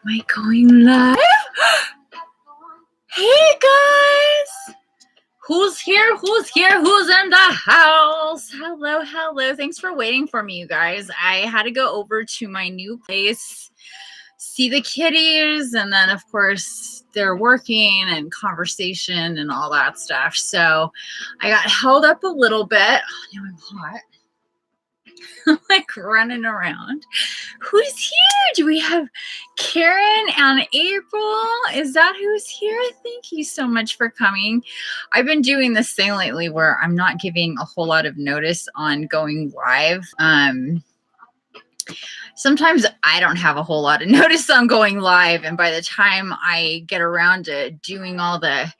Am I going live? Hey guys! Who's here? Who's here? Who's in the house? Hello, hello. Thanks for waiting for me, you guys. I had to go over to my new place, see the kitties, and then, of course, they're working and conversation and all that stuff. So I got held up a little bit. Oh, now I'm hot. I'm like running around. Who's here? Do we have Karen and April? Is that who's here? Thank you so much for coming. I've been doing this thing lately where I'm not giving a whole lot of notice on going live. Sometimes I don't have a whole lot of notice on going live, and by the time I get around to doing all the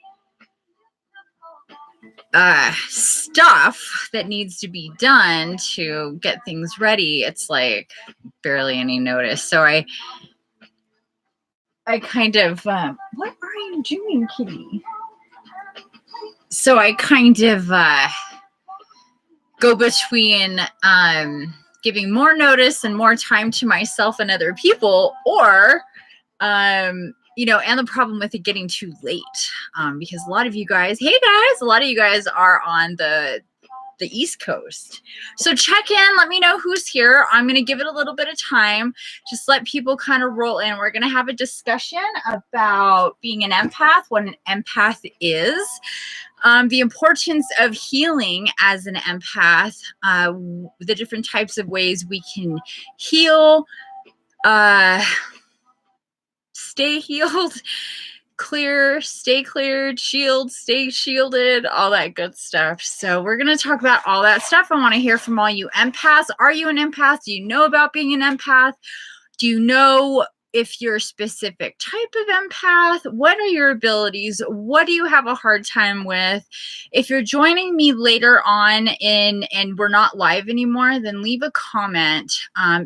stuff that needs to be done to get things ready, it's like barely any notice. So I kind of what are you doing, kitty? So I kind of go between giving more notice and more time to myself and other people, or you know, and the problem with it getting too late, because a lot of you guys, hey guys, a lot of you guys are on the East Coast. So check in, let me know who's here. I'm going to give it a little bit of time. Just let people kind of roll in. We're going to have a discussion about being an empath, what an empath is, the importance of healing as an empath, the different types of ways we can heal, stay healed, clear, stay cleared, shield, stay shielded, all that good stuff. So we're going to talk about all that stuff. I want to hear from all you empaths. Are you an empath? Do you know about being an empath? Do you know if you're a specific type of empath? What are your abilities? What do you have a hard time with? If you're joining me later on and we're not live anymore, then leave a comment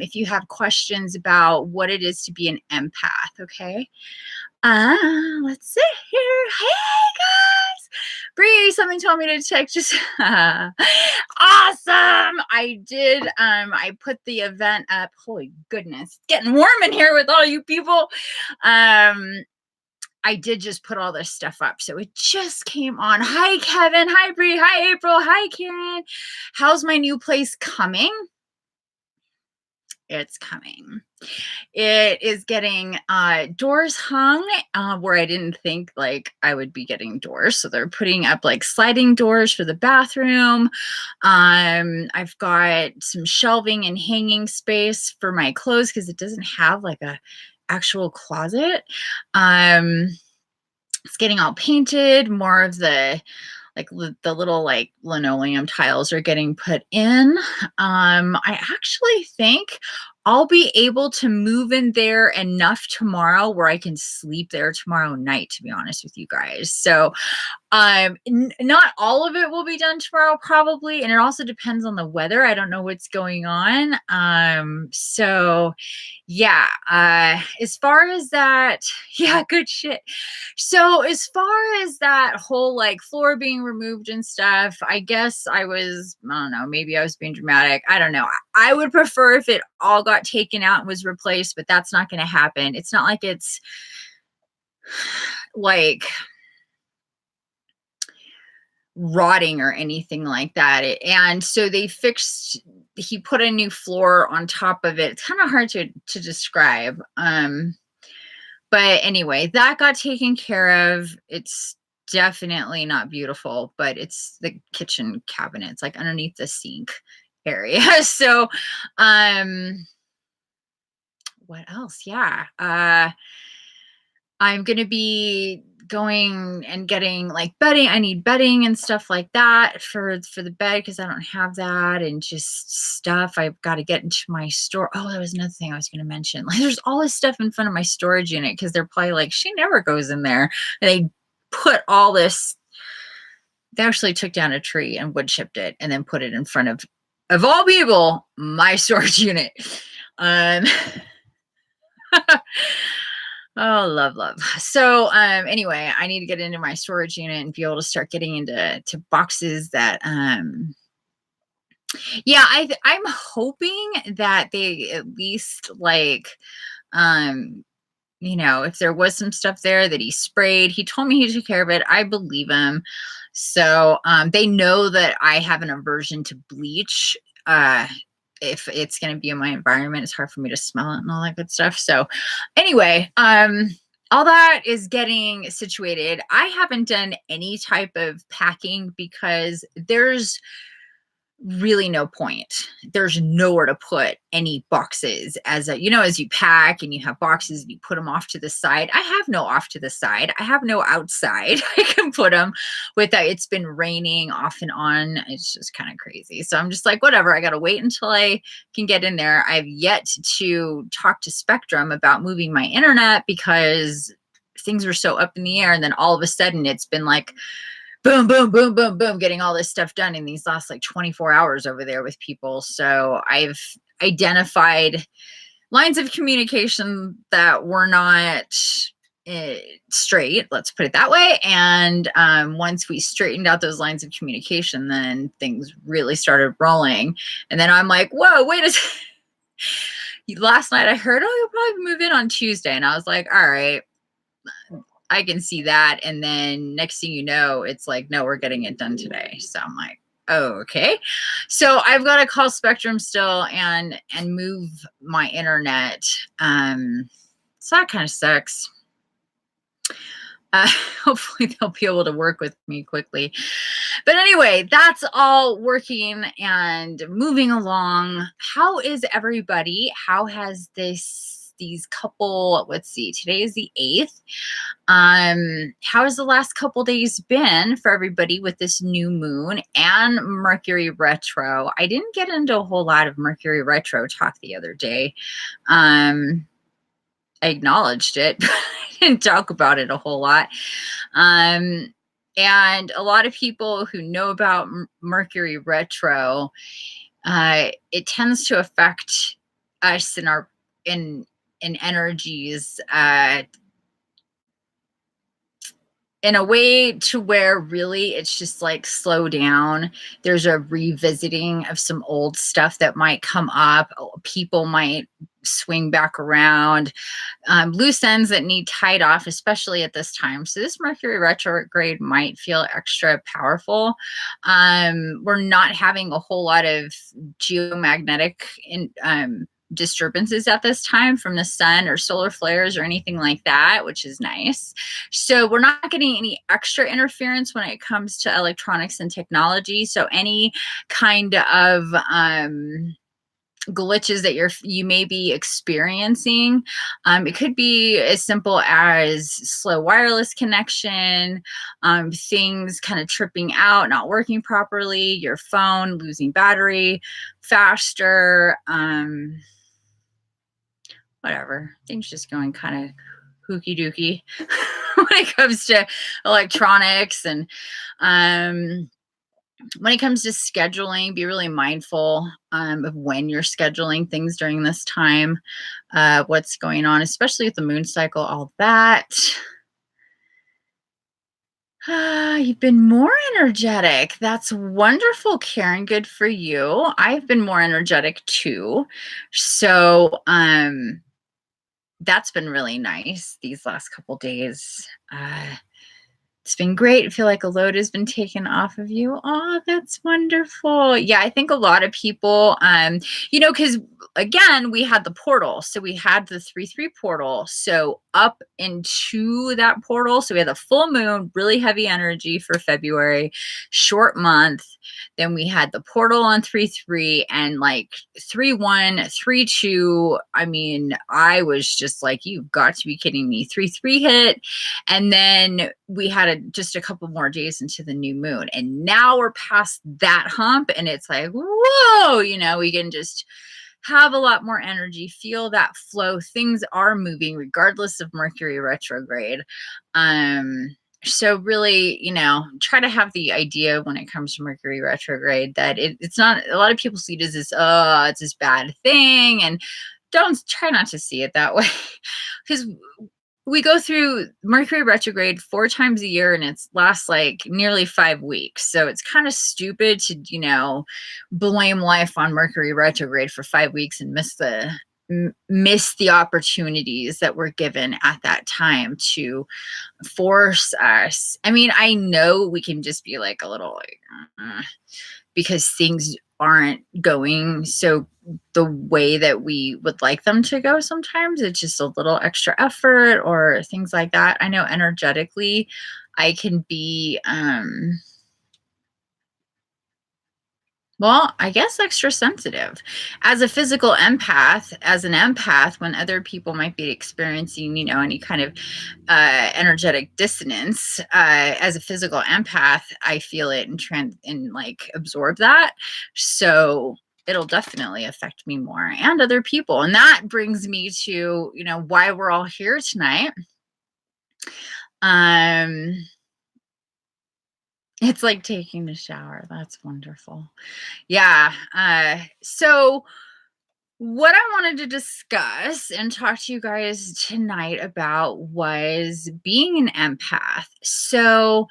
if you have questions about what it is to be an empath, okay? Let's see here. Hey guys, Bree, something told me to check. Just awesome. I did. I put the event up. Holy goodness, it's getting warm in here with all you people. I did just put all this stuff up, so it just came on. Hi Kevin. Hi Bree. Hi April. Hi Karen. How's my new place coming? It's coming. It is getting doors hung where I didn't think like I would be getting doors. So they're putting up like sliding doors for the bathroom. I've got some shelving and hanging space for my clothes because it doesn't have like a actual closet. It's getting all painted. More of the the little like linoleum tiles are getting put in. I actually think I'll be able to move in there enough tomorrow where I can sleep there tomorrow night, to be honest with you guys. So not all of it will be done tomorrow probably, and it also depends on the weather. I don't know what's going on. So yeah, as far as that, yeah, good shit. So as far as that whole like floor being removed and stuff, I guess I don't know, maybe I was being dramatic. I don't know. I would prefer if it all got taken out and was replaced, but that's not going to happen. It's not like it's like rotting or anything like that. And so he put a new floor on top of it. It's kind of hard to describe. But anyway, that got taken care of. It's definitely not beautiful, but it's the kitchen cabinets, like underneath the sink area. So, what else? Yeah. I'm going to be going and getting like bedding. I need bedding and stuff like that for the bed because I don't have that, and just stuff I've got to get into my store. Oh, that was another thing I was going to mention. Like there's all this stuff in front of my storage unit because they're probably like, she never goes in there. And they put all this, they actually took down a tree and wood chipped it and then put it in front of all people, my storage unit. Oh, love. So anyway, I need to get into my storage unit and be able to start getting into boxes that yeah, I'm hoping that they at least like if there was some stuff there that he sprayed, he told me he took care of it. I believe him. So they know that I have an aversion to bleach. If it's going to be in my environment, it's hard for me to smell it and all that good stuff. So anyway, all that is getting situated. I haven't done any type of packing because there's really no point. There's nowhere to put any boxes as as you pack and you have boxes and you put them off to the side. I have no off to the side. I have no outside. I can put them without. It's been raining off and on. It's just kind of crazy. So I'm just like, whatever. I got to wait until I can get in there. I've yet to talk to Spectrum about moving my internet because things were so up in the air. And then all of a sudden it's been like, boom, boom, boom, boom, boom, getting all this stuff done in these last like 24 hours over there with people. So I've identified lines of communication that were not straight, let's put it that way. And once we straightened out those lines of communication, then things really started rolling. And then I'm like, whoa, wait a second. Last night I heard, oh, you'll probably move in on Tuesday. And I was like, all right, I can see that. And then next thing you know, it's like, no, we're getting it done today. So I'm like, oh, okay. So I've got to call Spectrum still and move my internet. So that kind of sucks. Hopefully they'll be able to work with me quickly. But anyway, that's all working and moving along. How is everybody? How has these couple, let's see, today is the 8th. How has the last couple days been for everybody with this new moon and Mercury retro? I didn't get into a whole lot of Mercury retro talk the other day. I acknowledged it, but I didn't talk about it a whole lot. And a lot of people who know about Mercury retro, it tends to affect us in our in energies in a way to where really it's just like slow down. There's a revisiting of some old stuff that might come up. People might swing back around. Loose ends that need tied off, especially at this time. So this Mercury retrograde might feel extra powerful. We're not having a whole lot of geomagnetic disturbances at this time from the sun or solar flares or anything like that, which is nice. So we're not getting any extra interference when it comes to electronics and technology. So any kind of glitches that you may be experiencing, it could be as simple as slow wireless connection, things kind of tripping out, not working properly, your phone losing battery faster, whatever, things just going kind of hooky dooky when it comes to electronics. And when it comes to scheduling, be really mindful of when you're scheduling things during this time, what's going on, especially with the moon cycle, all that. You've been more energetic. That's wonderful, Karen. Good for you. I've been more energetic too. So that's been really nice these last couple days. It's been great. I feel like a load has been taken off of you. Oh, that's wonderful. Yeah, I think a lot of people, because again, we had the portal. So we had the 3-3 portal. So up into that portal. So we had the full moon, really heavy energy for February, short month. Then we had the portal on 3-3 and like 3-1, 3-2. I mean, I was just like, you've got to be kidding me. 3-3 hit. And then we had just a couple more days into the new moon. And now we're past that hump. And it's like, whoa, we can just have a lot more energy, feel that flow. Things are moving regardless of Mercury retrograde. So really, try to have the idea when it comes to Mercury retrograde that it's not, a lot of people see it as this, it's this bad thing. And try not to see it that way. Because we go through Mercury retrograde 4 times a year and it lasts like nearly 5 weeks. So it's kind of stupid to, blame life on Mercury retrograde for 5 weeks and miss the miss the opportunities that were given at that time to force us. I mean, I know we can just be like a little like, because things aren't going so the way that we would like them to go. Sometimes it's just a little extra effort or things like that. I know energetically I can be well, I guess extra sensitive. As a physical empath, as an empath, when other people might be experiencing, any kind of energetic dissonance, as a physical empath, I feel it and like absorb that. So it'll definitely affect me more and other people. And that brings me to, why we're all here tonight. Um, it's like taking a shower. That's wonderful. Yeah. So what I wanted to discuss and talk to you guys tonight about was being an empath. So,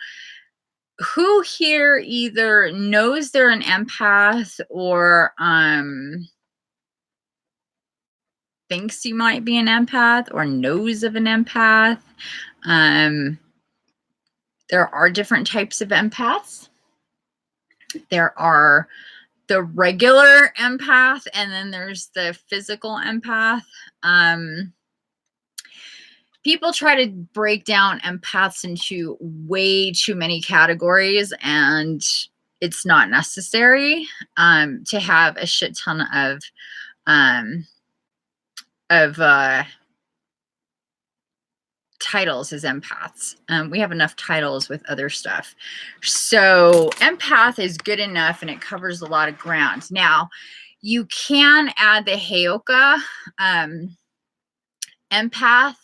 who here either knows they're an empath or thinks you might be an empath or knows of an empath? Um, there are different types of empaths. There are the regular empath, and then there's the physical empath. People try to break down empaths into way too many categories, and it's not necessary to have a shit ton um, of titles as empaths. We have enough titles with other stuff. So empath is good enough, and it covers a lot of ground. Now, you can add the Heyoka empath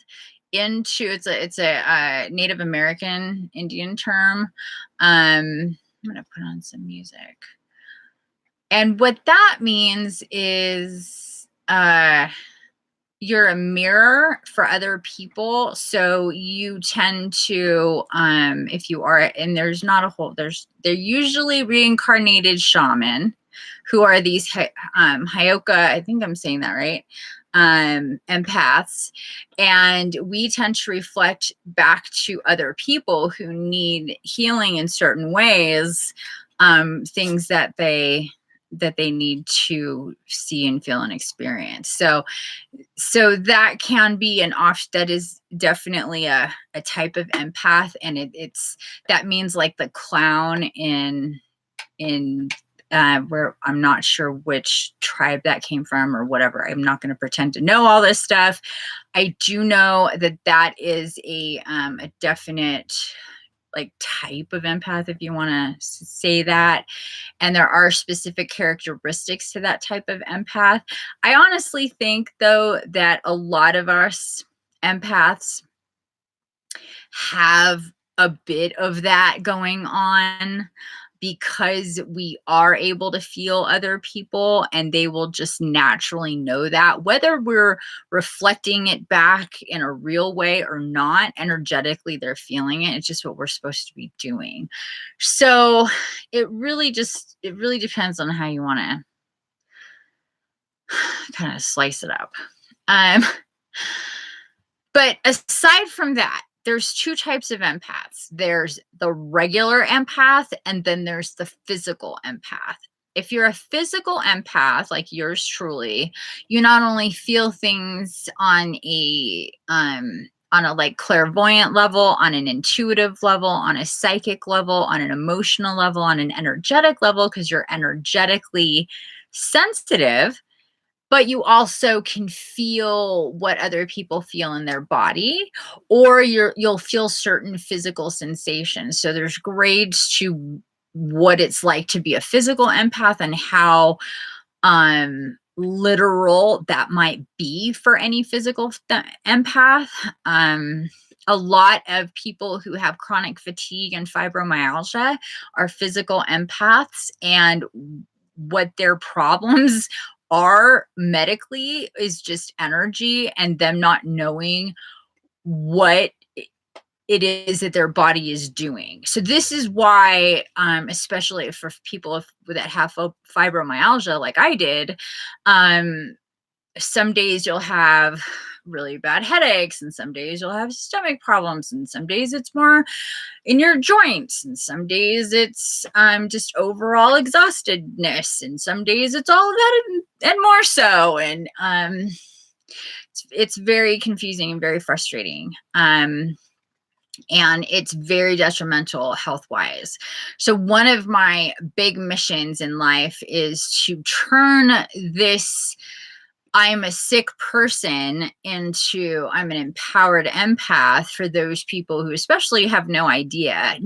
into it's a Native American Indian term. I'm gonna put on some music, and what that means is you're a mirror for other people. So you tend to if you are, and there's not a whole, they're usually reincarnated shaman who are these Hyoka, I think I'm saying that right, empaths, and we tend to reflect back to other people who need healing in certain ways, things that they need to see and feel and experience. So that can be that is definitely a type of empath, and it's that means like the clown in where I'm not sure which tribe that came from or whatever. I'm not going to pretend to know all this stuff. I do know that is a definite like type of empath, if you want to say that. And there are specific characteristics to that type of empath. I honestly think, though, that a lot of us empaths have a bit of that going on because we are able to feel other people, and they will just naturally know that, whether we're reflecting it back in a real way or not. Energetically, they're feeling it. It's just what we're supposed to be doing. So it really depends on how you want to kind of slice it up. But aside from that, there's two types of empaths. There's the regular empath, and then there's the physical empath. If you're a physical empath, like yours truly, you not only feel things on a like clairvoyant level, on an intuitive level, on a psychic level, on an emotional level, on an energetic level, because you're energetically sensitive, but you also can feel what other people feel in their body, or you'll feel certain physical sensations. So there's grades to what it's like to be a physical empath and how literal that might be for any physical empath. A lot of people who have chronic fatigue and fibromyalgia are physical empaths, and what their problems are medically is just energy and them not knowing what it is that their body is doing. So this is why, especially for people that have fibromyalgia like I did, some days you'll have really bad headaches, and some days you'll have stomach problems, and some days it's more in your joints, and some days it's just overall exhaustedness, and some days it's all of that and more so. And it's very confusing and very frustrating. And it's very detrimental health wise. So one of my big missions in life is to turn this I'm a sick person into I'm an empowered empath for those people who especially have no idea,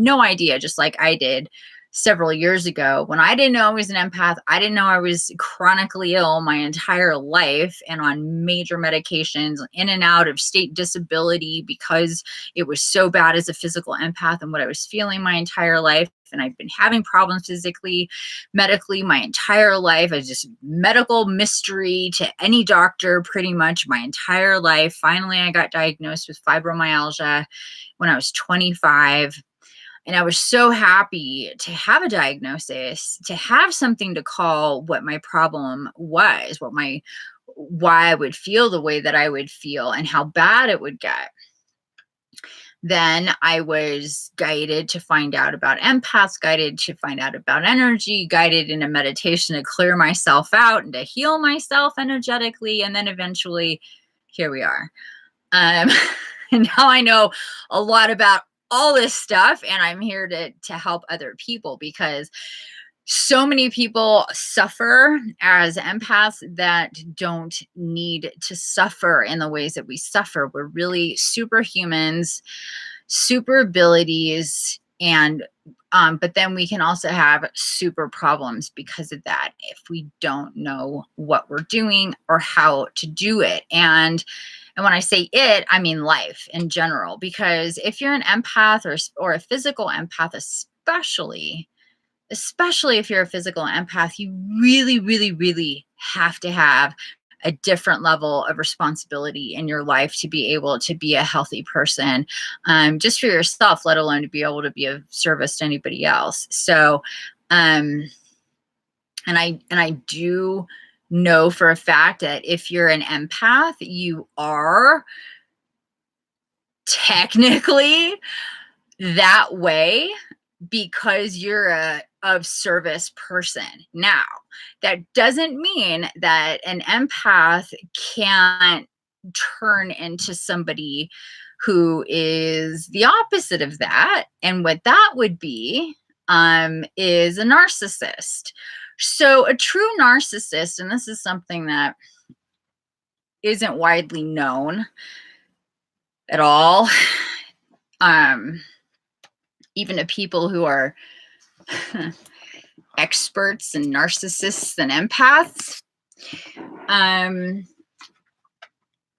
just like I did several years ago when I didn't know I was an empath. I didn't know I was chronically ill my entire life and on major medications, in and out of state disability because it was so bad as a physical empath and what I was feeling my entire life. And I've been having problems physically, medically my entire life. I was just medical mystery to any doctor pretty much my entire life. Finally, I got diagnosed with fibromyalgia when I was 25. And I was so happy to have a diagnosis, to have something to call what my problem was, why I would feel the way that I would feel and how bad it would get. Then I was guided to find out about empaths, guided to find out about energy, guided in a meditation to clear myself out and to heal myself energetically. And then eventually, here we are. And now I know a lot about all this stuff, and I'm here to help other people because so many people suffer as empaths that don't need to suffer in the ways that we suffer. We're really superhumans, super abilities, and but then we can also have super problems because of that if we don't know what we're doing or how to do it. And when I say it, I mean life in general, because if you're an empath or a physical empath, especially if you're a physical empath, you really, really, really have to have a different level of responsibility in your life to be able to be a healthy person, just for yourself, let alone to be able to be of service to anybody else. So, and I do know for a fact that if you're an empath, you are technically that way because you're a of service person. Now, that doesn't mean that an empath can't turn into somebody who is the opposite of that. And what that would be is a narcissist. So a true narcissist, and this is something that isn't widely known at all, even to people who are experts and narcissists and empaths. And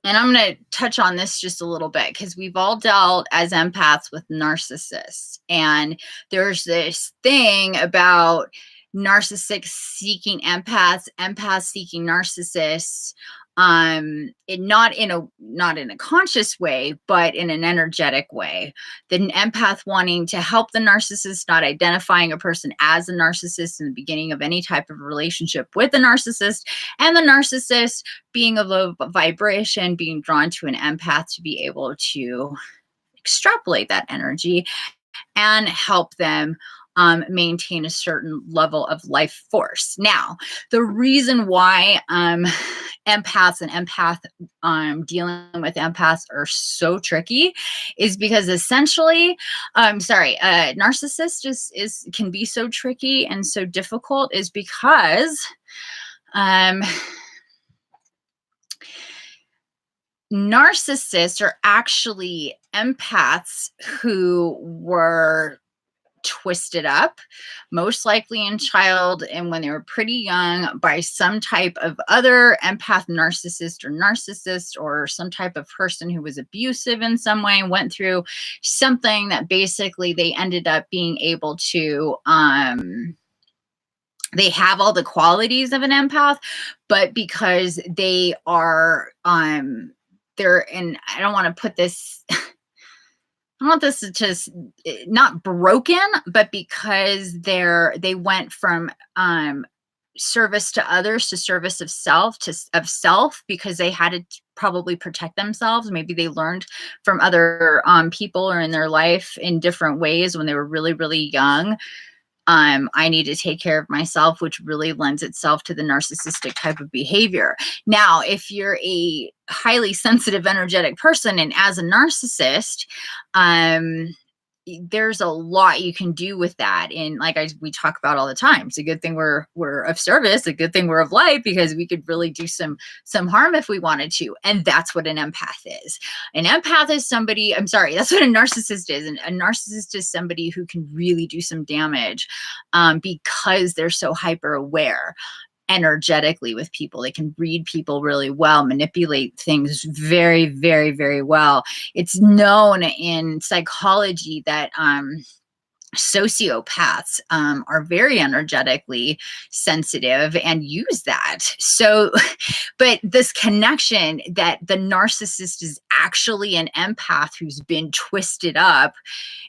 I'm going to touch on this just a little bit because we've all dealt as empaths with narcissists. And there's this thing about narcissists seeking empaths, empaths seeking narcissists, not in a conscious way, but in an energetic way. The empath wanting to help the narcissist, not identifying a person as a narcissist in the beginning of any type of relationship with the narcissist, and the narcissist being of low vibration, being drawn to an empath to be able to extrapolate that energy and help them maintain a certain level of life force. Now, the reason why empaths and dealing with empaths are so tricky is because essentially, narcissist can be so tricky and so difficult is because narcissists are actually empaths who were twisted up, most likely in child and when they were pretty young, by some type of other empath narcissist or some type of person who was abusive in some way, went through something that basically they ended up being able to they have all the qualities of an empath, but because they are they're in, I don't want to put this I want this to just not broken, but because they went from service to others to service of self because they had to probably protect themselves. Maybe they learned from other people or in their life in different ways when they were really, really young. I need to take care of myself, which really lends itself to the narcissistic type of behavior. Now, if you're a highly sensitive, energetic person, and as a narcissist, um, there's a lot you can do with that. And like we talk about all the time, it's a good thing we're of service, a good thing we're of light, because we could really do some harm if we wanted to. And that's what an empath is. An empath is somebody, I'm sorry, that's what a narcissist is. And a narcissist is somebody who can really do some damage because they're so hyper aware energetically with people. They can read people really well, manipulate things very, very, very well. It's known in psychology that sociopaths are very energetically sensitive and use that. So, but this connection that the narcissist is actually an empath who's been twisted up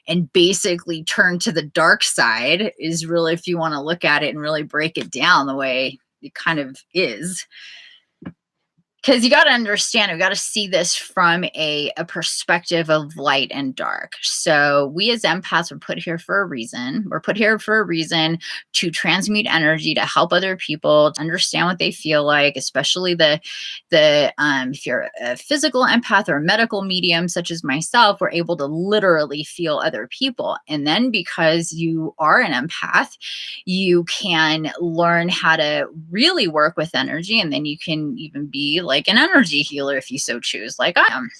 and basically turned to the dark side is really, if you want to look at it and really break it down the way it kind of is. Because you got to understand, we got to see this from a perspective of light and dark. So we as empaths were put here for a reason. We're put here for a reason to transmute energy, to help other people to understand what they feel like, especially the if you're a physical empath or a medical medium such as myself, we're able to literally feel other people. And then because you are an empath, you can learn how to really work with energy, and then you can even be like an energy healer if you so choose, like I am,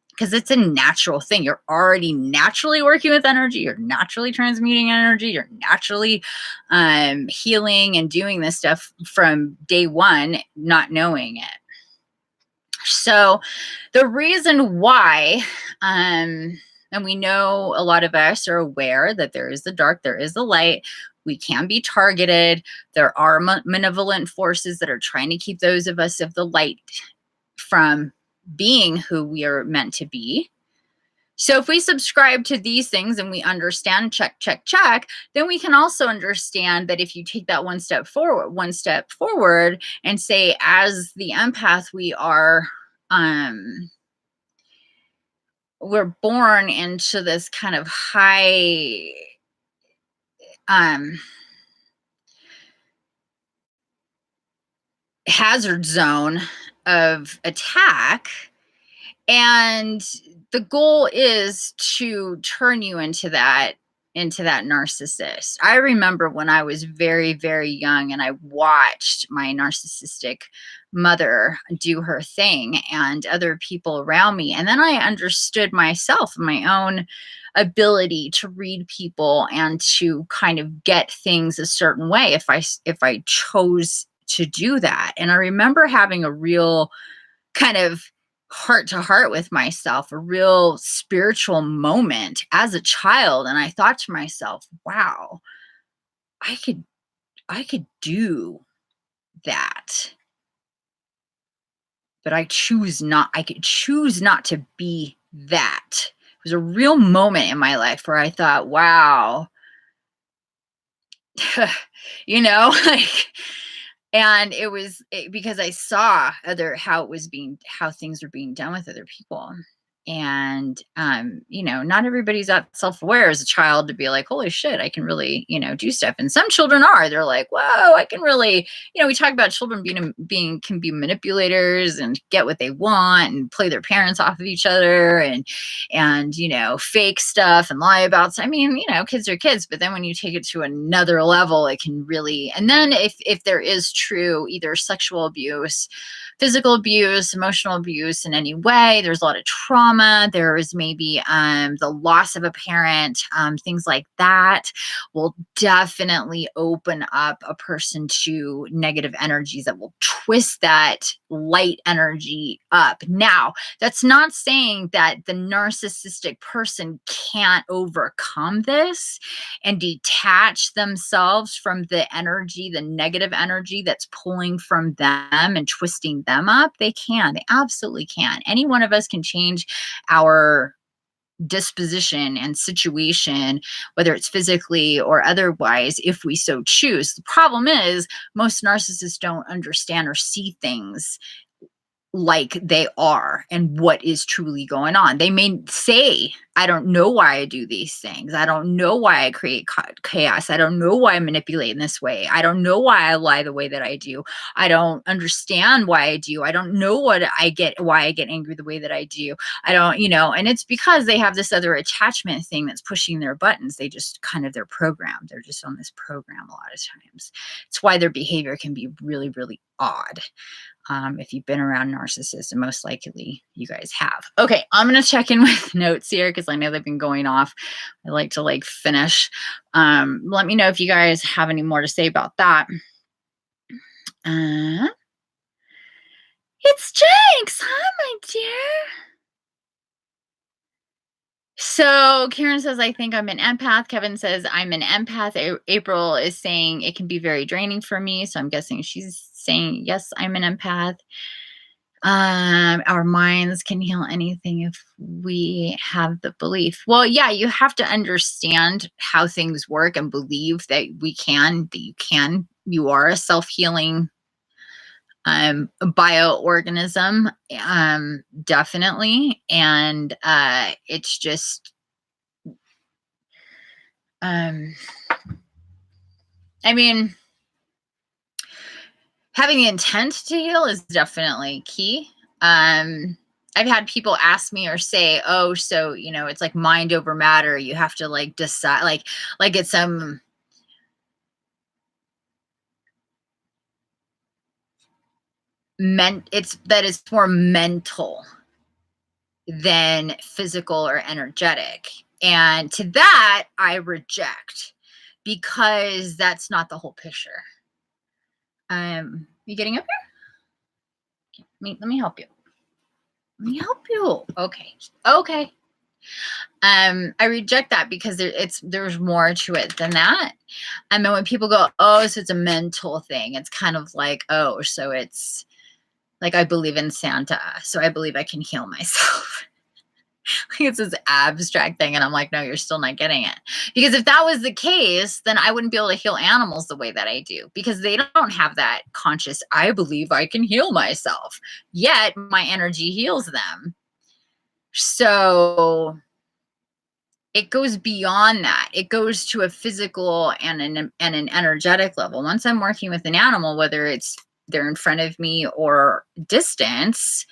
because it's a natural thing. You're already naturally working with energy, you're naturally transmuting energy, you're naturally healing and doing this stuff from day one, not knowing it. So the reason why, and we know a lot of us are aware that there is the dark, there is the light. We can be targeted. There are malevolent forces that are trying to keep those of us of the light from being who we are meant to be. So if we subscribe to these things and we understand, check, check, check, then we can also understand that if you take that one step forward and say, as the empath, we're born into this kind of high hazard zone of attack, and the goal is to turn you into that narcissist. I remember when I was very, very young and I watched my narcissistic mother do her thing and other people around me, and then I understood myself, my own ability to read people and to kind of get things a certain way if I chose to do that. And I remember having a real kind of heart to heart with myself, a real spiritual moment as a child. And I thought to myself, wow, I could do that. But I could choose not to be that. It was a real moment in my life where I thought, wow, like, and because I saw how things were being done with other people. And, not everybody's that self-aware as a child to be like, holy shit, I can really, do stuff. And some children they're like, whoa, I can really, we talk about children can be manipulators and get what they want and play their parents off of each other and, fake stuff and lie about. I mean, kids are kids, but then when you take it to another level, it can really, and then if there is true either sexual abuse, physical abuse, emotional abuse in any way, there's a lot of trauma, there is maybe the loss of a parent, things like that will definitely open up a person to negative energies that will twist that light energy up. Now, that's not saying that the narcissistic person can't overcome this and detach themselves from the energy, the negative energy that's pulling from them and twisting them up. They absolutely can. Any one of us can change our disposition and situation, whether it's physically or otherwise, if we so choose. The problem is most narcissists don't understand or see things like they are and what is truly going on. They may say, I don't know why I do these things. I don't know why I create chaos. I don't know why I manipulate in this way. I don't know why I lie the way that I do. I don't understand why I do. I don't know why I get angry the way that I do. I don't, and it's because they have this other attachment thing that's pushing their buttons. They just they're programmed. They're just on this program a lot of times. It's why their behavior can be really, really odd. If you've been around narcissists, and most likely you guys have. Okay, I'm going to check in with notes here because I know they've been going off. I like to finish. Let me know if you guys have any more to say about that. It's Jinx. Hi, my dear. So Karen says, I think I'm an empath. Kevin says, I'm an empath. April is saying it can be very draining for me. So I'm guessing she's saying, yes, I'm an empath. Our minds can heal anything if we have the belief. Well, yeah, you have to understand how things work and believe that you are a self-healing bioorganism, definitely. And it's just I mean, having the intent to heal is definitely key. I've had people ask me or say, oh, so, it's like mind over matter. You have to decide, like it's it's more mental than physical or energetic. And to that, I reject, because that's not the whole picture. You getting up here? Let me help you. Let me help you. Okay. I reject that because there's more to it than that. I mean, when people go, oh, so it's a mental thing, it's kind of like, oh, so it's like, I believe in Santa, so I believe I can heal myself. It's this abstract thing. And I'm like, no, you're still not getting it. Because if that was the case, then I wouldn't be able to heal animals the way that I do, because they don't have that conscious, I believe I can heal myself, yet my energy heals them. So it goes beyond that. It goes to a physical and an energetic level. Once I'm working with an animal, whether it's they're in front of me or distance,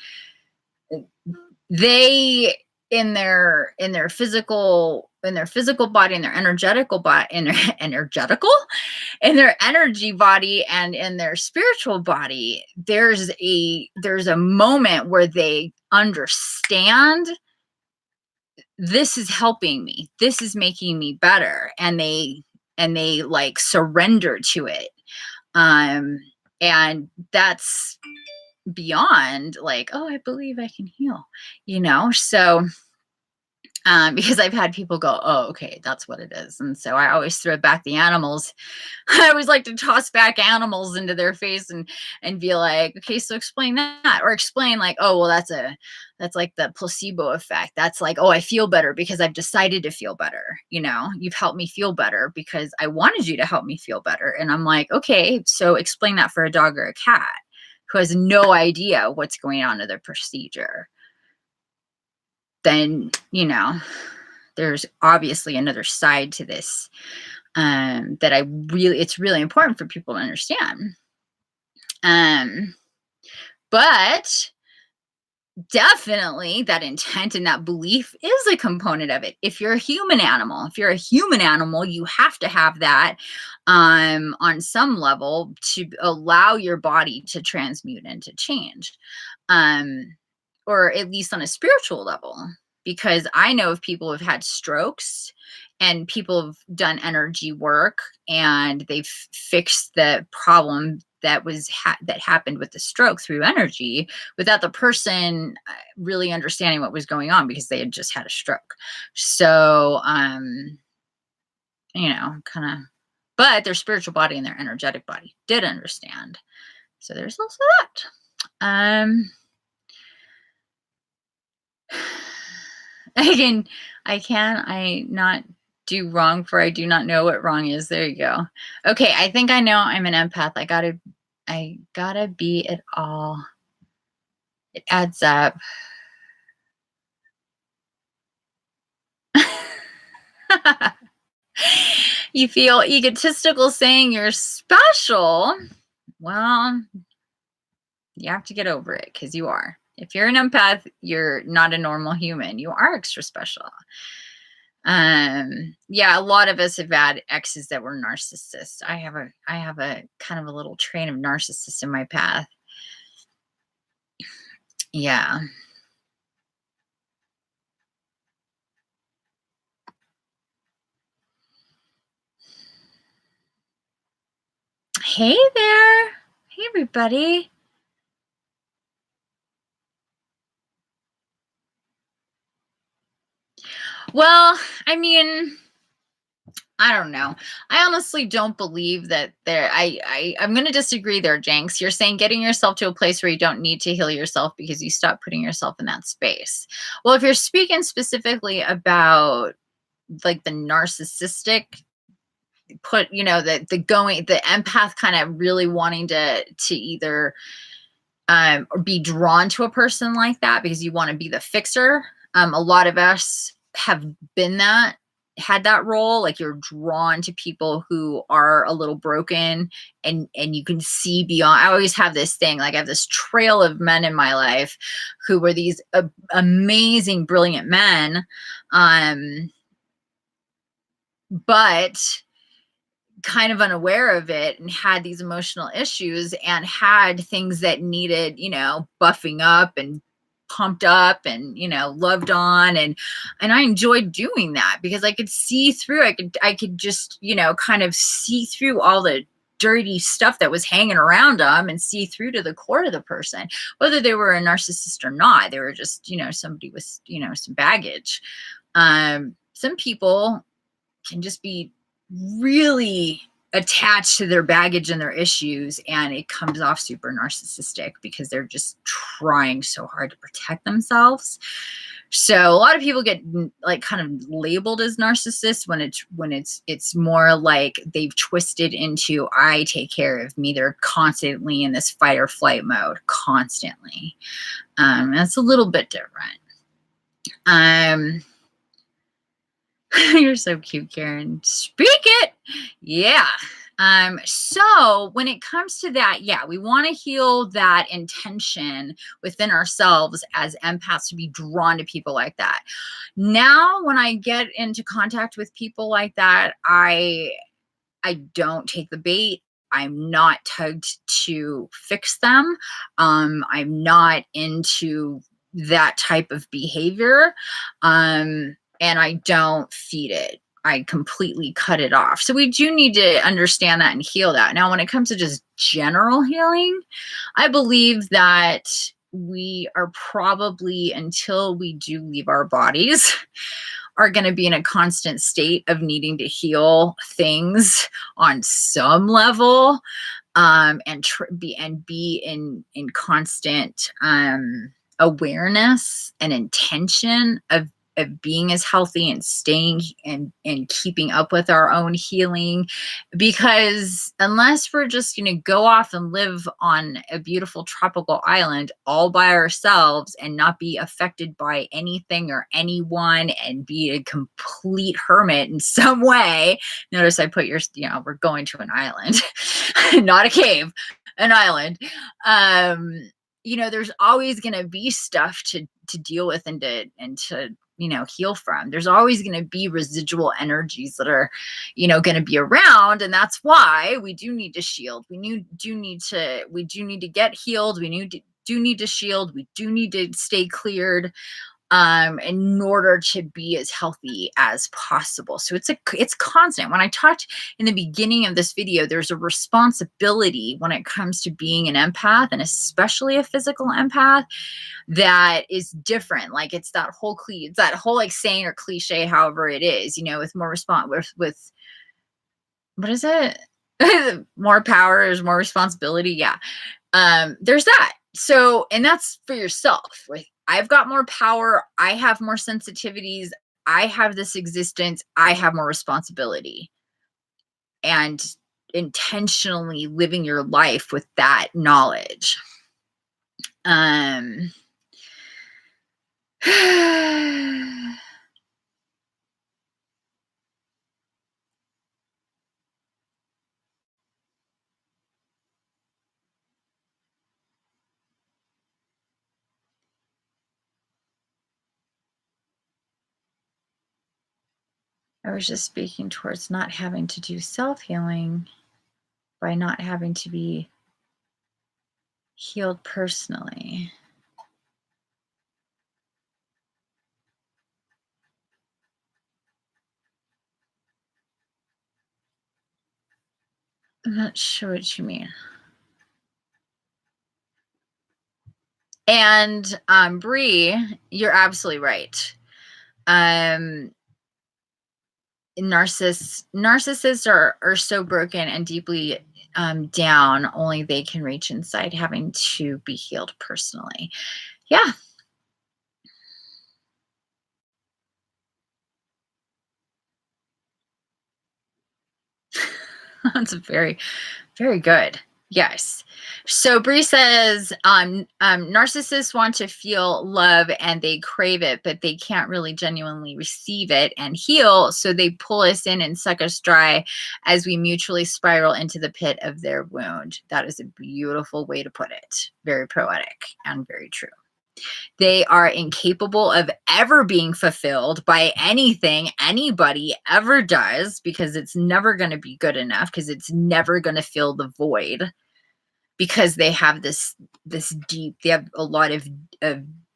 they in their physical body, in their energetical body, in their energy body, and in their spiritual body, there's a moment where they understand, this is helping me, this is making me better, and they surrender to it. And that's beyond oh, I believe I can heal, so because I've had people go, oh, okay, that's what it is. And so I always throw back the animals. I always like to toss back animals into their face and be like, okay, so explain that, or explain oh, well, that's like the placebo effect. That's like, oh, I feel better because I've decided to feel better. You've helped me feel better because I wanted you to help me feel better. And I'm like, okay, so explain that for a dog or a cat who has no idea what's going on in their procedure. Then, there's obviously another side to this that it's really important for people to understand. But definitely that intent and that belief is a component of it. If you're a human animal, you have to have that on some level to allow your body to transmute and to change. Or at least on a spiritual level, because I know of people who've had strokes and people have done energy work and they've fixed the problem that happened with the stroke through energy without the person really understanding what was going on, because they had just had a stroke. So, but their spiritual body and their energetic body did understand. So there's also that. I can I not do wrong, for I do not know what wrong is. There you go. Okay, I think I know I'm an empath. I gotta be it all. It adds up. You feel egotistical saying you're special. Well, you have to get over it because you are. If you're an empath, you're not a normal human. You are extra special. Yeah, a lot of us have had exes that were narcissists. I have a kind of a little train of narcissists in my path. Yeah. Hey there. Hey everybody. Well, I mean, I don't know. I honestly don't believe that I'm going to disagree there, Jenks. You're saying getting yourself to a place where you don't need to heal yourself because you stop putting yourself in that space. Well, if you're speaking specifically about like the narcissistic put, the empath kind of really wanting to either or be drawn to a person like that because you want to be the fixer. A lot of us have been had that role. Like you're drawn to people who are a little broken, and you can see beyond. I always have this thing, like I have this trail of men in my life who were these amazing, brilliant men. But kind of unaware of it and had these emotional issues and had things that needed, buffing up and pumped up and, loved on. And I enjoyed doing that because I could see through, I could just, kind of see through all the dirty stuff that was hanging around them and see through to the core of the person, whether they were a narcissist or not. They were just, somebody with, some baggage. Some people can just be really attached to their baggage and their issues, and it comes off super narcissistic because they're just trying so hard to protect themselves. So a lot of people get like kind of labeled as narcissists when it's more like they've twisted into I take care of me. They're constantly in this fight or flight mode, constantly. That's a little bit different. You're so cute, Karen. Speak it. Yeah. So when it comes to that, yeah, we want to heal that intention within ourselves as empaths to be drawn to people like that. Now, when I get into contact with people like that, I don't take the bait. I'm not tugged to fix them. I'm not into that type of behavior. And I don't feed it. I completely cut it off. So we do need to understand that and heal that. Now, when it comes to just general healing, I believe that we are probably, until we do leave our bodies, are going to be in a constant state of needing to heal things on some level, and be in constant awareness and intention of being as healthy and staying and keeping up with our own healing. Because unless we're just going to go off and live on a beautiful tropical island all by ourselves and not be affected by anything or anyone and be a complete hermit in some way, notice I put we're going to an island, not a cave, an island. There's always going to be stuff to deal with and to heal from. There's always going to be residual energies that are, going to be around. And that's why we do need to shield. We do need to get healed. Do need to shield. We do need to stay cleared, in order to be as healthy as possible. So it's constant. When I talked in the beginning of this video, there's a responsibility when it comes to being an empath, and especially a physical empath, that is different. Like it's that whole like saying or cliche, however it is, with more with what is it? More power is more responsibility. Yeah. There's that. So, and that's for yourself, right? I've got more power, I have more sensitivities, I have this existence, I have more responsibility. And intentionally living your life with that knowledge. Um I was just speaking towards not having to do self-healing by not having to be healed personally. I'm not sure what you mean. And Bree, you're absolutely right. Um narcissists are so broken and deeply down, only they can reach inside, having to be healed personally. Yeah. That's very, very good. Yes. So Bree says, narcissists want to feel love and they crave it, but they can't really genuinely receive it and heal. So they pull us in and suck us dry as we mutually spiral into the pit of their wound. That is a beautiful way to put it. Very poetic and very true. They are incapable of ever being fulfilled by anything anybody ever does, because it's never going to be good enough, because it's never going to fill the void, because they have they have a lot of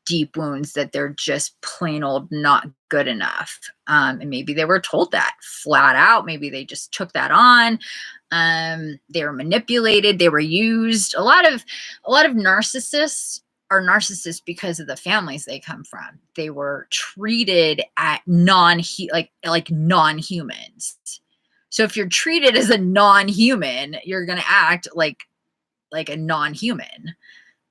deep wounds that they're just plain old not good enough. And maybe they were told that flat out. Maybe they just took that on. They were manipulated. They were used. A lot of narcissists are narcissists because of the families they come from. They were treated at like non-humans. So if you're treated as a non-human, you're going to act like a non-human.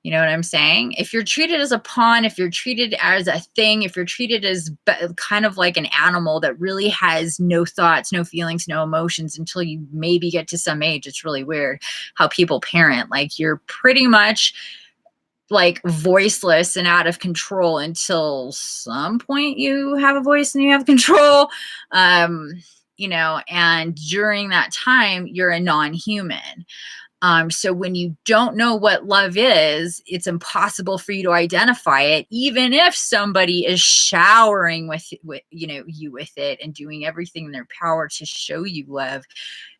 You know what I'm saying? If you're treated as a pawn, if you're treated as a thing, if you're treated as kind of like an animal that really has no thoughts, no feelings, no emotions until you maybe get to some age, it's really weird how people parent. Like, you're pretty much like voiceless and out of control until some point you have a voice and you have control. Um, and during that time, you're a non-human. So when you don't know what love is, it's impossible for you to identify it, even if somebody is showering with you with it and doing everything in their power to show you love.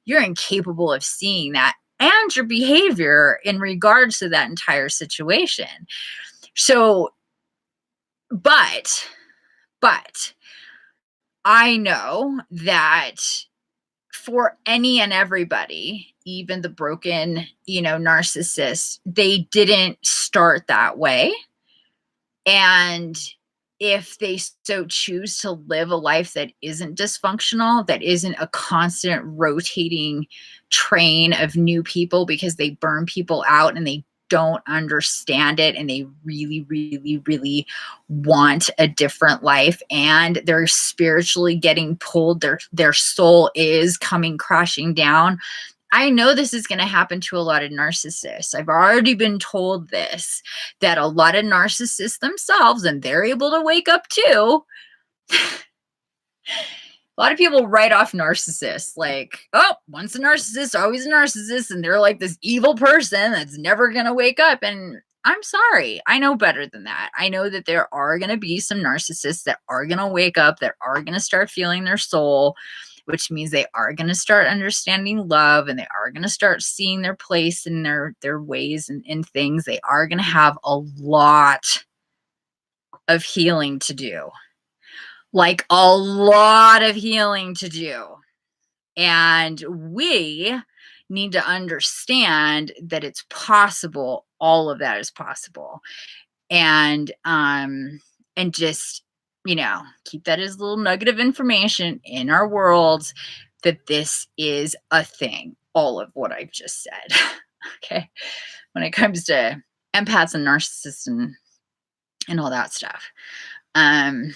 You're incapable of seeing that and your behavior in regards to that entire situation. So, but I know that for any and everybody, even the broken, narcissists, they didn't start that way. And if they so choose to live a life that isn't dysfunctional, that isn't a constant rotating train of new people because they burn people out and they don't understand it and they really, really, really want a different life, and they're spiritually getting pulled, their soul is coming crashing down. I know this is going to happen to a lot of narcissists. I've already been told this, that a lot of narcissists themselves, and they're able to wake up too. A lot of people write off narcissists like, oh, once a narcissist, always a narcissist, and they're like this evil person that's never going to wake up. And I'm sorry, I know better than that. I know that there are going to be some narcissists that are going to wake up, that are going to start feeling their soul, which means they are going to start understanding love, and they are going to start seeing their place in their ways and in things. They are going to have a lot of healing to do, like a lot of healing to do. And we need to understand that it's possible. All of that is possible. And just, keep that as a little nugget of information in our worlds, that this is a thing. All of what I've just said. Okay. When it comes to empaths and narcissists and all that stuff. Um,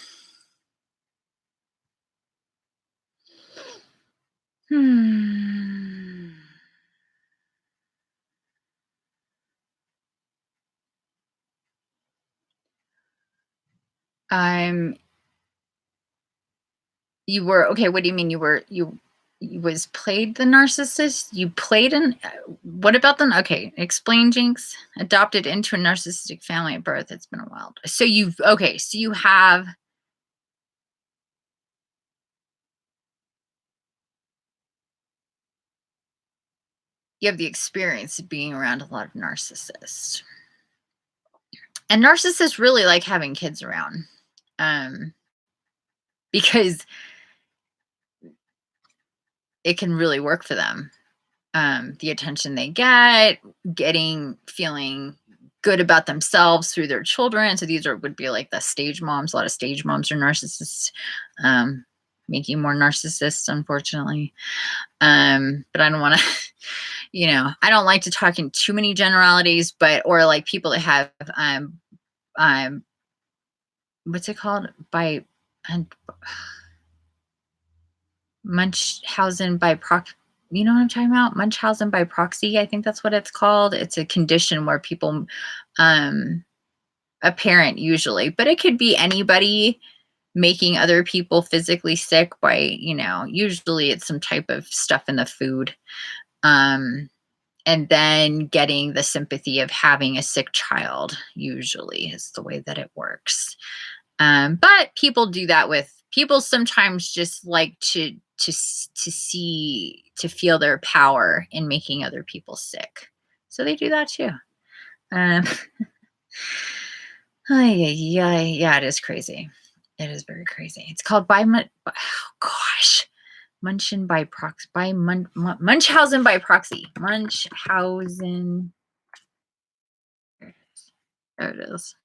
hmm. I'm You were okay, what do you mean you was played the narcissist? You played an what about them? Okay, explain, Jinx. Adopted into a narcissistic family at birth. It's been a while. So you've okay, so you have the experience of being around a lot of narcissists. And narcissists really like having kids around. Um, because it can really work for them. The attention they get, feeling good about themselves through their children. So these would be like the stage moms. A lot of stage moms are narcissists, making more narcissists, unfortunately. But I don't want to, I don't like to talk in too many generalities, or like people that have, um, what's it called? And Munchausen by proxy. You know what I'm talking about? Munchausen by proxy. I think that's what it's called. It's a condition where people, um, a parent usually, but it could be anybody making other people physically sick by, usually it's some type of stuff in the food. Um, and then getting the sympathy of having a sick child, usually is the way that it works. But people sometimes just like to feel their power in making other people sick. So they do that too. Um, yeah, it is crazy. It is very crazy. It's called oh gosh, Munchausen by proxy. Munchausen. There it is.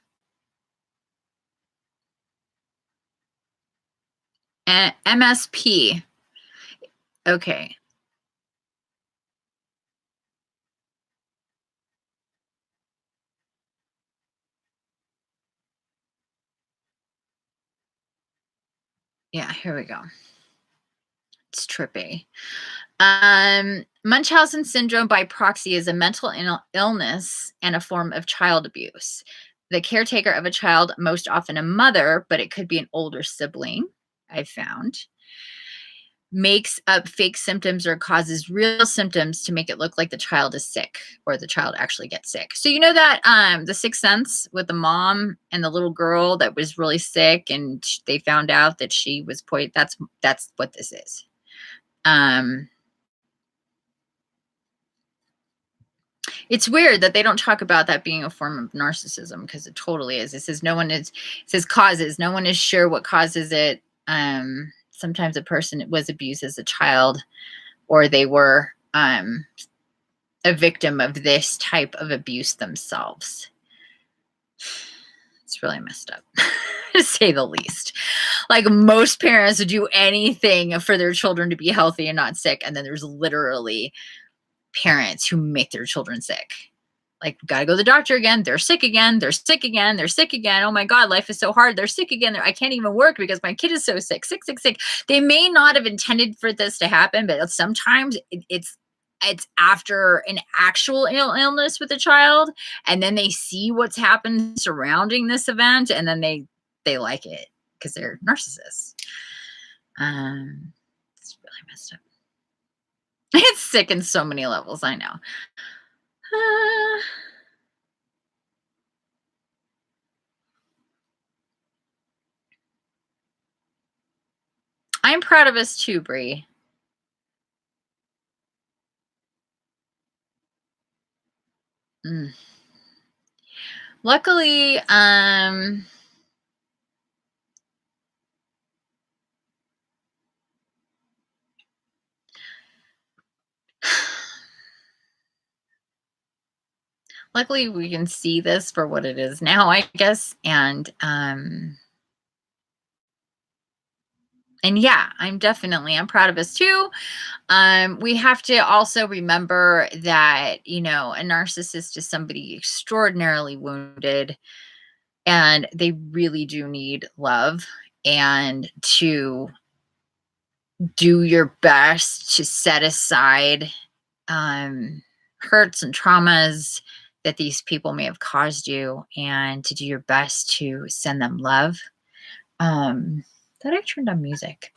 MSP. Okay. Yeah, here we go. It's trippy. Munchausen syndrome by proxy is a mental illness and a form of child abuse. The caretaker of a child, most often a mother, but it could be an older sibling, I've found, makes up fake symptoms or causes real symptoms to make it look like the child is sick or the child actually gets sick. So you know that the Sixth Sense with the mom and the little girl that was really sick and they found out that she was poisoned. That's what this is. Um, It's weird that they don't talk about that being a form of narcissism because it totally is. It says it says causes. No one is sure what causes it. Sometimes a person was abused as a child or they were a victim of this type of abuse themselves. It's really messed up, to say the least. Like most parents would do anything for their children to be healthy and not sick. And then there's literally parents who make their children sick. Like, gotta go to the doctor again. They're sick again. They're sick again. They're sick again. Oh my God, life is so hard. They're sick again. I can't even work because my kid is so sick. Sick, sick, sick. They may not have intended for this to happen, but sometimes it's after an actual illness with a child, and then they see what's happened surrounding this event, and then they like it because they're narcissists. It's really messed up. It's sick in so many levels. I know. I'm proud of us too, Bree. Mm. Luckily, luckily we can see this for what it is now, I guess. And yeah, I'm proud of us too. We have to also remember that, a narcissist is somebody extraordinarily wounded, and they really do need love, and to do your best to set aside um, hurts and traumas that these people may have caused you, and to do your best to send them love. That I turned on music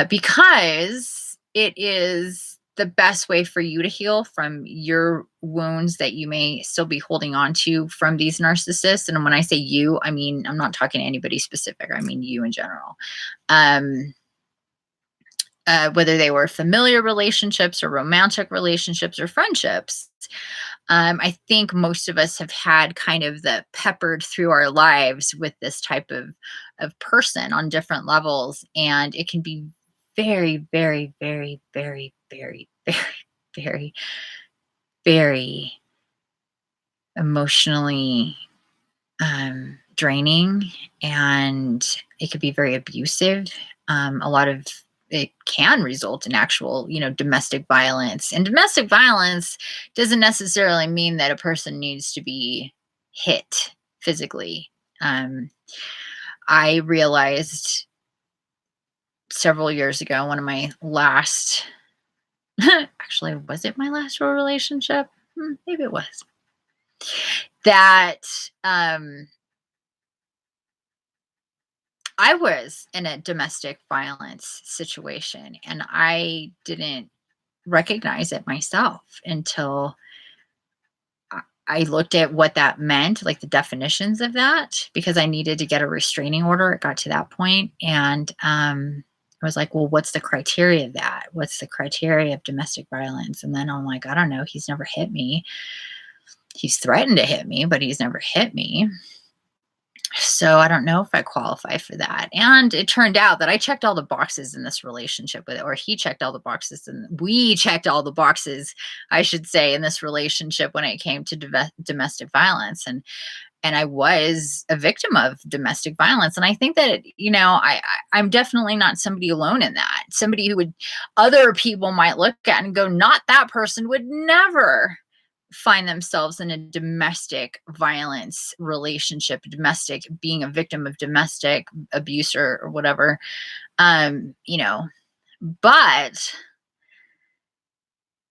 because it is the best way for you to heal from your wounds that you may still be holding on to from these narcissists. And when I say you, I mean, I'm not talking to anybody specific, I mean you in general. Um, whether they were familiar relationships or romantic relationships or friendships. I think most of us have had kind of the peppered through our lives with this type of person on different levels. And it can be very, very, very, very, very, very, very, very emotionally draining, and it could be very abusive. A lot of it can result in actual, domestic violence. And domestic violence doesn't necessarily mean that a person needs to be hit physically. Um, I realized several years ago, one of my last, actually, was it my last real relationship? Maybe it was. That I was in a domestic violence situation, and I didn't recognize it myself until I looked at what that meant, like the definitions of that, because I needed to get a restraining order. It got to that point, and I was like, well, what's the criteria of that? What's the criteria of domestic violence? And then I'm like, I don't know. He's never hit me. He's threatened to hit me, but he's never hit me. So I don't know if I qualify for that. And it turned out that I checked all the boxes in this relationship with it, or he checked all the boxes, and we checked all the boxes, I should say, in this relationship when it came to domestic violence. And I was a victim of domestic violence. And I think that, I'm definitely not somebody alone in that. Somebody who would, other people might look at and go, not that person would never find themselves in a domestic violence relationship, being a victim of domestic abuse or whatever. But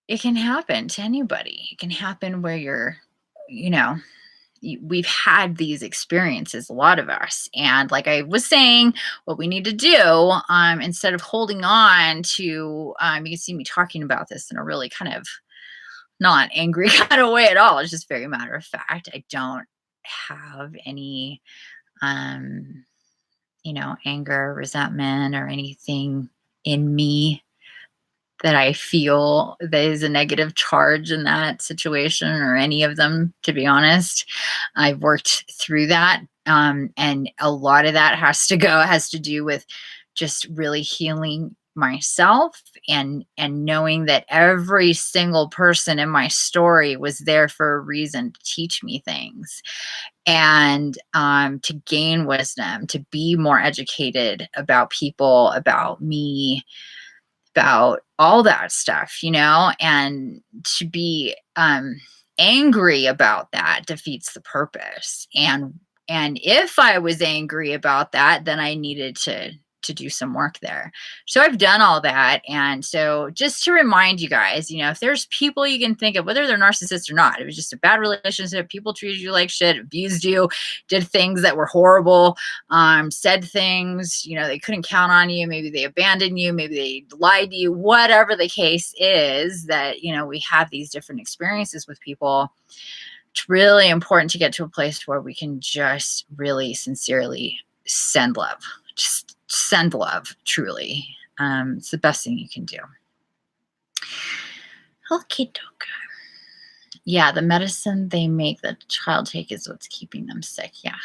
it can happen to anybody. It can happen where you know, we've had these experiences, a lot of us. And like I was saying, what we need to do, instead of holding on to, you can see me talking about this in a really kind of not angry kind of way at all. It's just very matter of fact. I don't have any, um, anger, resentment, or anything in me that I feel that is a negative charge in that situation, or any of them, to be honest. I've worked through that. And a lot of that has to do with just really healing myself, and knowing that every single person in my story was there for a reason, to teach me things, and to gain wisdom, to be more educated about people, about me, about all that stuff, and to be angry about that defeats the purpose. And if I was angry about that, then I needed to do some work there. So I've done all that. And so just to remind you guys, if there's people you can think of, whether they're narcissists or not, it was just a bad relationship, people treated you like shit, abused you, did things that were horrible, said things, they couldn't count on you, maybe they abandoned you, maybe they lied to you, whatever the case is, that, we have these different experiences with people. It's really important to get to a place where we can just really sincerely send love. Just send love, truly. It's the best thing you can do. Okay, doke. Yeah, the medicine they make the child take is what's keeping them sick. Yeah.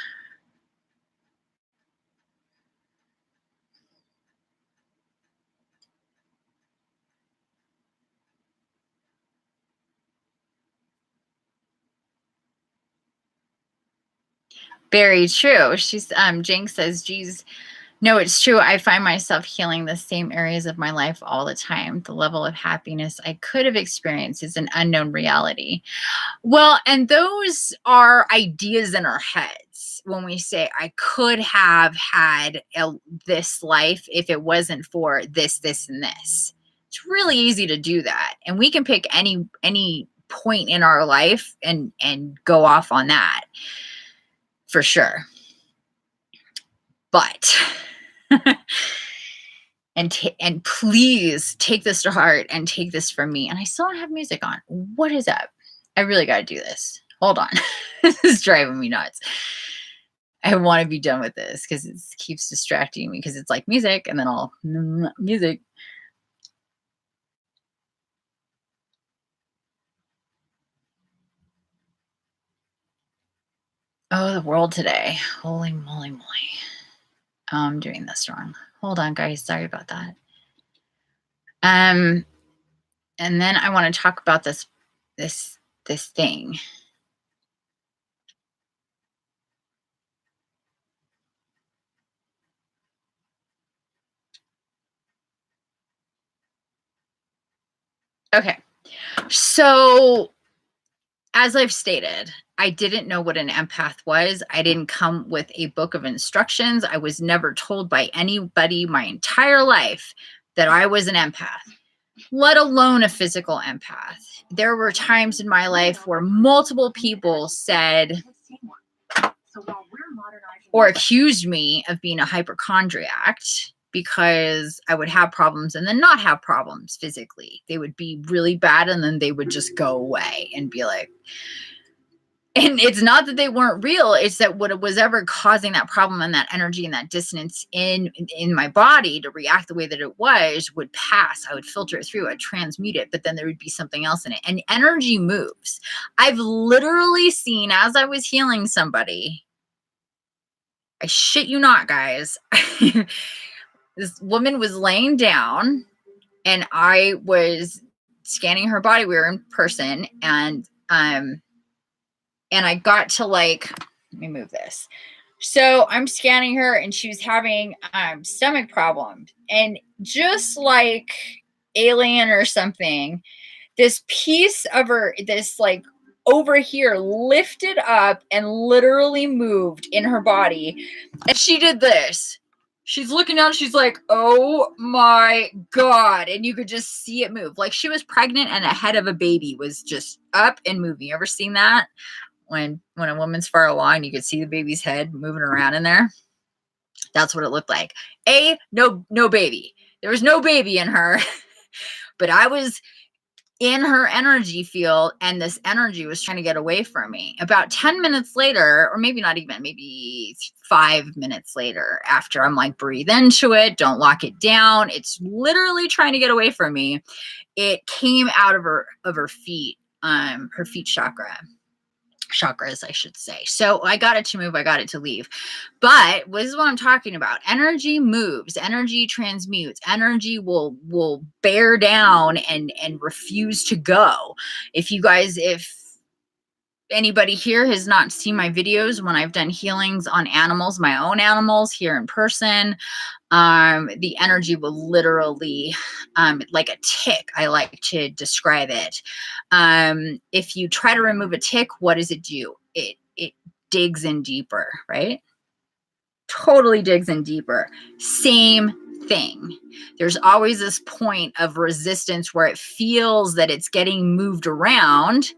Very true. Jinx says, geez, No, it's true. I find myself healing the same areas of my life all the time. The level of happiness I could have experienced is an unknown reality. Well, and those are ideas in our heads when we say, I could have had this life if it wasn't for this, this, and this. It's really easy to do that. And we can pick any point in our life and go off on that for sure. But and please take this to heart and take this from me. And I still don't have music on. What is up? I really got to do this. Hold on. This is driving me nuts. I want to be done with this because it keeps distracting me because it's like music and then all music. Oh, the world today. Holy moly moly. I'm doing this wrong. Hold on, guys. Sorry about that. And then I want to talk about this thing. Okay. So, as I've stated, I didn't know what an empath was. I didn't come with a book of instructions. I was never told by anybody my entire life that I was an empath, let alone a physical empath. There were times in my life where multiple people said or accused me of being a hypochondriac because I would have problems and then not have problems physically. They would be really bad and then they would just go away and be like, and it's not that they weren't real, it's that what was ever causing that problem and that energy and that dissonance in my body to react the way that it was would pass. I would filter it through, I'd transmute it, but then there would be something else in it. And energy moves. I've literally seen, as I was healing somebody, I shit you not, guys, this woman was laying down and I was scanning her body. We were in person, and I got to like, let me move this. So I'm scanning her and she was having stomach problems. And just like Alien or something, this piece of her, this like over here lifted up and literally moved in her body. And she did this. She's looking down. She's like, oh my God. And you could just see it move. Like she was pregnant and a head of a baby was just up and moving. You ever seen that? When a woman's far along, you could see the baby's head moving around in there. That's what it looked like. No baby. There was no baby in her, but I was in her energy field and this energy was trying to get away from me. About 10 minutes later, or maybe not even, maybe 5 minutes later, after I'm like, breathe into it, don't lock it down. It's literally trying to get away from me. It came out of her feet, her feet chakras, I should say. So I got it to move, I got it to leave. But this is what I'm talking about. Energy moves, energy transmutes, energy will bear down and refuse to go. If anybody here has not seen my videos when I've done healings on animals, my own animals here in person, the energy will literally, like a tick, I like to describe it. If you try to remove a tick, what does it do? It digs in deeper, right? Totally digs in deeper. Same thing. There's always this point of resistance where it feels that it's getting moved around.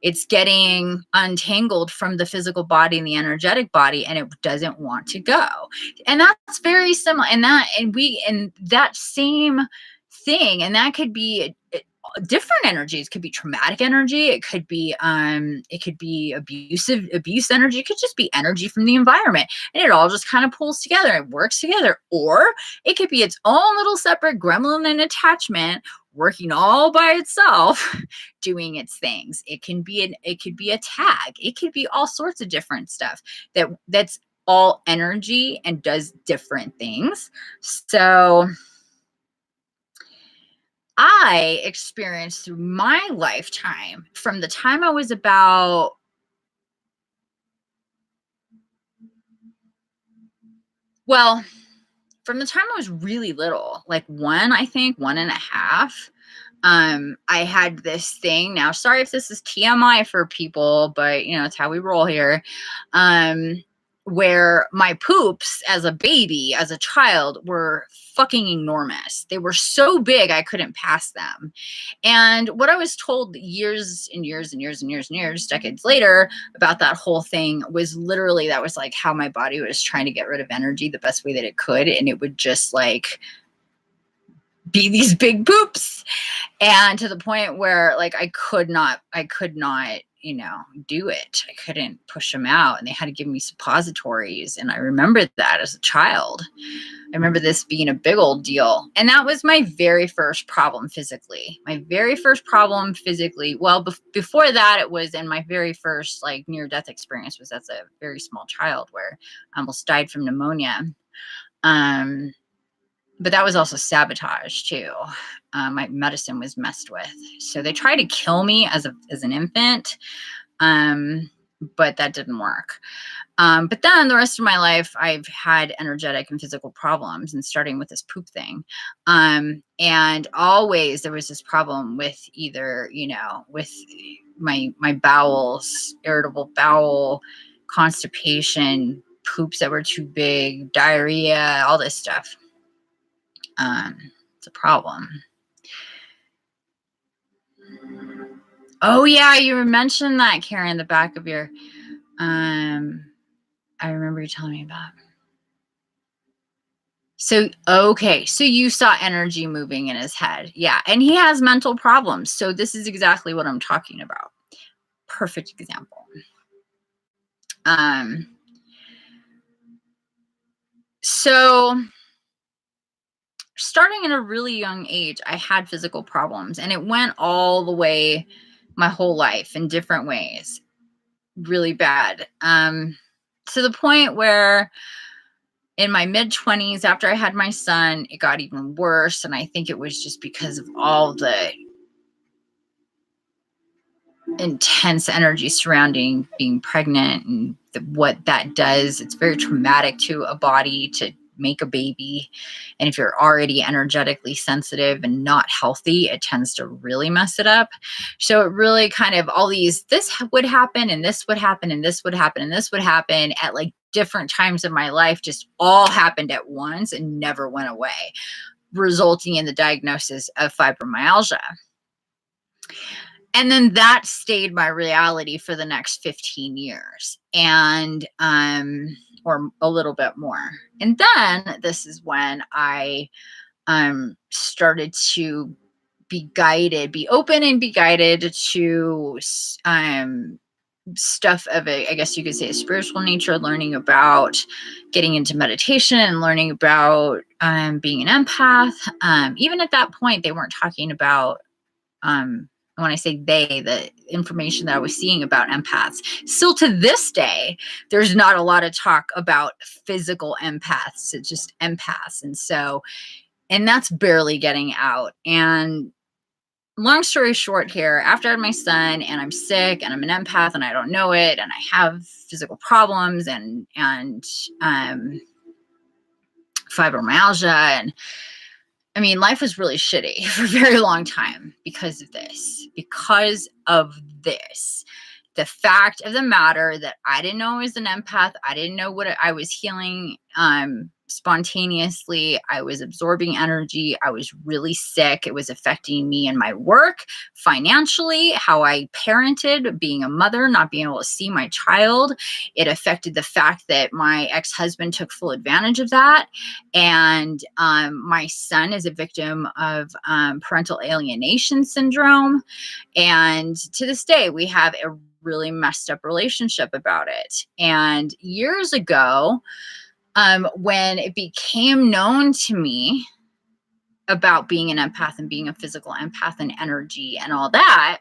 It's getting untangled from the physical body and the energetic body, and it doesn't want to go. And that's very similar. And that same thing, and that could be different energies. It could be traumatic energy. It could be abuse energy. It could just be energy from the environment, and it all just kind of pulls together and works together. Or it could be its own little separate gremlin and attachment working all by itself, doing its things. It could be a tag. It could be all sorts of different stuff that's all energy and does different things. So I experienced through my lifetime, from the time I was about, well, from the time I was really little, like I think 1.5, I had this thing. Now, sorry if this is TMI for people, but it's how we roll here. Um, where my poops as a baby, as a child, were fucking enormous. They were so big I couldn't pass them. And what I was told years and years and years and years and years, decades later, about that whole thing was literally that was like how my body was trying to get rid of energy the best way that it could. And it would just like be these big poops. And to the point where like I could not, do it. I couldn't push them out, and they had to give me suppositories. And I remembered that as a child. I remember this being a big old deal. And that was my very first problem physically. My very first problem physically. Well, before that, it was in my very first like near-death experience was as a very small child where I almost died from pneumonia. But that was also sabotage too. My medicine was messed with. So they tried to kill me as an infant, but that didn't work. But then the rest of my life, I've had energetic and physical problems, and starting with this poop thing. And always there was this problem with either, with my bowels, irritable bowel, constipation, poops that were too big, diarrhea, all this stuff. It's a problem. Oh yeah, you mentioned that, Karen, the back of your, I remember you telling me about. So, okay. So you saw energy moving in his head. Yeah. And he has mental problems. So this is exactly what I'm talking about. Perfect example. So starting at a really young age, I had physical problems, and it went all the way my whole life in different ways. Really bad. To the point where in my mid-20s, after I had my son, it got even worse. And I think it was just because of all the intense energy surrounding being pregnant and what that does. It's very traumatic to a body to make a baby. And if you're already energetically sensitive and not healthy, it tends to really mess it up. So it really kind of this would happen and this would happen and this would happen and this would happen at like different times of my life, just all happened at once and never went away, resulting in the diagnosis of fibromyalgia. And then that stayed my reality for the next 15 years and or a little bit more. And then this is when I started to be open and be guided to stuff of I guess you could say a spiritual nature, learning about getting into meditation and learning about being an empath. Even at that point, they weren't talking about when I say the information that I was seeing about empaths. Still to this day, there's not a lot of talk about physical empaths. It's just empaths. And that's barely getting out. And long story short here, after I had my son and I'm sick and I'm an empath and I don't know it and I have physical problems and fibromyalgia, and I mean, life was really shitty for a very long time because of this. The fact of the matter that I didn't know I was an empath. I didn't know what I was healing spontaneously. I was absorbing energy. I was really sick. It was affecting me and my work, financially, how I parented, being a mother, not being able to see my child. It affected the fact that my ex-husband took full advantage of that. And my son is a victim of parental alienation syndrome. And to this day, we have a really messed up relationship about it. And years ago, when it became known to me about being an empath and being a physical empath and energy and all that,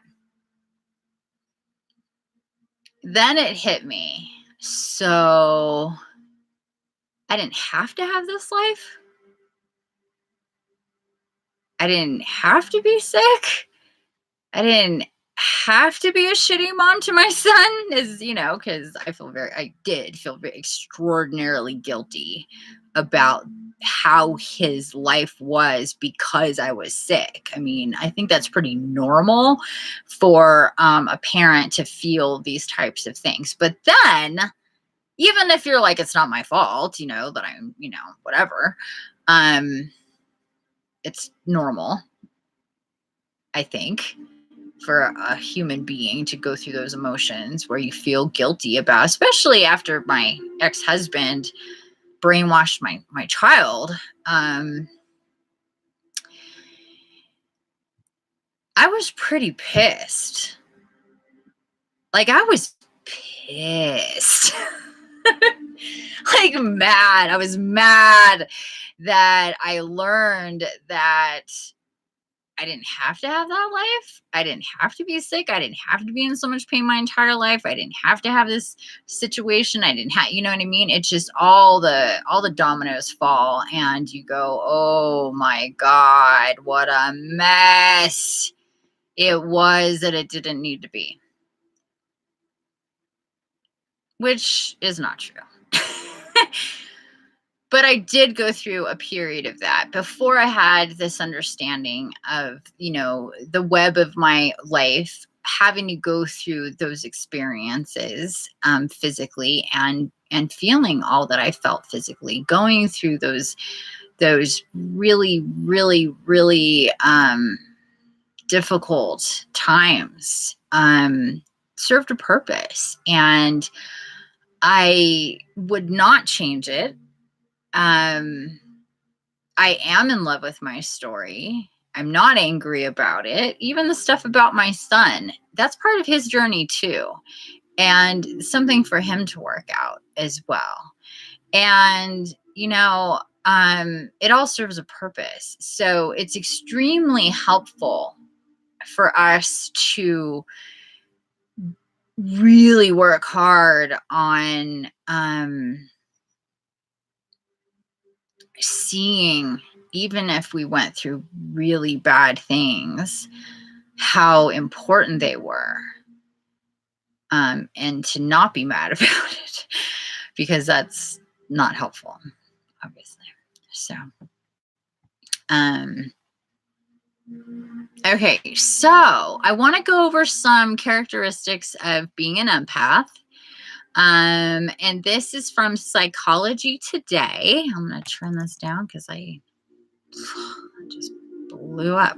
then it hit me. So I didn't have to have this life. I didn't have to be sick. I didn't have to be a shitty mom to my son, because I did feel very extraordinarily guilty about how his life was because I was sick. I mean, I think that's pretty normal for a parent to feel these types of things. But then, even if you're like, it's not my fault, that I'm, whatever, it's normal, I think, for a human being to go through those emotions where you feel guilty about, especially after my ex-husband brainwashed my child. I was pretty pissed. Like, I was pissed. Like, mad. I was mad that I learned that I didn't have to have that life. I didn't have to be sick. I didn't have to be in so much pain my entire life. I didn't have to have this situation. I didn't have, you know what I mean? It's just all the dominoes fall and you go, oh my God, what a mess it was that it didn't need to be. Which is not true. But I did go through a period of that before I had this understanding of, the web of my life, having to go through those experiences physically and feeling all that I felt physically, going through those really, really, really difficult times served a purpose, and I would not change it. I am in love with my story. I'm not angry about it. Even the stuff about my son, that's part of his journey too. And something for him to work out as well. And, it all serves a purpose. So it's extremely helpful for us to really work hard on seeing, even if we went through really bad things, how important they were, and to not be mad about it, because that's not helpful, obviously. So, okay, so I want to go over some characteristics of being an empath. And this is from Psychology Today. I'm going to turn this down because I just blew up.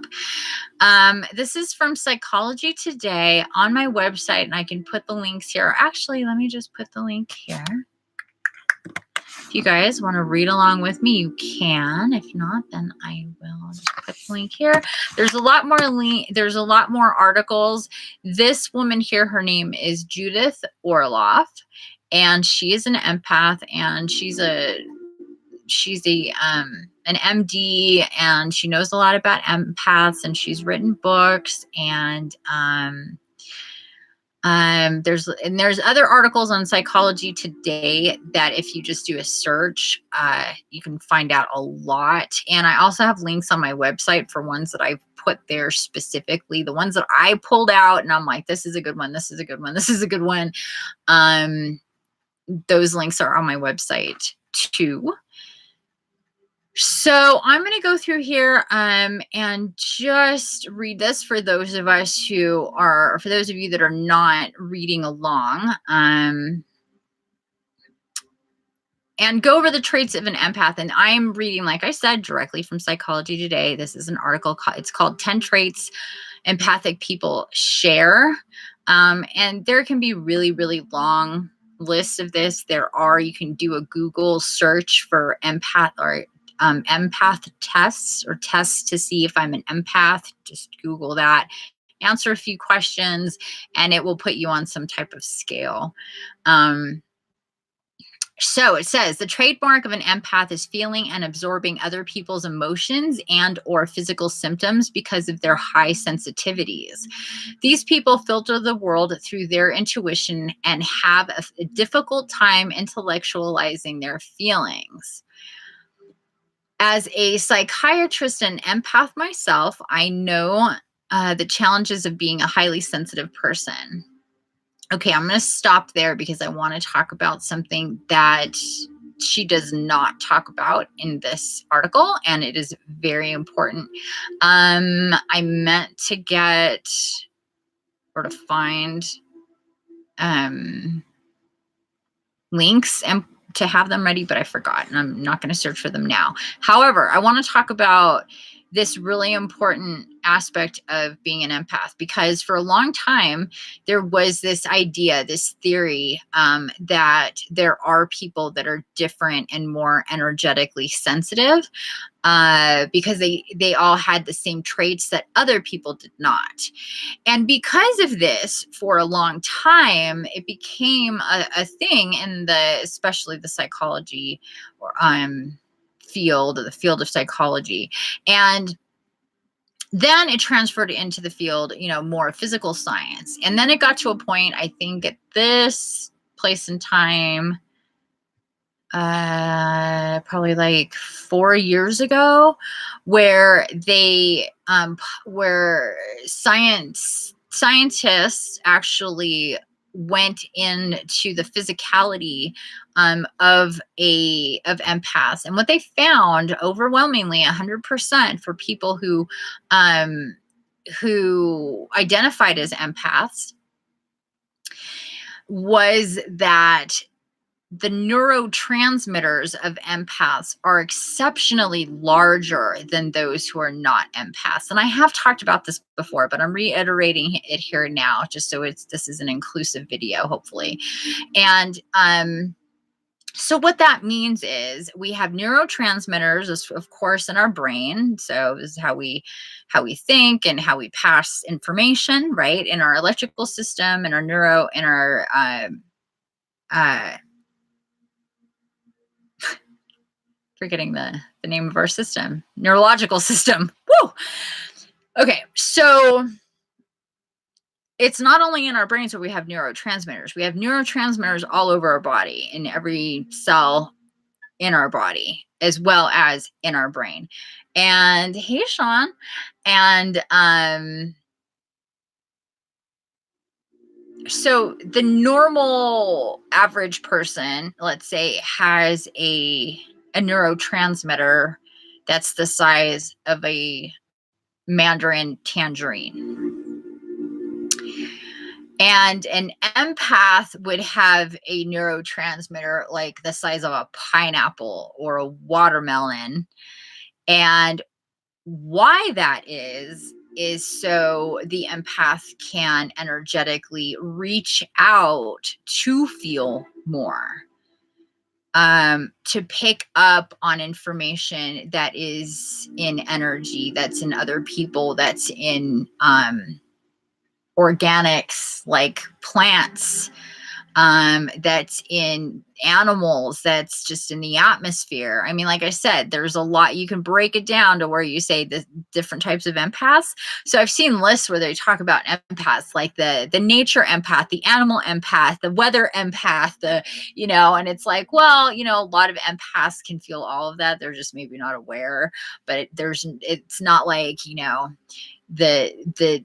This is from Psychology Today on my website, and I can put the links here. Actually, let me just put the link here. If you guys want to read along with me, you can. If not, then I will just put the link here. There's a lot more articles. This woman here, her name is Judith Orloff, and she is an empath, and she's an MD, and she knows a lot about empaths, and she's written books, and there's other articles on Psychology Today that if you just do a search, you can find out a lot. And I also have links on my website for ones that I've put there specifically, the ones that I pulled out, and I'm like, this is a good one, this is a good one, this is a good one. Those links are on my website too. So I'm going to go through here and just read this for those of you that are not reading along, and go over the traits of an empath. And I'm reading, like I said, directly from Psychology Today. This is an article, it's called 10 Traits Empathic People Share. And there can be really, really long lists of this. You can do a Google search for empath or empath tests, or tests to see if I'm an empath. Just Google that, answer a few questions, and it will put you on some type of scale. So it says the trademark of an empath is feeling and absorbing other people's emotions and or physical symptoms because of their high sensitivities. These people filter the world through their intuition and have a difficult time intellectualizing their feelings. As a psychiatrist and empath myself, I know the challenges of being a highly sensitive person. Okay, I'm going to stop there because I want to talk about something that she does not talk about in this article, and it is very important. I meant to get or to find links and to have them ready, but I forgot, and I'm not going to search for them now. However, I want to talk about this really important aspect of being an empath, because for a long time there was this idea, this theory, that there are people that are different and more energetically sensitive, because they all had the same traits that other people did not. And because of this, for a long time, it became a thing in the, especially the psychology or field, the field of psychology. And then it transferred into the field, more physical science. And then it got to a point, I think, at this place in time, probably like 4 years ago, where where scientists actually went into the physicality of empaths, and what they found overwhelmingly 100% for people who identified as empaths was that the neurotransmitters of empaths are exceptionally larger than those who are not empaths. And I have talked about this before, but I'm reiterating it here now, just so this is an inclusive video, hopefully. And so what that means is we have neurotransmitters, of course, in our brain. So this is how we think and how we pass information, right? In our electrical system, in our forgetting the name of our system, neurological system. Woo! Okay, so it's not only in our brains where we have neurotransmitters. We have neurotransmitters all over our body, in every cell in our body, as well as in our brain. And hey, Sean. And so the normal average person, let's say, has a neurotransmitter that's the size of a mandarin tangerine. And an empath would have a neurotransmitter like the size of a pineapple or a watermelon. And why that is so the empath can energetically reach out to feel more, to pick up on information that is in energy, that's in other people, that's in organics like plants, that's in animals, that's just in the atmosphere. I mean, like I said, there's a lot. You can break it down to where you say the different types of empaths. So I've seen lists where they talk about empaths, like the nature empath, the animal empath, the weather empath, and it's like, well, a lot of empaths can feel all of that. They're just maybe not aware, but it's not like, the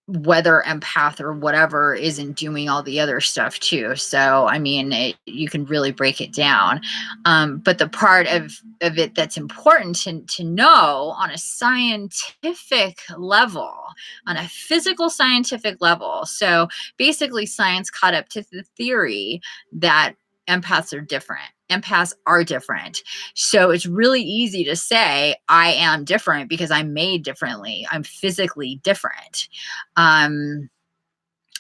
weather empath or whatever isn't doing all the other stuff too. So, I mean, you can really break it down. But the part of it that's important to know on a scientific level, on a physical scientific level. So basically science caught up to the theory that empaths are different. Empaths are different. So it's really easy to say I am different because I'm made differently. I'm physically different.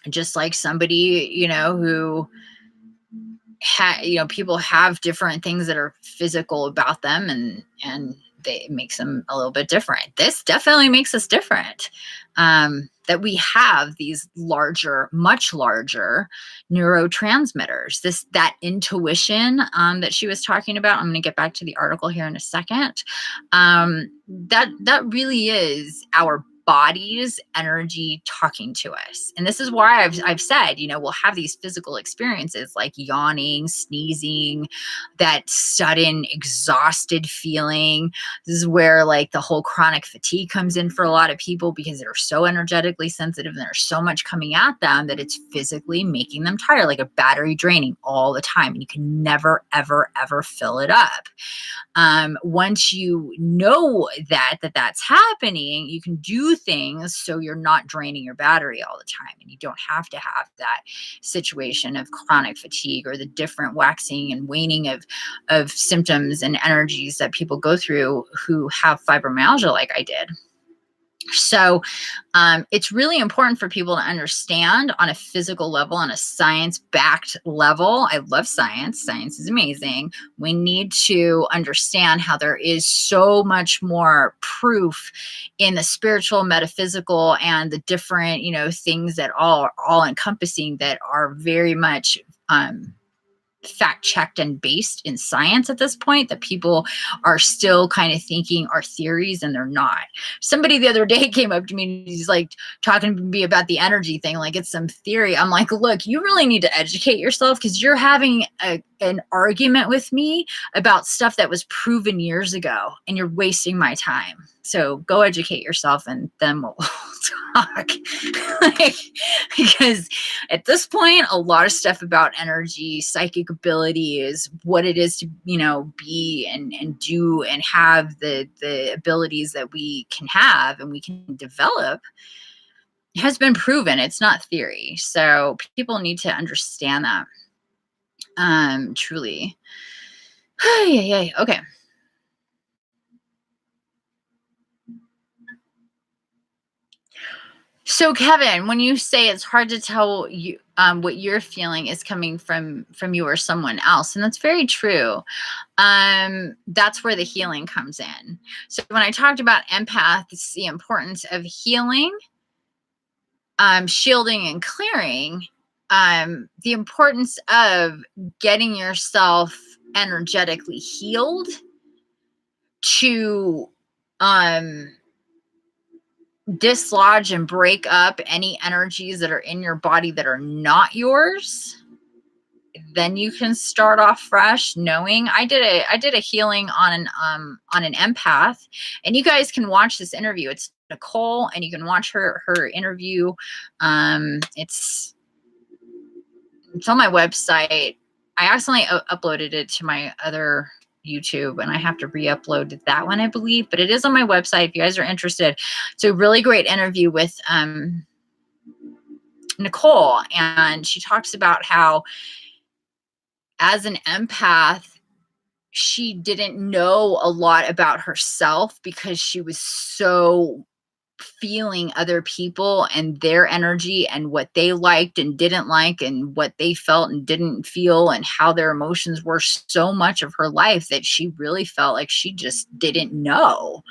Just like somebody, who people have different things that are physical about them, and it makes them a little bit different. This definitely makes us different. That we have these much larger neurotransmitters, that intuition that she was talking about. I'm going to get back to the article here in a second. That really is our body's energy talking to us. And this is why I've said, we'll have these physical experiences like yawning, sneezing, that sudden exhausted feeling. This is where like the whole chronic fatigue comes in for a lot of people, because they're so energetically sensitive and there's so much coming at them that it's physically making them tired, like a battery draining all the time. And you can never, ever, ever fill it up. Once you know that's happening, you can do things so you're not draining your battery all the time, and you don't have to have that situation of chronic fatigue or the different waxing and waning of symptoms and energies that people go through who have fibromyalgia like I did. So it's really important for people to understand on a physical level, on a science-backed level. I love science. Science is amazing. We need to understand how there is so much more proof in the spiritual, metaphysical, and the different, things that are all encompassing, that are very much fact-checked and based in science at this point, that people are still kind of thinking are theories, and they're not. Somebody the other day came up to me and he's like talking to me about the energy thing, like it's some theory. I'm like, look, you really need to educate yourself, because you're having an argument with me about stuff that was proven years ago, and you're wasting my time. So go educate yourself, and then we'll talk. Because at this point, a lot of stuff about energy, psychic abilities, what it is to, be and do and have the abilities that we can have and we can develop, has been proven. It's not theory. So people need to understand that. Truly. Okay. So Kevin, when you say it's hard to tell you what you're feeling is coming from you or someone else, and that's very true. That's where the healing comes in. So when I talked about empaths, the importance of healing, shielding and clearing, the importance of getting yourself energetically healed to dislodge and break up any energies that are in your body that are not yours. Then you can start off fresh, knowing I did a healing on an empath, and you guys can watch this interview. It's Nicole, and you can watch her interview. It's on my website. I accidentally uploaded it to my other YouTube, and I have to re-upload that one, I believe, but it is on my website if you guys are interested. It's a really great interview with Nicole, and she talks about how as an empath, she didn't know a lot about herself because she was so feeling other people and their energy and what they liked and didn't like and what they felt and didn't feel and how their emotions were so much of her life that she really felt like she just didn't know.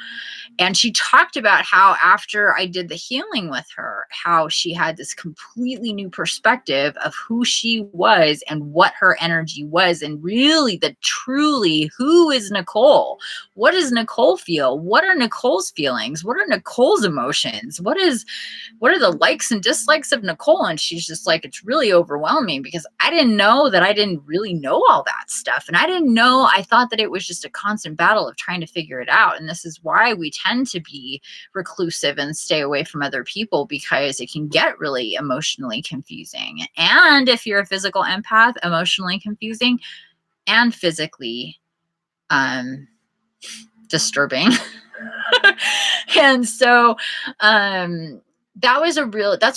And she talked about how after I did the healing with her, how she had this completely new perspective of who she was and what her energy was, and really truly, who is Nicole? What does Nicole feel? What are Nicole's feelings? What are Nicole's emotions? What are the likes and dislikes of Nicole? And she's just like, it's really overwhelming, because I didn't know that I didn't really know all that stuff. And I thought that it was just a constant battle of trying to figure it out. And this is why we tend to be reclusive and stay away from other people, because it can get really emotionally confusing. And if you're a physical empath, emotionally confusing and physically disturbing. And so that's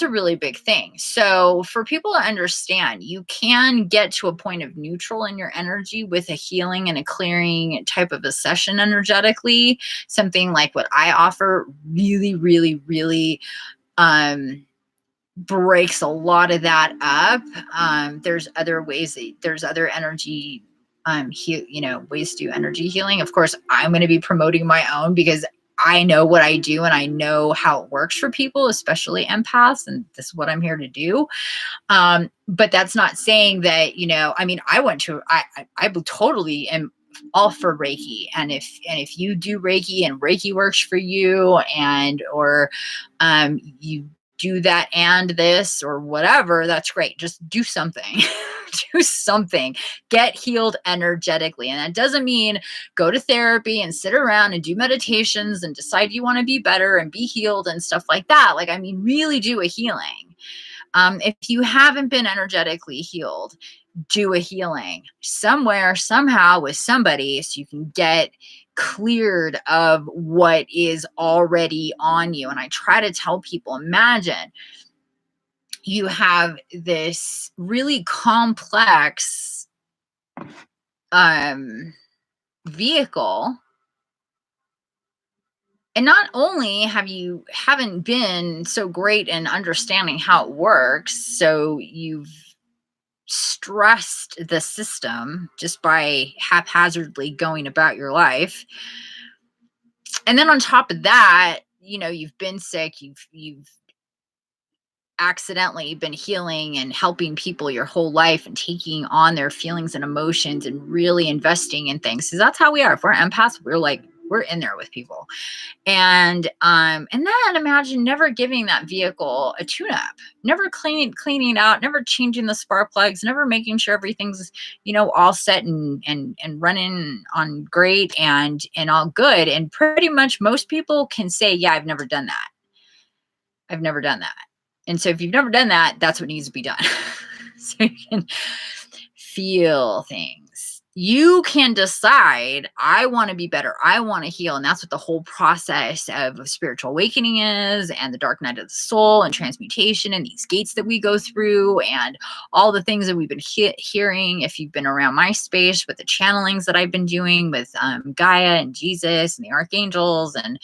a really big thing. So for people to understand, you can get to a point of neutral in your energy with a healing and a clearing type of a session energetically. Something like what I offer really, really, really breaks a lot of that up. There's other ways, there's other energy ways to do energy healing. Of course, I'm going to be promoting my own, because I know what I do and I know how it works for people, especially empaths, and this is what I'm here to do. But that's not saying that, I totally am all for Reiki. And if you do Reiki and Reiki works for you, and or you do that and this or whatever, that's great. Just do something. Do something. Get healed energetically. And that doesn't mean go to therapy and sit around and do meditations and decide you want to be better and be healed and stuff like that. Like, I mean, really do a healing. If you haven't been energetically healed, do a healing somewhere, somehow, with somebody, so you can get cleared of what is already on you. And I try to tell people, imagine you have this really complex vehicle, and not only haven't been so great in understanding how it works, so you've stressed the system just by haphazardly going about your life. And then on top of that, you've been sick, you've accidentally been healing and helping people your whole life and taking on their feelings and emotions and really investing in things. Because that's how we are. If we're empaths, we're in there with people. And then imagine never giving that vehicle a tune-up, never cleaning it out, never changing the spark plugs, never making sure everything's all set and running on great and all good. And pretty much most people can say, yeah, I've never done that. I've never done that. And so if you've never done that, that's what needs to be done. So you can feel things. You can decide, I want to be better. I want to heal. And that's what the whole process of spiritual awakening is, and the dark night of the soul and transmutation and these gates that we go through and all the things that we've been hearing. If you've been around my space with the channelings that I've been doing with Gaia and Jesus and the archangels and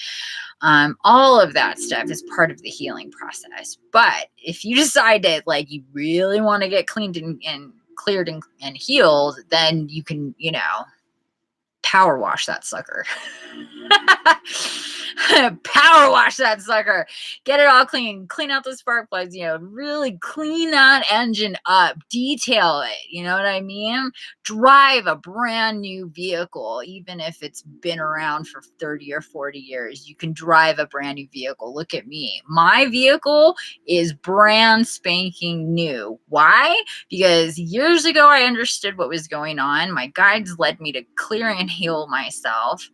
all of that stuff is part of the healing process. But if you decide that you really want to get cleaned and cleared and healed, then you can, power wash that sucker. Power wash that sucker. Get it all clean. Clean out the spark plugs, really clean that engine up. Detail it. You know what I mean? Drive a brand new vehicle, even if it's been around for 30 or 40 years. You can drive a brand new vehicle. Look at me. My vehicle is brand spanking new. Why? Because years ago, I understood what was going on. My guides led me to clear and heal myself.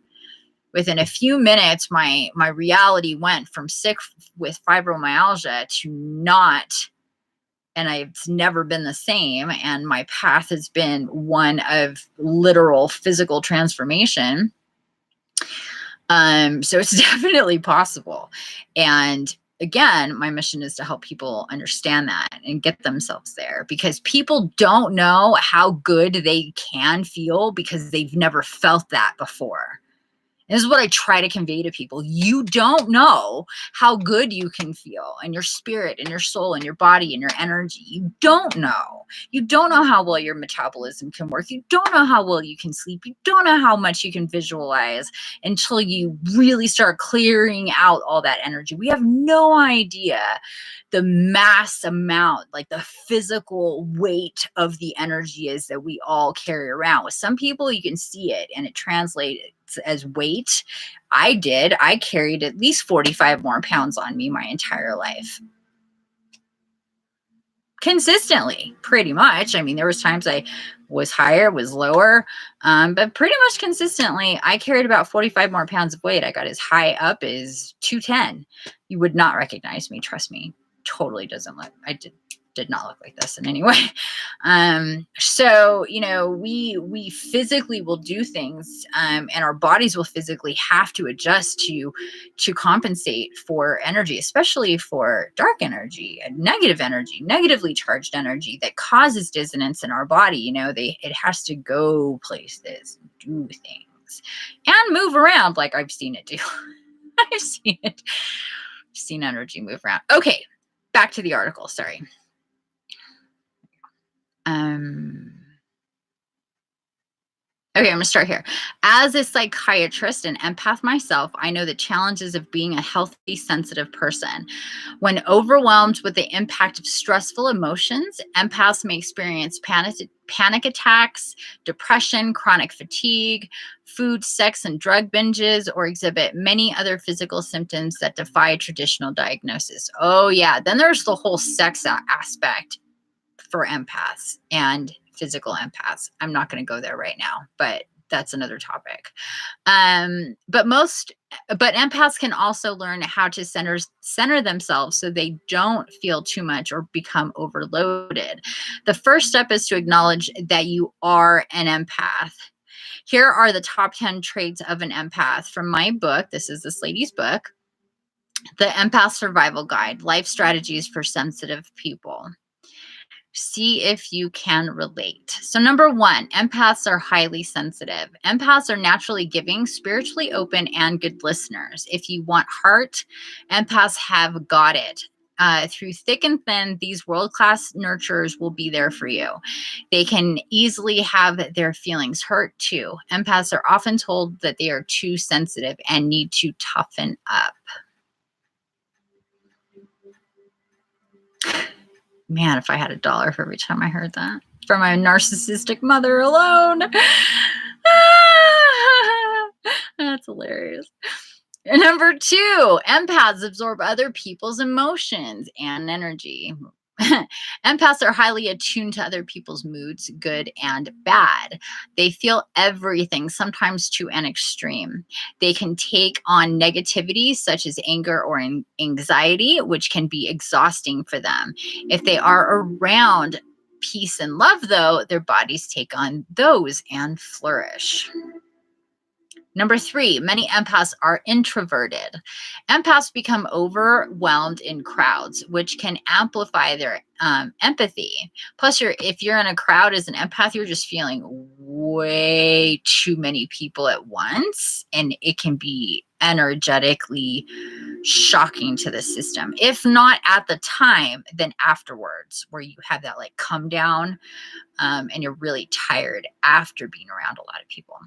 Within a few minutes, my reality went from sick with fibromyalgia to not, and it's never been the same. And my path has been one of literal physical transformation. So it's definitely possible. And again, my mission is to help people understand that and get themselves there, because people don't know how good they can feel because they've never felt that before. And this is what I try to convey to people. You don't know how good you can feel, and your spirit and your soul and your body and your energy. You don't know. You don't know how well your metabolism can work. You don't know how well you can sleep. You don't know how much you can visualize until you really start clearing out all that energy. We have no idea the mass amount, the physical weight of the energy is that we all carry around. With some people, you can see it and it translates as weight. I carried at least 45 more pounds on me my entire life. Consistently, pretty much. I mean, there was times I was higher, was lower, but pretty much consistently, I carried about 45 more pounds of weight. I got as high up as 210. You would not recognize me, trust me. Totally doesn't look, I did not look like this in any way. So, we physically will do things, and our bodies will physically have to adjust to compensate for energy, especially for dark energy and negative energy, negatively charged energy that causes dissonance in our body. It has to go places, do things, and move around like I've seen it do. I've seen energy move around. Okay, back to the article. Sorry. Okay, I'm gonna start here. As a psychiatrist and empath myself, I know the challenges of being a healthy, sensitive person. When overwhelmed with the impact of stressful emotions, empaths may experience panic attacks, depression, chronic fatigue, food, sex, and drug binges, or exhibit many other physical symptoms that defy traditional diagnosis. Oh, yeah. Then there's the whole sex aspect for empaths and physical empaths. I'm not going to go there right now, but that's another topic. But empaths can also learn how to center themselves so they don't feel too much or become overloaded. The first step is to acknowledge that you are an empath. Here are the top 10 traits of an empath from my book. This is this lady's book, The Empath Survival Guide, Life Strategies for Sensitive People. See if you can relate. So, number one, empaths are highly sensitive. Empaths are naturally giving, spiritually open, and good listeners. If you want heart, empaths have got it. Through thick and thin, these world-class nurturers will be there for you. They can easily have their feelings hurt too. Empaths are often told that they are too sensitive and need to toughen up. Man, if I had $1 for every time I heard that from my narcissistic mother alone. That's hilarious. And number two, empaths absorb other people's emotions and energy. Empaths are highly attuned to other people's moods, good and bad. They feel everything, sometimes to an extreme. They can take on negativity such as anger or anxiety, which can be exhausting for them. If they are around peace and love, though, their bodies take on those and flourish. Number three, many empaths are introverted. Empaths become overwhelmed in crowds, which can amplify their empathy. Plus, if you're in a crowd as an empath, you're just feeling way too many people at once, and it can be energetically shocking to the system. If not at the time, then afterwards, where you have that like come down, and you're really tired after being around a lot of people.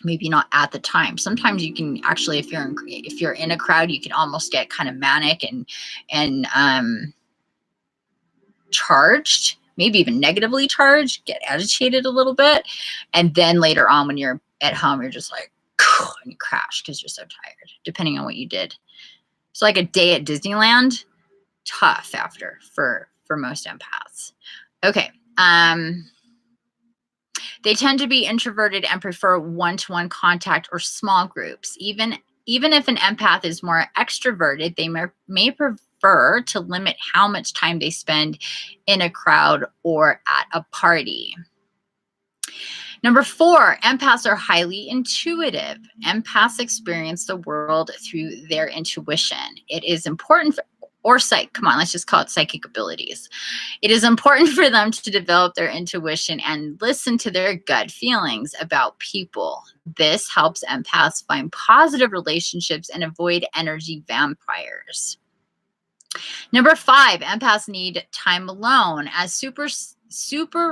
Maybe not at the time. Sometimes you can actually, if you're in a crowd, you can almost get kind of manic and charged, maybe even negatively charged, get agitated a little bit, and then later on when you're at home, you're just like, and you crash because you're so tired, depending on what you did. So like a day at Disneyland, tough after for most empaths. Okay. They tend to be introverted and prefer one-to-one contact or small groups. Even if an empath is more extroverted, they may prefer to limit how much time they spend in a crowd or at a party. Number four, empaths are highly intuitive. Empaths experience the world through their intuition. It is important come on, let's just call it psychic abilities. It is important for them to develop their intuition and listen to their gut feelings about people. This helps empaths find positive relationships and avoid energy vampires. Number five, empaths need time alone. As super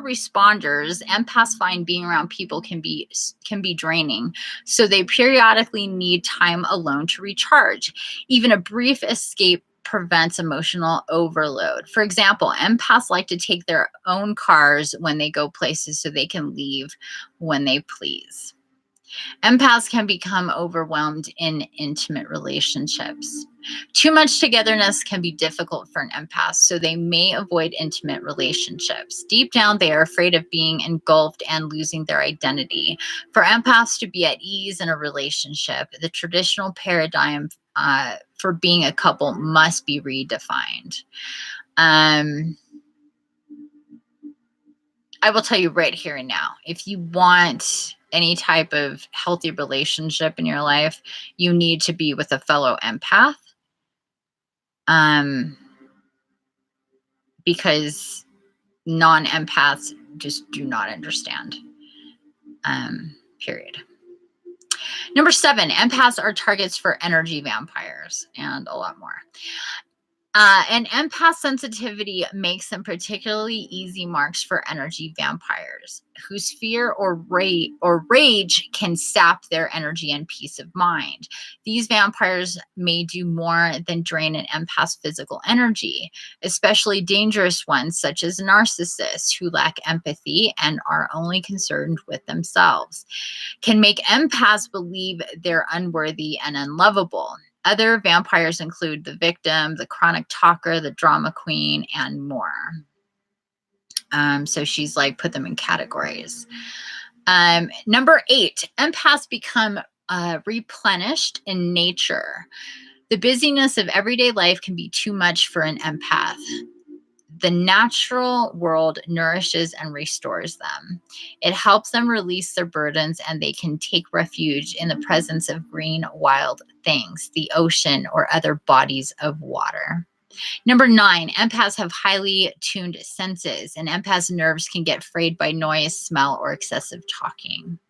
responders, empaths find being around people can be draining, so they periodically need time alone to recharge. Even a brief escape prevents emotional overload. For example, empaths like to take their own cars when they go places so they can leave when they please. Empaths can become overwhelmed in intimate relationships. Too much togetherness can be difficult for an empath, so they may avoid intimate relationships. Deep down, they are afraid of being engulfed and losing their identity. For empaths to be at ease in a relationship, the traditional paradigm for being a couple must be redefined. I will tell you right here and now, if you want any type of healthy relationship in your life, you need to be with a fellow empath. Because non-empaths just do not understand. Period. Number seven, empaths are targets for energy vampires and a lot more. And empath sensitivity makes them particularly easy marks for energy vampires, whose fear or rage can sap their energy and peace of mind. These vampires may do more than drain an empath's physical energy, especially dangerous ones such as narcissists who lack empathy and are only concerned with themselves, can make empaths believe they're unworthy and unlovable. Other vampires include the victim, the chronic talker, the drama queen, and more. So she's like put them in categories. Number 8, empaths become replenished in nature. The busyness of everyday life can be too much for an empath. The natural world nourishes and restores them. It helps them release their burdens, and they can take refuge in the presence of green, wild things, the ocean, or other bodies of water. Number 9, empaths have highly tuned senses, and empaths' nerves can get frayed by noise, smell, or excessive talking.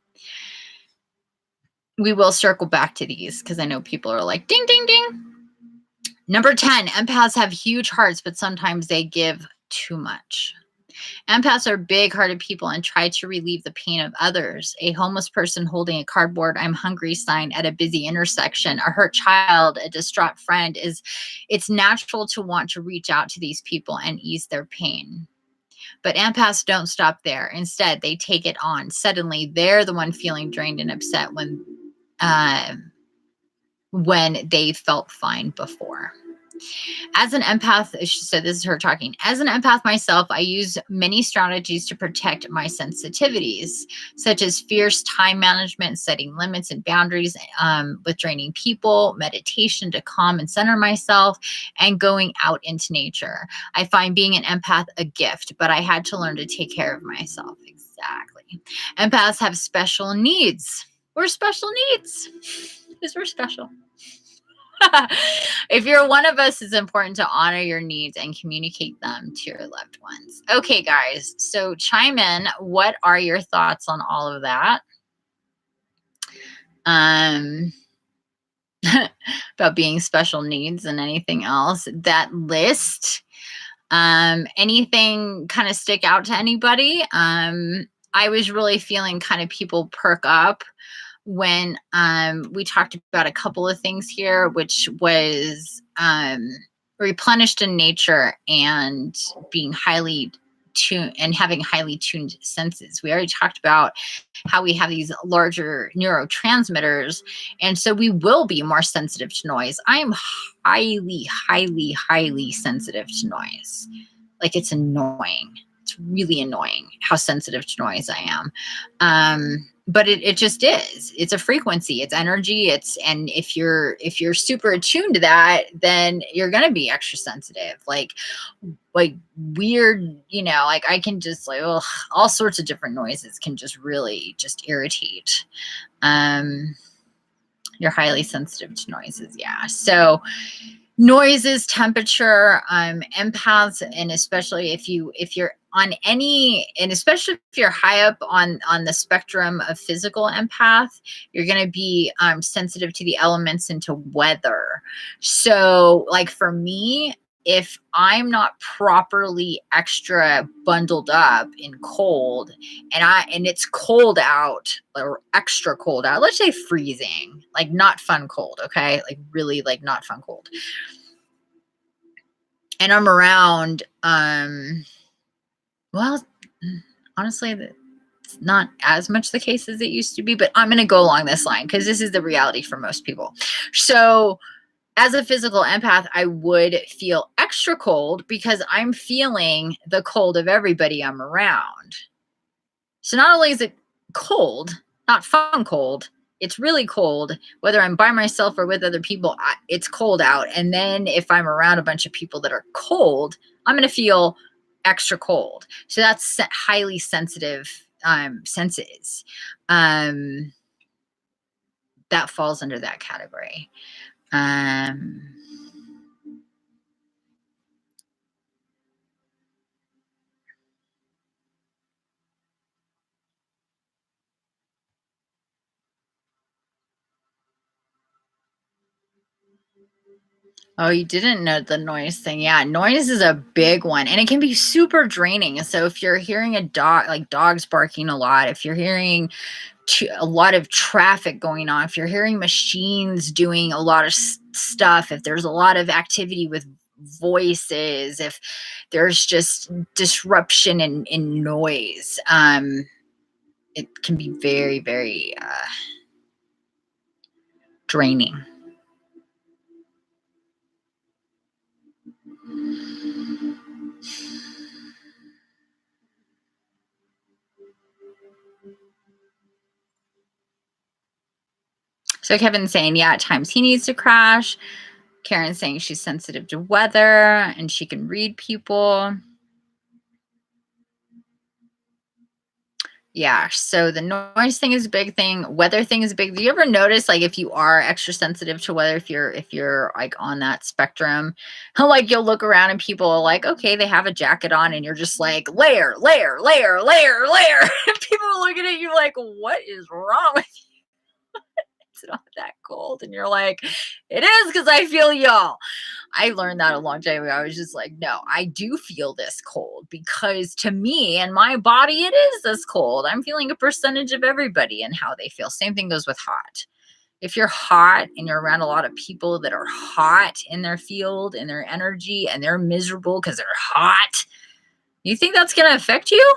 We will circle back to these because I know people are like, ding, ding, ding. Number 10, empaths have huge hearts, but sometimes they give too much. Empaths are big-hearted people and try to relieve the pain of others. A homeless person holding a cardboard "I'm hungry" sign at a busy intersection, a hurt child, a distraught friend, it's natural to want to reach out to these people and ease their pain. But empaths don't stop there. Instead, they take it on. Suddenly, they're the one feeling drained and upset when they felt fine before. As an empath, so this is her talking. As an empath myself, I use many strategies to protect my sensitivities, such as fierce time management, setting limits and boundaries with draining people, meditation to calm and center myself, and going out into nature. I find being an empath a gift, but I had to learn to take care of myself. Exactly. Empaths have special needs. We're special needs because we're special. If you're one of us, it's important to honor your needs and communicate them to your loved ones. Okay, guys, so chime in. What are your thoughts on all of that? About being special needs and anything else. That list. Anything kind of stick out to anybody? I was really feeling kind of people perk up when we talked about a couple of things here, which was replenished in nature and being highly tuned and having highly tuned senses. We already talked about how we have these larger neurotransmitters, and so we will be more sensitive to noise. I am highly, highly, highly sensitive to noise. Like, it's annoying. It's really annoying how sensitive to noise I am. But it just is. It's a frequency, it's energy, and if you're super attuned to that, then you're gonna be extra sensitive. Like weird, like I can just like, ugh, all sorts of different noises can just really just irritate. You're highly sensitive to noises, yeah. So noises, temperature, empaths, and especially if you're on any, and especially if you're high up on the spectrum of physical empath, you're going to be sensitive to the elements and to weather. So like for me, if I'm not properly extra bundled up in cold and it's cold out or extra cold out, let's say freezing, like not fun cold, okay? Like really like not fun cold. And I'm around, well, honestly, it's not as much the case as it used to be, but I'm going to go along this line because this is the reality for most people. So as a physical empath, I would feel extra cold because I'm feeling the cold of everybody I'm around. So not only is it cold, not fun cold, it's really cold, whether I'm by myself or with other people, it's cold out. And then if I'm around a bunch of people that are cold, I'm going to feel extra cold. So that's highly sensitive senses. That falls under that category. Oh, you didn't know the noise thing. Yeah, noise is a big one and it can be super draining. So if you're hearing a dog, like dogs barking a lot, if you're hearing a lot of traffic going on, if you're hearing machines doing a lot of stuff, if there's a lot of activity with voices, if there's just disruption in noise, it can be very, very draining. So Kevin's saying, yeah, at times he needs to crash. Karen's saying she's sensitive to weather and she can read people. Yeah, so the noise thing is a big thing. Weather thing is a big. Do you ever notice, like, if you are extra sensitive to weather, if you're like on that spectrum, like you'll look around and people are like, okay, they have a jacket on, and you're just like, layer, layer, layer, layer, layer. And people are looking at you like, what is wrong with you? It's not that cold, and you're like, it is because I feel y'all. I learned that a long time ago. I was just like, no, I do feel this cold because to me and my body, it is this cold. I'm feeling a percentage of everybody and how they feel. Same thing goes with hot. If you're hot and you're around a lot of people that are hot in their field, in their energy, and they're miserable because they're hot, you think that's going to affect you?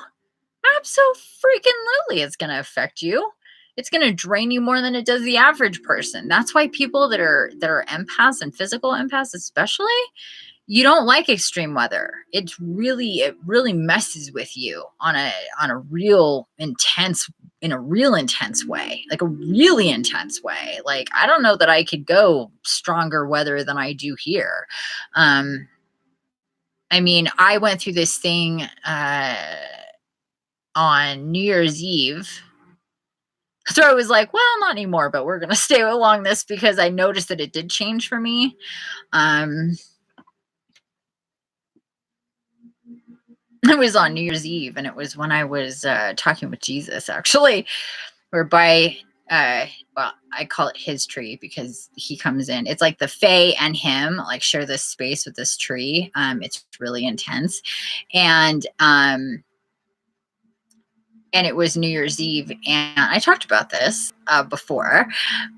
Absolutely, it's going to affect you. It's going to drain you more than it does the average person. That's why people that are empaths and physical empaths especially, you don't like extreme weather. It really messes with you on a real intense in a real intense way, like a really intense way. Like I don't know that I could go stronger weather than I do here. Um I mean, I went through this thing on New Year's Eve. So I was like, well, not anymore, but we're going to stay along this because I noticed that it did change for me. Um, it was on New Year's Eve, and it was when I was talking with Jesus, actually, whereby, well, I call it his tree because he comes in. It's like the Fae and him like share this space with this tree. It's really intense. And and it was New Year's Eve, and I talked about this before,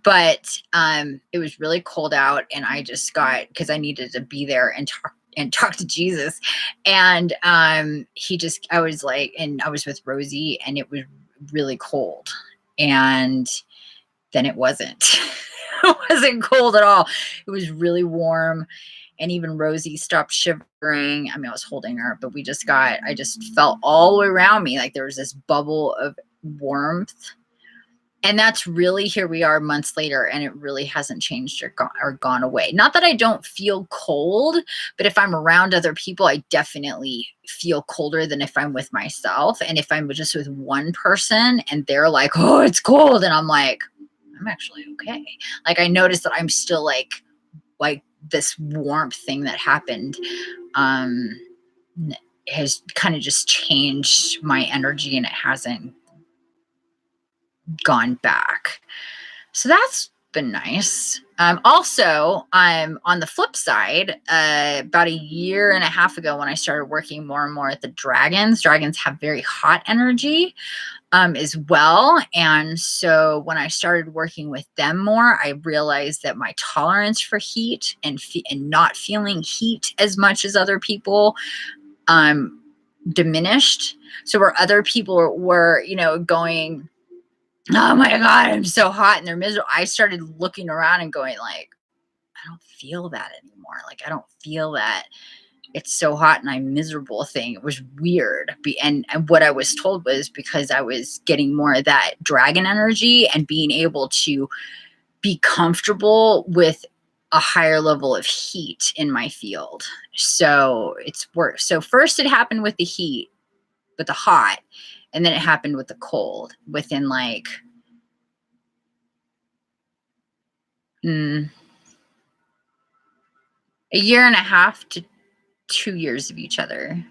but it was really cold out, and I just got because I needed to be there and talk to Jesus, and he just I was like, and I was with Rosie, and it was really cold, and then it wasn't. It wasn't cold at all. It was really warm. And even Rosie stopped shivering. I mean, I was holding her, but I just felt all the way around me like there was this bubble of warmth. And that's really, here we are months later, and it really hasn't changed or gone away. Not that I don't feel cold, but if I'm around other people, I definitely feel colder than if I'm with myself. And if I'm just with one person and they're like, oh, it's cold. And I'm like, I'm actually okay. Like I noticed that I'm still like this warmth thing that happened um has kind of just changed my energy, and it hasn't gone back. So that's been nice. Also, on the flip side, about a year and a half ago when I started working more and more at the dragons have very hot energy as well. And so when I started working with them more, I realized that my tolerance for heat and not feeling heat as much as other people diminished. So where other people were going, oh my God, I'm so hot and they're miserable, I started looking around and going like, I don't feel that anymore. Like I don't feel that it's so hot and I'm miserable thing. It was weird. And what I was told was because I was getting more of that dragon energy and being able to be comfortable with a higher level of heat in my field. So it's worse. So first it happened with the heat, with the hot, and then it happened with the cold within like a year and a half to 2 years of each other.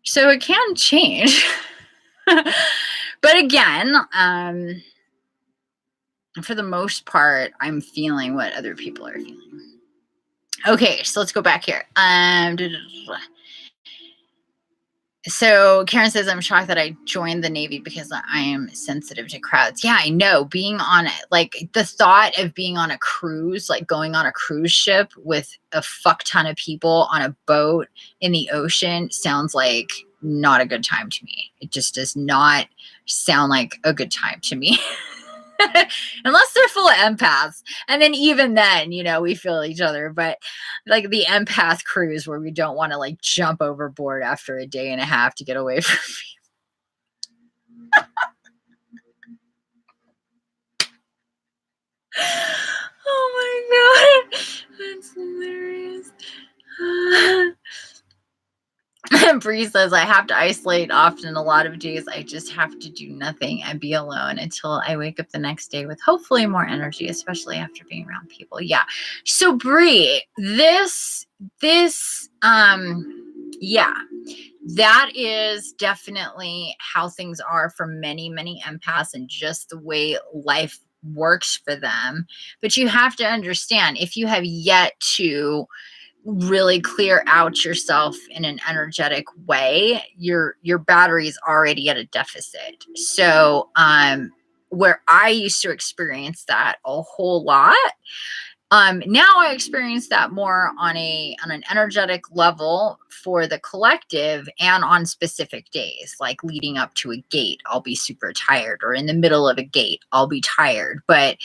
So it can change. But again, for the most part, I'm feeling what other people are feeling. Okay, so let's go back here. So Karen says, I'm shocked that I joined the Navy because I am sensitive to crowds. Yeah, I know. Being on like the thought of being on a cruise, like going on a cruise ship with a fuck ton of people on a boat in the ocean sounds like not a good time to me. It just does not sound like a good time to me. Unless they're full of empaths. And then even then, we feel each other. But like the empath cruise where we don't want to like jump overboard after a day and a half to get away from oh my god. That's hilarious. Bree says, I have to isolate often. A lot of days I just have to do nothing and be alone until I wake up the next day with hopefully more energy, especially after being around people. Yeah. So Bree, yeah, that is definitely how things are for many, many empaths and just the way life works for them. But you have to understand, if you have yet to really clear out yourself in an energetic way, your battery is already at a deficit. So where I used to experience that a whole lot, now I experience that more on an energetic level for the collective and on specific days, like leading up to a gate, I'll be super tired, or in the middle of a gate, I'll be tired, but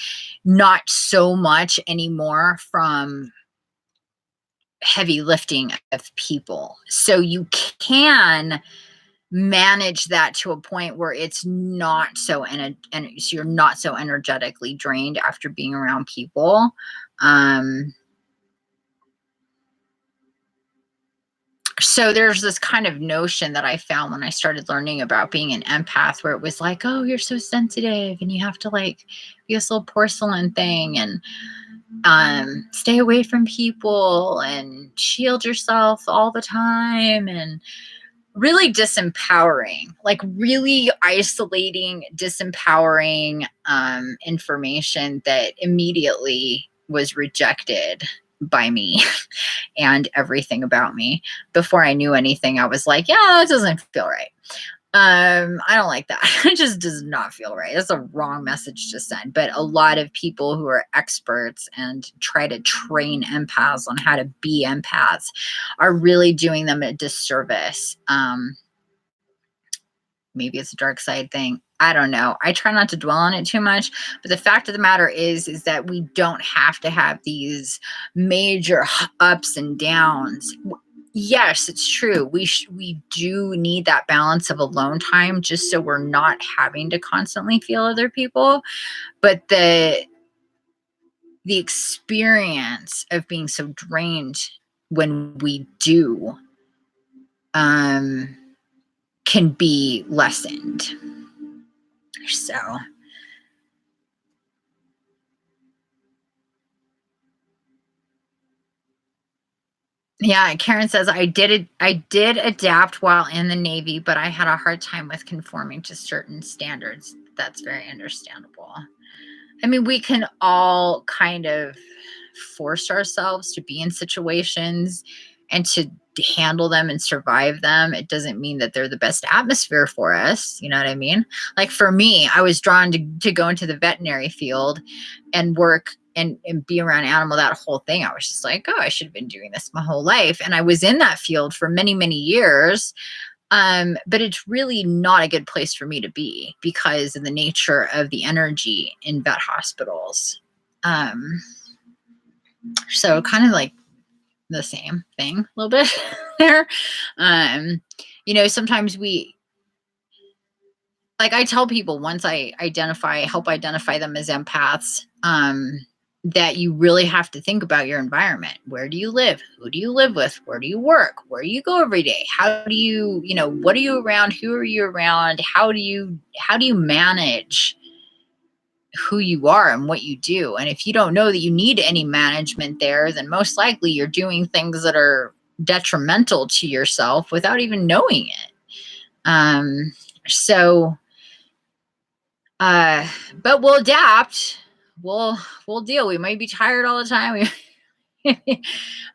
not so much anymore from heavy lifting of people. So you can manage that to a point where it's not so and so you're not so energetically drained after being around people. So there's this kind of notion that I found when I started learning about being an empath, where it was like, oh, you're so sensitive and you have to like be this little porcelain thing and stay away from people and shield yourself all the time, and really disempowering, like really isolating, disempowering information that immediately was rejected by me and everything about me. Before I knew anything, I was like, yeah, that doesn't feel right. I don't like that. It just does not feel right. That's a wrong message to send. But a lot of people who are experts and try to train empaths on how to be empaths are really doing them a disservice. Maybe it's a dark side thing. I don't know. I try not to dwell on it too much, but the fact of the matter is that we don't have to have these major ups and downs. Yes, it's true. We do need that balance of alone time just so we're not having to constantly feel other people. But the experience of being so drained when we do can be lessened. So yeah, Karen says, I did adapt while in the Navy, but I had a hard time with conforming to certain standards. That's very understandable. I mean, we can all kind of force ourselves to be in situations and to handle them and survive them. It doesn't mean that they're the best atmosphere for us. You know what I mean? Like for me, I was drawn to go into the veterinary field and work and be around animal, that whole thing. I was just like, oh, I should have been doing this my whole life. And I was in that field for many, many years. But it's really not a good place for me to be because of the nature of the energy in vet hospitals. So kind of like the same thing a little bit there. Sometimes I tell people, once I help identify them as empaths, that you really have to think about your environment. Where do you live? Who do you live with? Where do you work? Where do you go every day? How do you, what are you around? Who are you around? How do you manage who you are and what you do? And if you don't know that you need any management there, then most likely you're doing things that are detrimental to yourself without even knowing it. But we'll adapt. we'll deal. We might be tired all the time. We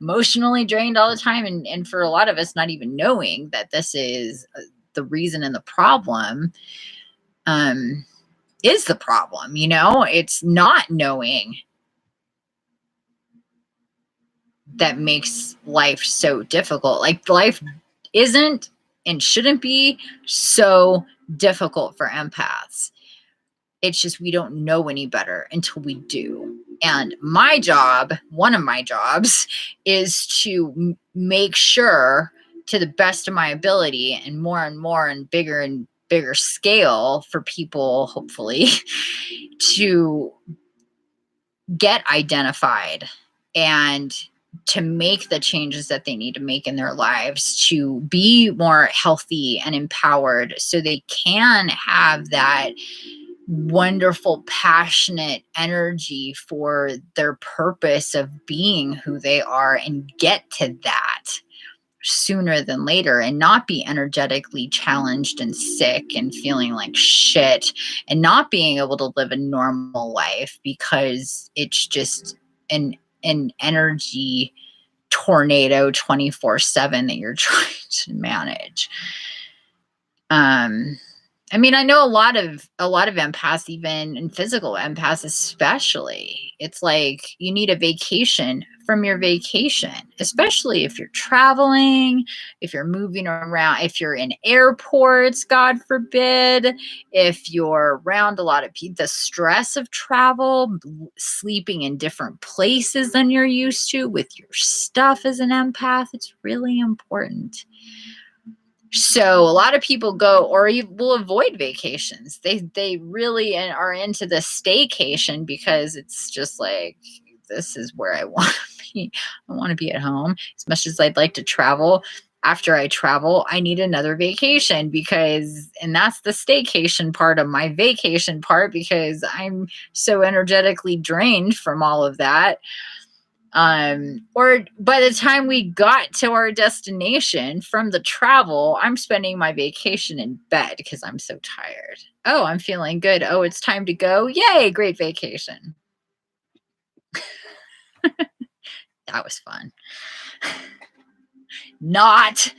emotionally drained all the time, and for a lot of us not even knowing that this is the reason and the problem um is the problem, it's not knowing that makes life so difficult. Like life isn't and shouldn't be so difficult for empaths. It's just we don't know any better until we do. And my job, one of my jobs, is to make sure to the best of my ability and more and bigger scale for people, hopefully, to get identified and to make the changes that they need to make in their lives to be more healthy and empowered so they can have that wonderful, passionate energy for their purpose of being who they are and get to that sooner than later and not be energetically challenged and sick and feeling like shit and not being able to live a normal life because it's just an energy tornado 24/7 that you're trying to manage. I mean, I know a lot of empaths, even and physical empaths especially. It's like you need a vacation from your vacation, especially if you're traveling, if you're moving around, if you're in airports, God forbid, if you're around a lot of people, the stress of travel, sleeping in different places than you're used to with your stuff as an empath, it's really important. So a lot of people go or will avoid vacations. They really are into the staycation because it's just like this is where I want to be. I want to be at home. As much as I'd like to travel, after I travel, I need another vacation and that's the staycation part of my vacation part because I'm so energetically drained from all of that. Or by the time we got to our destination from the travel, I'm spending my vacation in bed because I'm so tired. Oh, I'm feeling good. Oh, it's time to go. Yay, great vacation. That was fun. Not.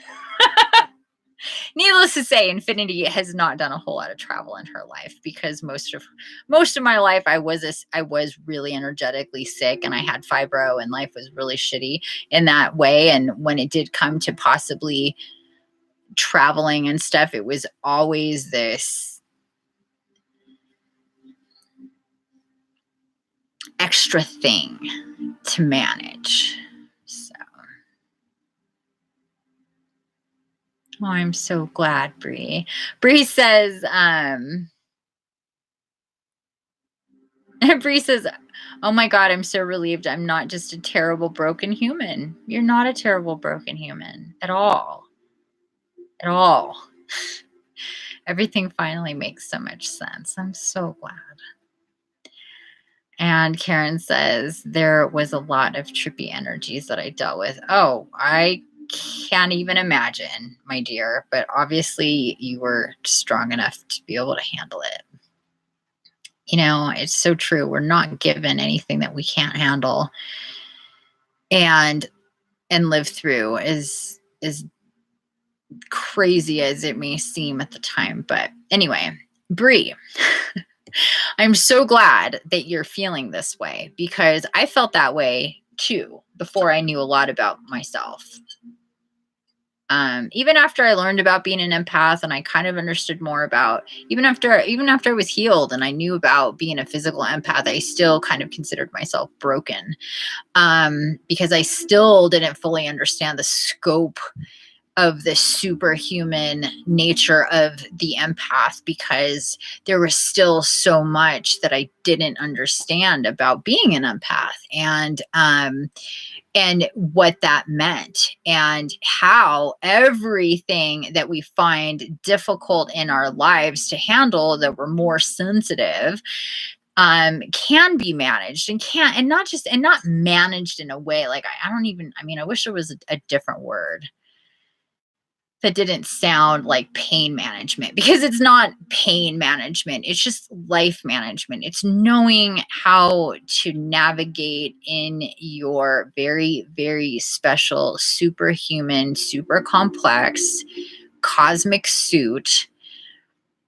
Needless to say, Infiniti has not done a whole lot of travel in her life because most of my life I was really energetically sick and I had fibro and life was really shitty in that way. And when it did come to possibly traveling and stuff, it was always this extra thing to manage. So, oh, I'm so glad, Bree. Bree says, Bree says, oh my God, I'm so relieved I'm not just a terrible broken human. You're not a terrible broken human at all. At all. Everything finally makes so much sense. I'm so glad. And Karen says, there was a lot of trippy energies that I dealt with. Oh, I can't even imagine, my dear. But obviously, you were strong enough to be able to handle it. It's so true. We're not given anything that we can't handle and live through as crazy as it may seem at the time. But anyway, Bree, I'm so glad that you're feeling this way because I felt that way too before I knew a lot about myself. Even after I learned about being an empath and I kind of understood more about, even after I was healed and I knew about being a physical empath, I still kind of considered myself broken because I still didn't fully understand the scope of the superhuman nature of the empath because there was still so much that I didn't understand about being an empath and what that meant and how everything that we find difficult in our lives to handle that we're more sensitive can be managed and not managed in a way like I wish there was a different word. that didn't sound like pain management, because it's not pain management. It's just life management. It's knowing how to navigate in your very, very special, superhuman, super complex cosmic suit,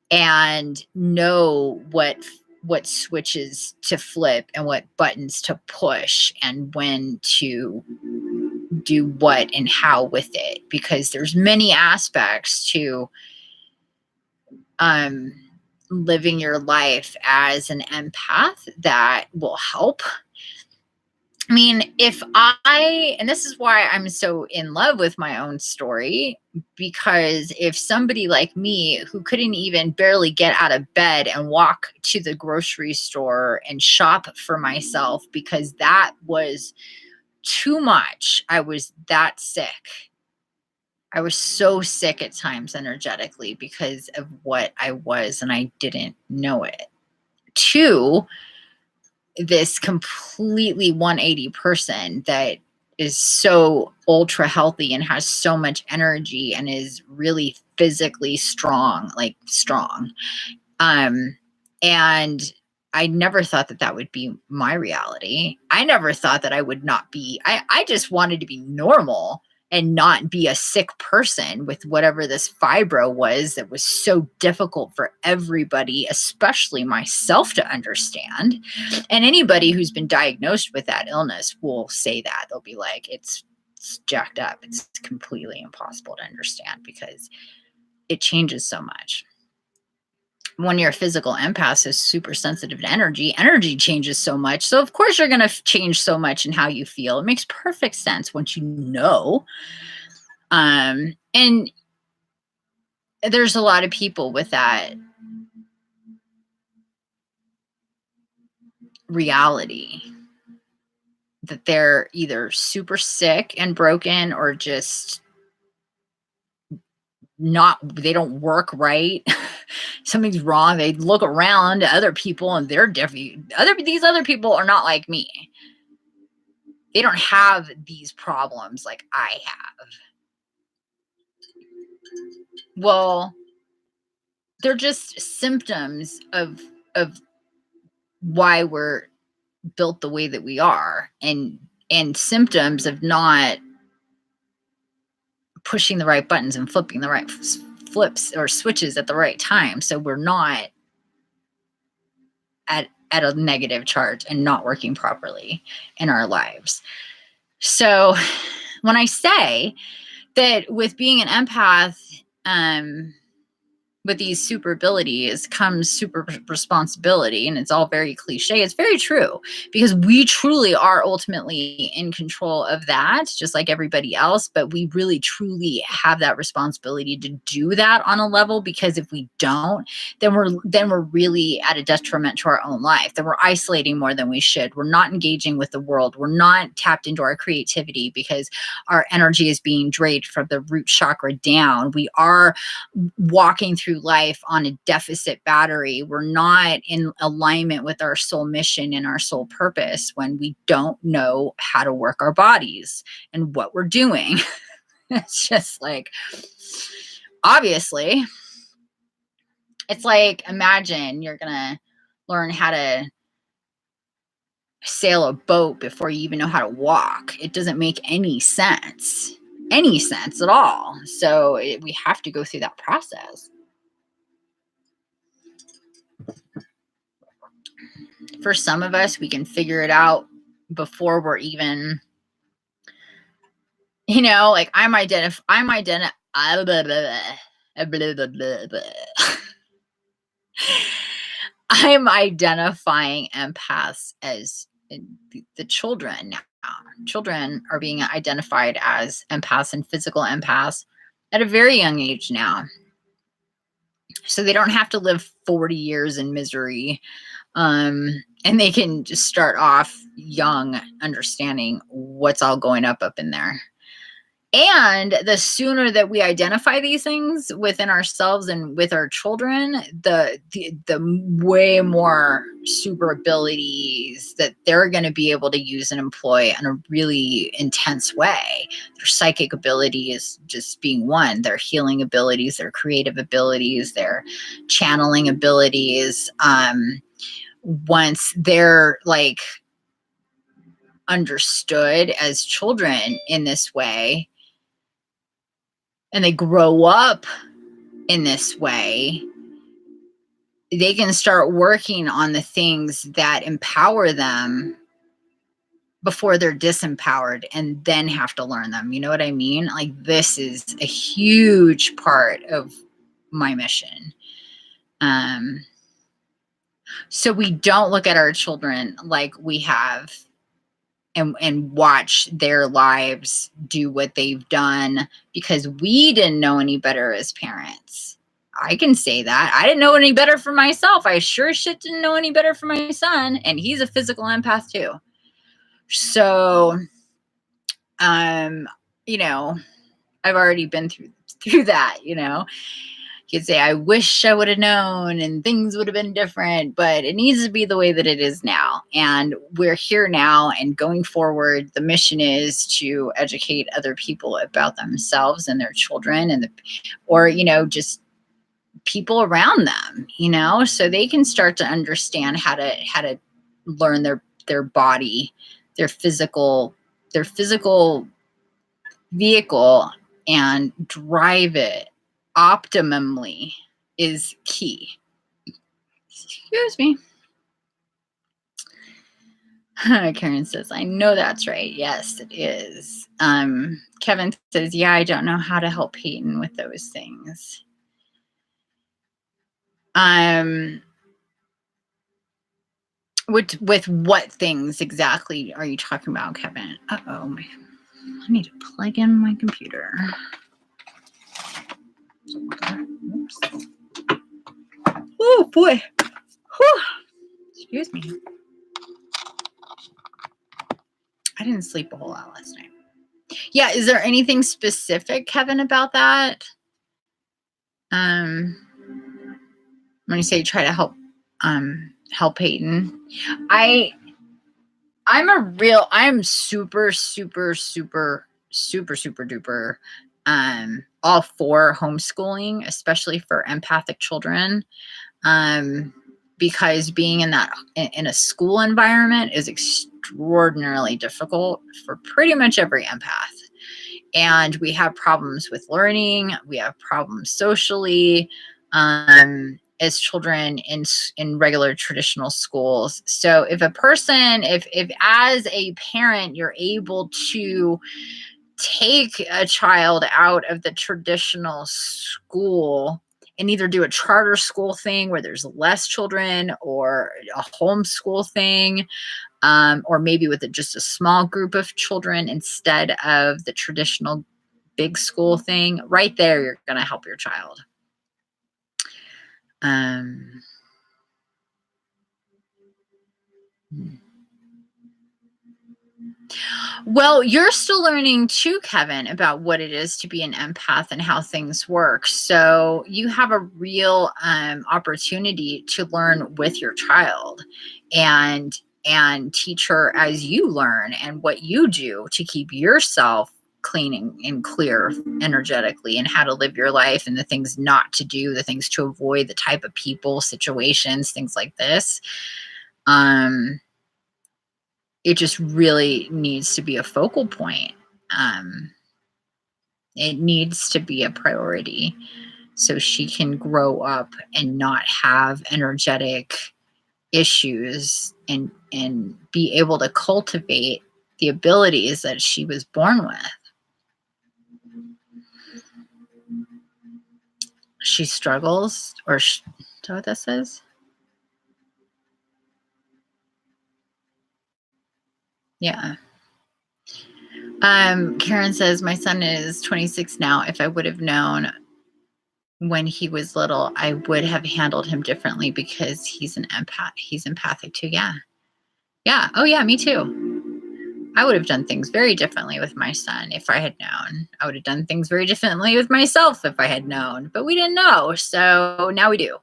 and know what switches to flip and what buttons to push and when to do what and how with it, because there's many aspects to um living your life as an empath that will help. I mean, and this is why I'm so in love with my own story, because if somebody like me, who couldn't even barely get out of bed and walk to the grocery store and shop for myself because that was too much, I was that sick. I was so sick at times energetically because of what I was, and I didn't know it. To this completely 180 person that is so ultra healthy and has so much energy and is really physically strong, like strong. And I never thought that that would be my reality. I never thought that I would not be, I just wanted to be normal and not be a sick person with whatever this fibro was that was so difficult for everybody, especially myself, to understand. And anybody who's been diagnosed with that illness will say that. They'll be like, it's jacked up. It's completely impossible to understand because it changes so much. When you're a physical empath is super sensitive to energy changes so much. So of course you're going to change so much in how you feel. It makes perfect sense once you know. And there's a lot of people with that reality that they're either super sick and broken or just they don't work right. Something's wrong. They look around at other people and they're different. These other people are not like me. They don't have these problems like I have. Well, they're just symptoms of why we're built the way that we are, and symptoms of not pushing the right buttons and flipping the right flips or switches at the right time. So we're not at a negative charge and not working properly in our lives. So when I say that with being an empath, with these super abilities comes super responsibility, and it's all very cliche. It's very true, because we truly are ultimately in control of that, just like everybody else, but we really truly have that responsibility to do that on a level, because if we don't, then we're really at a detriment to our own life. Then we're isolating more than we should. We're not engaging with the world. We're not tapped into our creativity because our energy is being drained from the root chakra down. We are walking through life on a deficit battery. We're not in alignment with our soul mission and our soul purpose when we don't know how to work our bodies and what we're doing. It's just like, obviously, it's like, imagine you're gonna learn how to sail a boat before you even know how to walk. It doesn't make any sense at all. So we have to go through that process. For some of us, we can figure it out before we're even, like I'm identifying empaths as the children now. Children are being identified as empaths and physical empaths at a very young age now. So they don't have to live 40 years in misery. And they can just start off young, understanding what's all going up in there. And the sooner that we identify these things within ourselves and with our children, the way more super abilities that they're going to be able to use and employ in a really intense way. Their psychic abilities just being one, their healing abilities, their creative abilities, their channeling abilities. Once they're like understood as children in this way, and they grow up in this way, they can start working on the things that empower them before they're disempowered and then have to learn them. You know what I mean? Like, this is a huge part of my mission. So we don't look at our children like we have and watch their lives do what they've done because we didn't know any better as parents. I can say that. I didn't know any better for myself. I sure as shit didn't know any better for my son, and he's a physical empath too. So, you know, I've already been through that, you know. You could say, I wish I would have known and things would have been different, but it needs to be the way that it is now. And we're here now, and going forward, the mission is to educate other people about themselves and their children and or, you know, just people around them, you know, so they can start to understand how to learn their body, their physical vehicle, and drive it optimally is key. Excuse me. Karen says, I know that's right. Yes, it is. Kevin says, yeah, I don't know how to help Peyton with those things. With what things exactly are you talking about, Kevin? Uh-oh, I need to plug in my computer. Oops. Oh boy. Whew. Excuse me. I didn't sleep a whole lot last night. Yeah, is there anything specific, Kevin, about that? When you say try to help Peyton, I'm super duper all for homeschooling, especially for empathic children. Because being in a school environment is extraordinarily difficult for pretty much every empath. And we have problems with learning. We have problems socially as children in regular traditional schools. So if if as a parent, you're able to take a child out of the traditional school and either do a charter school thing where there's less children, or a homeschool thing, or maybe with just a small group of children instead of the traditional big school thing, right there, you're going to help your child. Well, you're still learning too, Kevin, about what it is to be an empath and how things work. So you have a real opportunity to learn with your child and teach her as you learn, and what you do to keep yourself clean and clear energetically, and how to live your life, and the things not to do, the things to avoid, the type of people, situations, things like this. It just really needs to be a focal point. It needs to be a priority so she can grow up and not have energetic issues, and be able to cultivate the abilities that she was born with. She struggles, or is that what this is? Yeah. Karen says, my son is 26 now. If I would have known when he was little, I would have handled him differently because he's an empath. He's empathic too. Yeah. Yeah. Oh yeah, me too. I would have done things very differently with my son if I had known. I would have done things very differently with myself if I had known, but we didn't know. So now we do.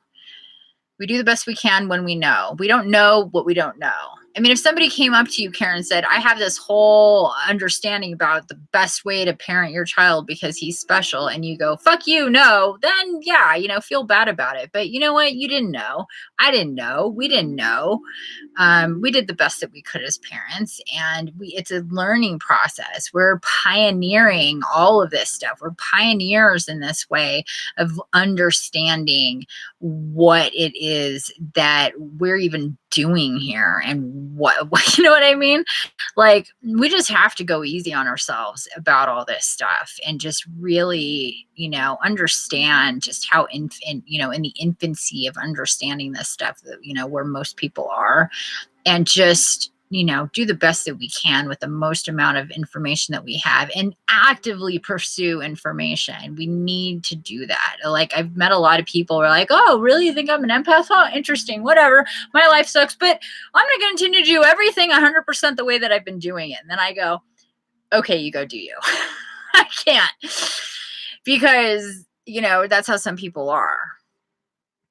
We do the best we can when we know. We don't know what we don't know. I mean, if somebody came up to you, Karen, and said, I have this whole understanding about the best way to parent your child because he's special, and you go, fuck you, no, then yeah, feel bad about it. But you know what? You didn't know. I didn't know. We didn't know. We did the best that we could as parents, and it's a learning process. We're pioneering all of this stuff. We're pioneers in this way of understanding what it is that we're even doing here and what you know what I mean? Like, we just have to go easy on ourselves about all this stuff and just really, understand just how in the infancy of understanding this stuff that, where most people are, and just, do the best that we can with the most amount of information that we have and actively pursue information. We need to do that. Like, I've met a lot of people who are like, oh, really? You think I'm an empath? Oh, interesting. Whatever. My life sucks, but I'm going to continue to do everything 100% the way that I've been doing it. And then I go, okay, you go do you. I can't, because, that's how some people are.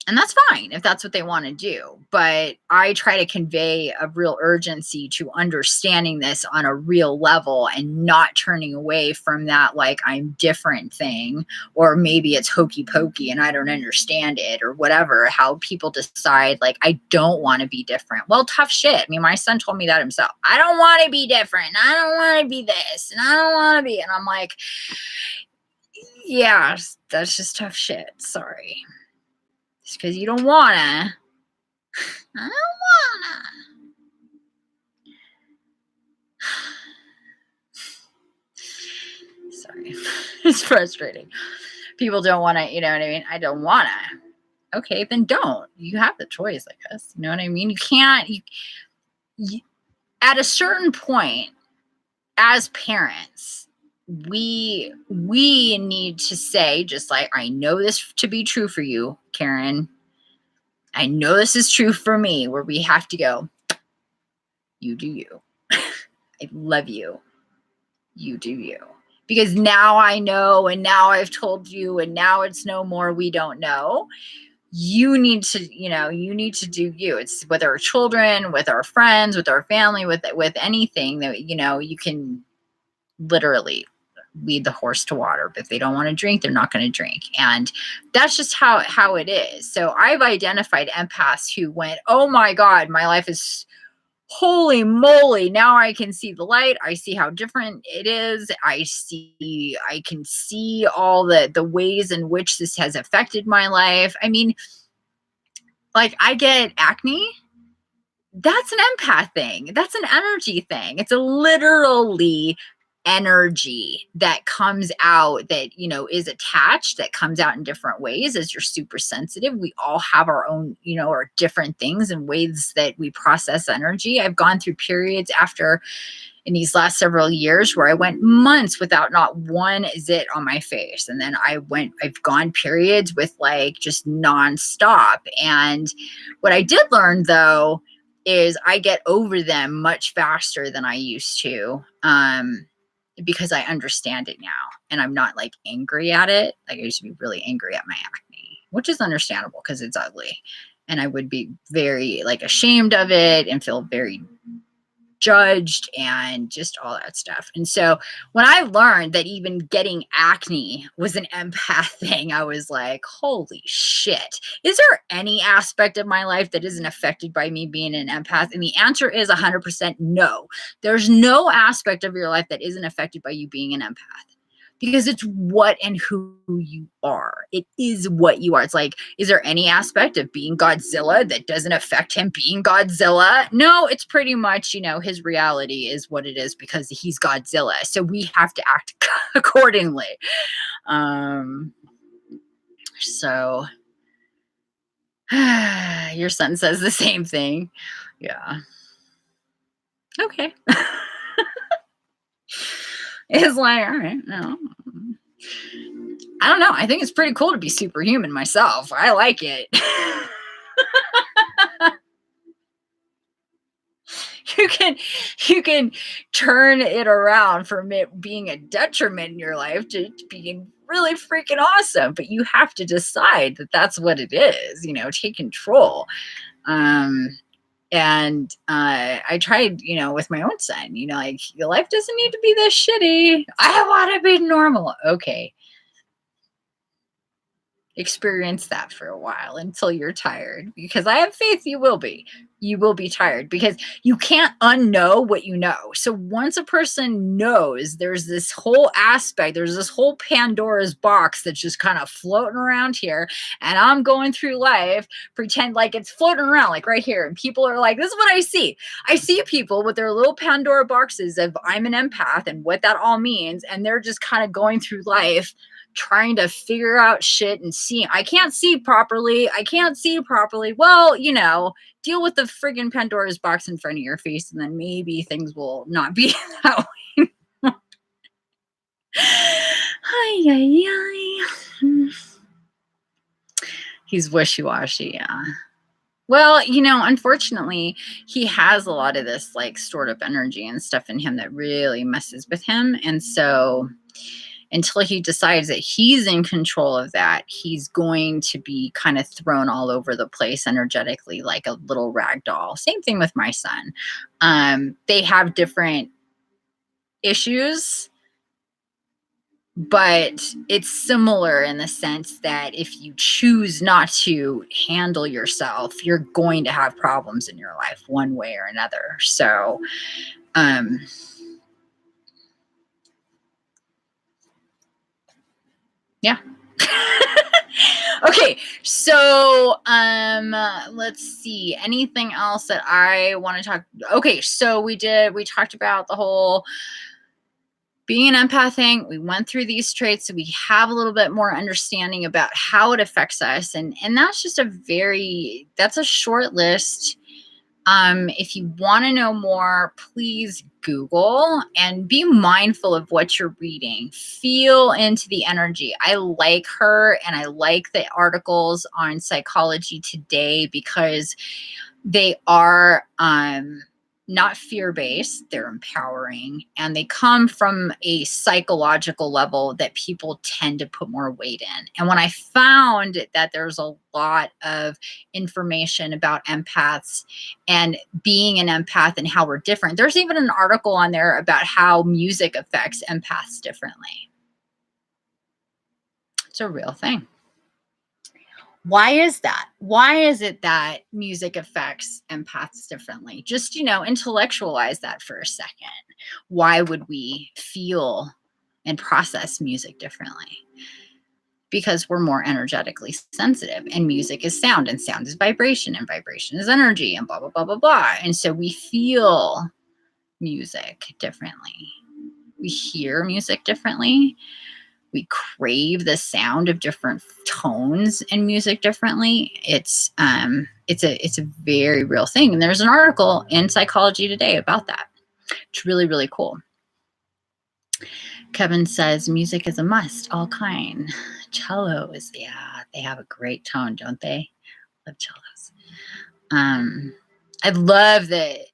And that's fine if that's what they want to do. But I try to convey a real urgency to understanding this on a real level and not turning away from that, like, I'm different thing, or maybe it's hokey pokey and I don't understand it, or whatever, how people decide, like, I don't want to be different. Well, tough shit. I mean, my son told me that himself. I don't want to be different. I don't want to be this. And I don't want to be. And I'm like, yeah, that's just tough shit. Sorry. Just because you don't wanna. I don't wanna. Sorry. It's frustrating. People don't wanna, you know what I mean? I don't wanna. Okay, then don't. You have the choice, I guess. You know what I mean? You can't, at a certain point, as parents, we need to say, just like, I know this to be true for you, Karen. I know this is true for me, where we have to go, you do you. I love you. You do you. Because now I know, and now I've told you, and now it's no more we don't know. You need to, you need to do you. It's with our children, with our friends, with our family, with anything that, you can literally lead the horse to water. But if they don't want to drink, they're not going to drink. And that's just how it is. So I've identified empaths who went, oh my God, my life is, holy moly, now I can see the light. I see how different it is. I can see all the ways in which this has affected my life. I mean, like, I get acne. That's an empath thing. That's an energy thing. It's a literally energy that comes out, that, is attached, that comes out in different ways as you're super sensitive. We all have our own, our different things and ways that we process energy. I've gone through periods in these last several years where I went months without not one zit on my face. And then I've gone periods with, like, just nonstop. And what I did learn, though, is I get over them much faster than I used to, because I understand it now, and I'm not, like, angry at it. Like, I used to be really angry at my acne, which is understandable because it's ugly. And I would be very, like, ashamed of it and feel very judged and just all that stuff. And so when I learned that even getting acne was an empath thing, I was like, holy shit. Is there any aspect of my life that isn't affected by me being an empath? And the answer is 100% no. There's no aspect of your life that isn't affected by you being an empath. Because it's what and who you are. It is what you are. It's like, is there any aspect of being Godzilla that doesn't affect him being Godzilla? No, it's pretty much, his reality is what it is because he's Godzilla. So we have to act accordingly. So your son says the same thing. Yeah. Okay. It's like, all right, no. I don't know. I think it's pretty cool to be superhuman myself. I like it. you can you can turn it around from it being a detriment in your life to being really freaking awesome. But you have to decide that that's what it is. Take control. Um, and I tried, with my own son. Like, your life doesn't need to be this shitty. I want to be normal. Okay, experience that for a while until you're tired, because I have faith you will be tired, because you can't unknow what you know. So once a person knows, there's this whole aspect, there's this whole Pandora's box that's just kind of floating around here, and I'm going through life pretend like it's floating around, like right here, and people are like, this is what I see people with their little Pandora boxes of I'm an empath and what that all means, and they're just kind of going through life trying to figure out shit and see. I can't see properly. Well, deal with the friggin' Pandora's box in front of your face, and then maybe things will not be that way. Ay, ay, ay. He's wishy-washy, yeah. Well, unfortunately, he has a lot of this like stored up energy and stuff in him that really messes with him. And so until he decides that he's in control of that, he's going to be kind of thrown all over the place energetically, like a little rag doll. Same thing with my son. They have different issues, but it's similar in the sense that if you choose not to handle yourself, you're going to have problems in your life one way or another. So, yeah. Okay, so let's see, anything else that I want to talk. Okay, so we talked about the whole being an empath thing. We went through these traits, so we have a little bit more understanding about how it affects us, and that's just that's a short list. If you want to know more, please Google and be mindful of what you're reading. Feel into the energy. I like her, and I like the articles on Psychology Today, because they are not fear-based, they're empowering, and they come from a psychological level that people tend to put more weight in. And when I found that there's a lot of information about empaths and being an empath and how we're different, there's even an article on there about how music affects empaths differently. It's a real thing. Why is that? Why is it that music affects empaths differently? Just, intellectualize that for a second. Why would we feel and process music differently? Because we're more energetically sensitive, and music is sound, and sound is vibration, and vibration is energy, and blah, blah, blah, blah, blah. And so we feel music differently. We hear music differently. We crave the sound of different tones in music differently. It's a very real thing. And there's an article in Psychology Today about that. It's really, really cool. Kevin says music is a must, all kind. Cellos, yeah, they have a great tone, don't they? Love cellos. I love I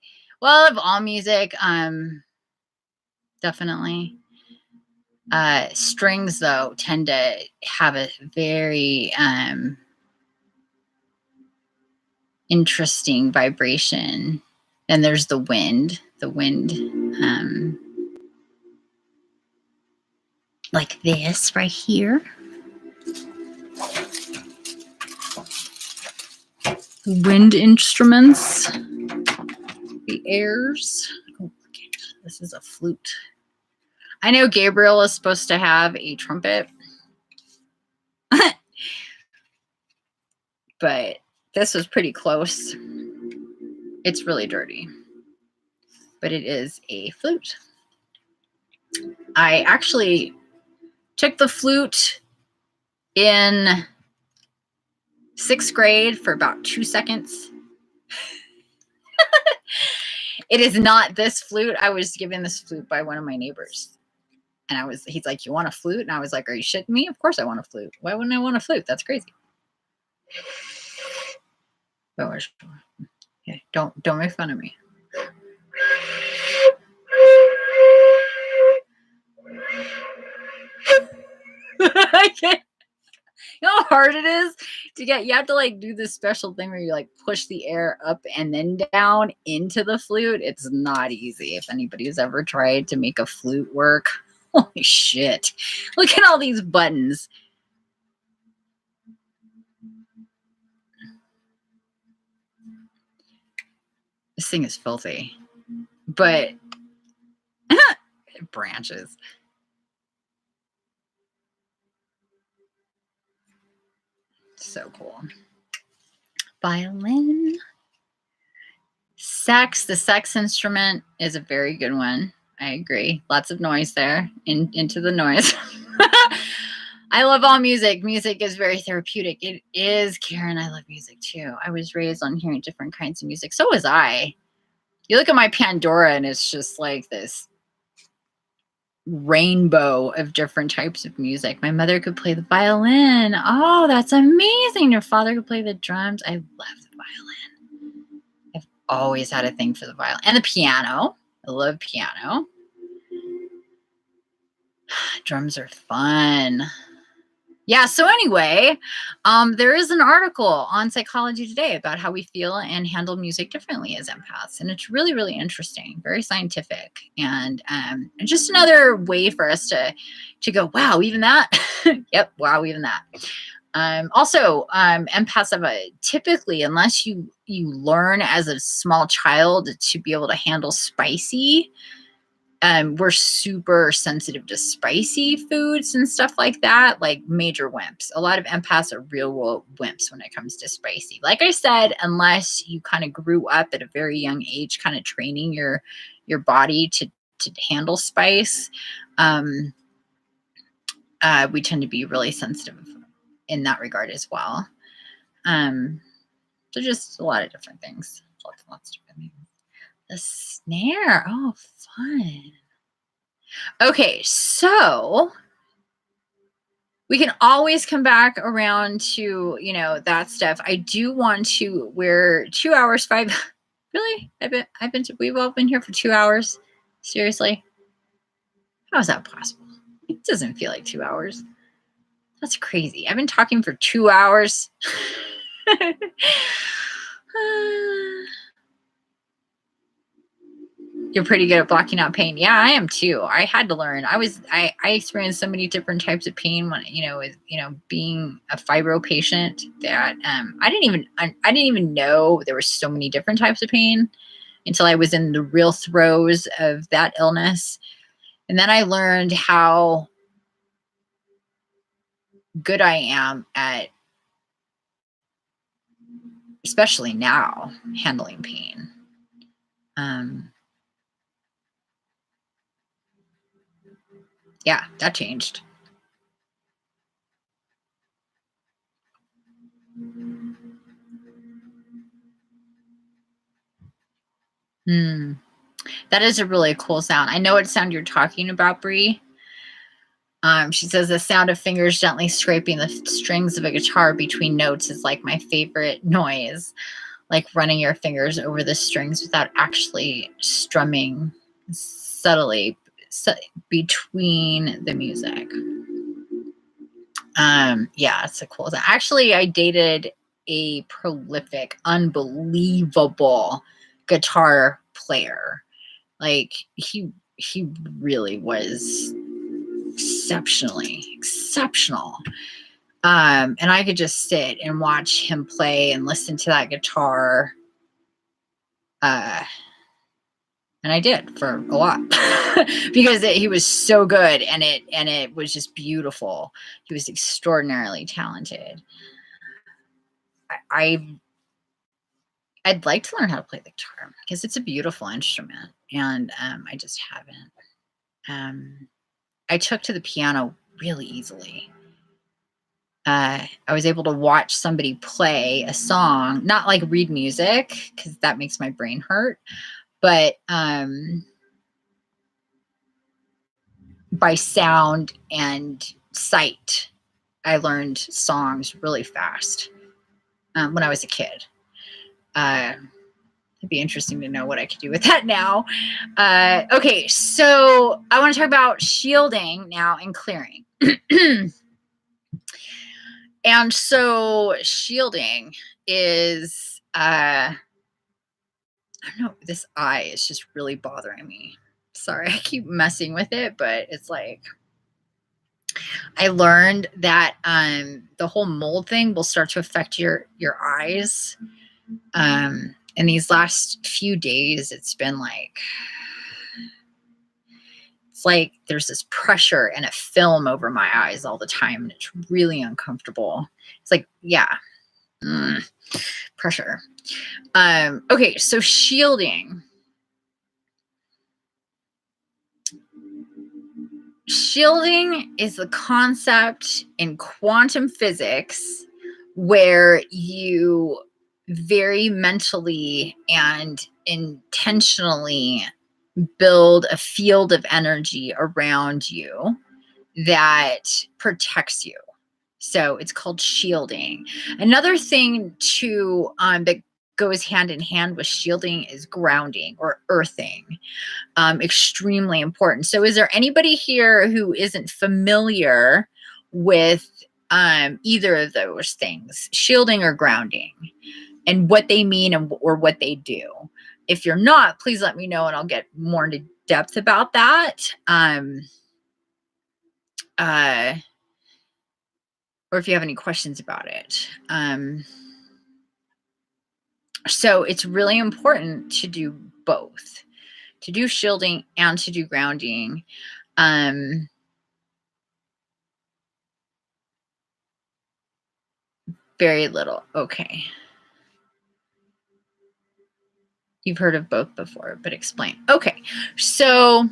love all music. Definitely. Strings, though, tend to have a very interesting vibration. And there's the wind. Like this right here. Wind instruments. The airs. Oh, this is a flute. I know Gabriel is supposed to have a trumpet. But this was pretty close. It's really dirty. But it is a flute. I actually took the flute in 6th grade for about 2 seconds. It is not this flute. I was given this flute by one of my neighbors. And he's like, you want a flute? And I was like, are you shitting me? Of course I want a flute. Why wouldn't I want a flute? That's crazy. Okay, don't make fun of me. I can't. You know how hard it is to get, you have to like do this special thing where you like push the air up and then down into the flute. It's not easy. If anybody's ever tried to make a flute work, holy shit. Look at all these buttons. This thing is filthy, but it branches. So cool. Violin. Sax. The sax instrument is a very good one. I agree. Lots of noise there. Into the noise. I love all music. Music is very therapeutic. It is, Karen. I love music too. I was raised on hearing different kinds of music. So was I. You look at my Pandora and it's just like this rainbow of different types of music. My mother could play the violin. Oh, that's amazing. Your father could play the drums. I love the violin. I've always had a thing for the violin and the piano. I love piano. Drums are fun. Yeah, so anyway, there is an article on Psychology Today about how we feel and handle music differently as empaths. And it's really, really interesting, very scientific. And just another way for us to go, wow, even that? Yep, wow, even that. Also, empaths have typically, unless you learn as a small child to be able to handle spicy, we're super sensitive to spicy foods and stuff like that, like major wimps. A lot of empaths are real world wimps when it comes to spicy. Like I said, unless you kind of grew up at a very young age, kind of training your body to handle spice, we tend to be really sensitive in that regard as well. So just a lot of different things. Lots of different things. The snare. Oh, fun. Okay, so we can always come back around to, that stuff. I do want to, we're 2 hours, 5. Really? We've all been here for 2 hours. Seriously? How is that possible? It doesn't feel like 2 hours. That's crazy. I've been talking for 2 hours. You're pretty good at blocking out pain. Yeah, I am too. I had to learn. I experienced so many different types of pain when, with, being a fibro patient that I didn't even know there were so many different types of pain until I was in the real throes of that illness. And then I learned how good I am at, especially now, handling pain. Yeah, that changed. That is a really cool sound. I know what sound you're talking about, Bree. She says the sound of fingers gently scraping the strings of a guitar between notes is like my favorite noise, like running your fingers over the strings without actually strumming subtly between the music. Yeah, it's a cool sound. Actually, I dated a prolific, unbelievable guitar player. Like he really was exceptional. And I could just sit and watch him play and listen to that guitar. And I did for a while because he was so good and it was just beautiful. He was extraordinarily talented. I'd like to learn how to play the guitar because it's a beautiful instrument, and I just haven't. I took to the piano really easily. I was able to watch somebody play a song, not like read music because that makes my brain hurt, but by sound and sight, I learned songs really fast when I was a kid. It'd be interesting to know what I could do with that now. Okay, so I want to talk about shielding now and clearing. And so shielding is, I don't know, this eye is just really bothering me. Sorry, I keep messing with it, but it's like, I learned that the whole mold thing will start to affect your eyes. In these last few days, it's been like, it's like there's this pressure and a film over my eyes all the time, and it's really uncomfortable. It's like, yeah, pressure. Okay, so shielding. Shielding is the concept in quantum physics where you very mentally and intentionally build a field of energy around you that protects you. So it's called shielding. Another thing too that goes hand in hand with shielding is grounding or earthing. Extremely important. So is there anybody here who isn't familiar with either of those things, shielding or grounding, and what they mean or what they do? If you're not, please let me know and I'll get more into depth about that. Or if you have any questions about it. So it's really important to do both, to do shielding and to do grounding. Very little. Okay. You've heard of both before, but explain. Okay. So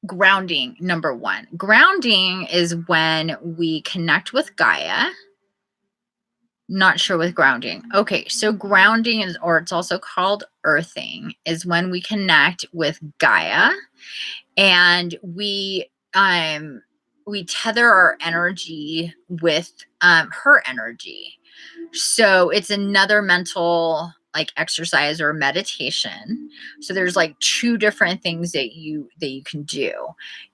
grounding, number one. Grounding is when we connect with Gaia. Not sure with grounding. Okay, so grounding is, or it's also called earthing, is when we connect with Gaia and we tether our energy with her energy. So it's another mental like exercise or meditation. So there's like two different things that you can do.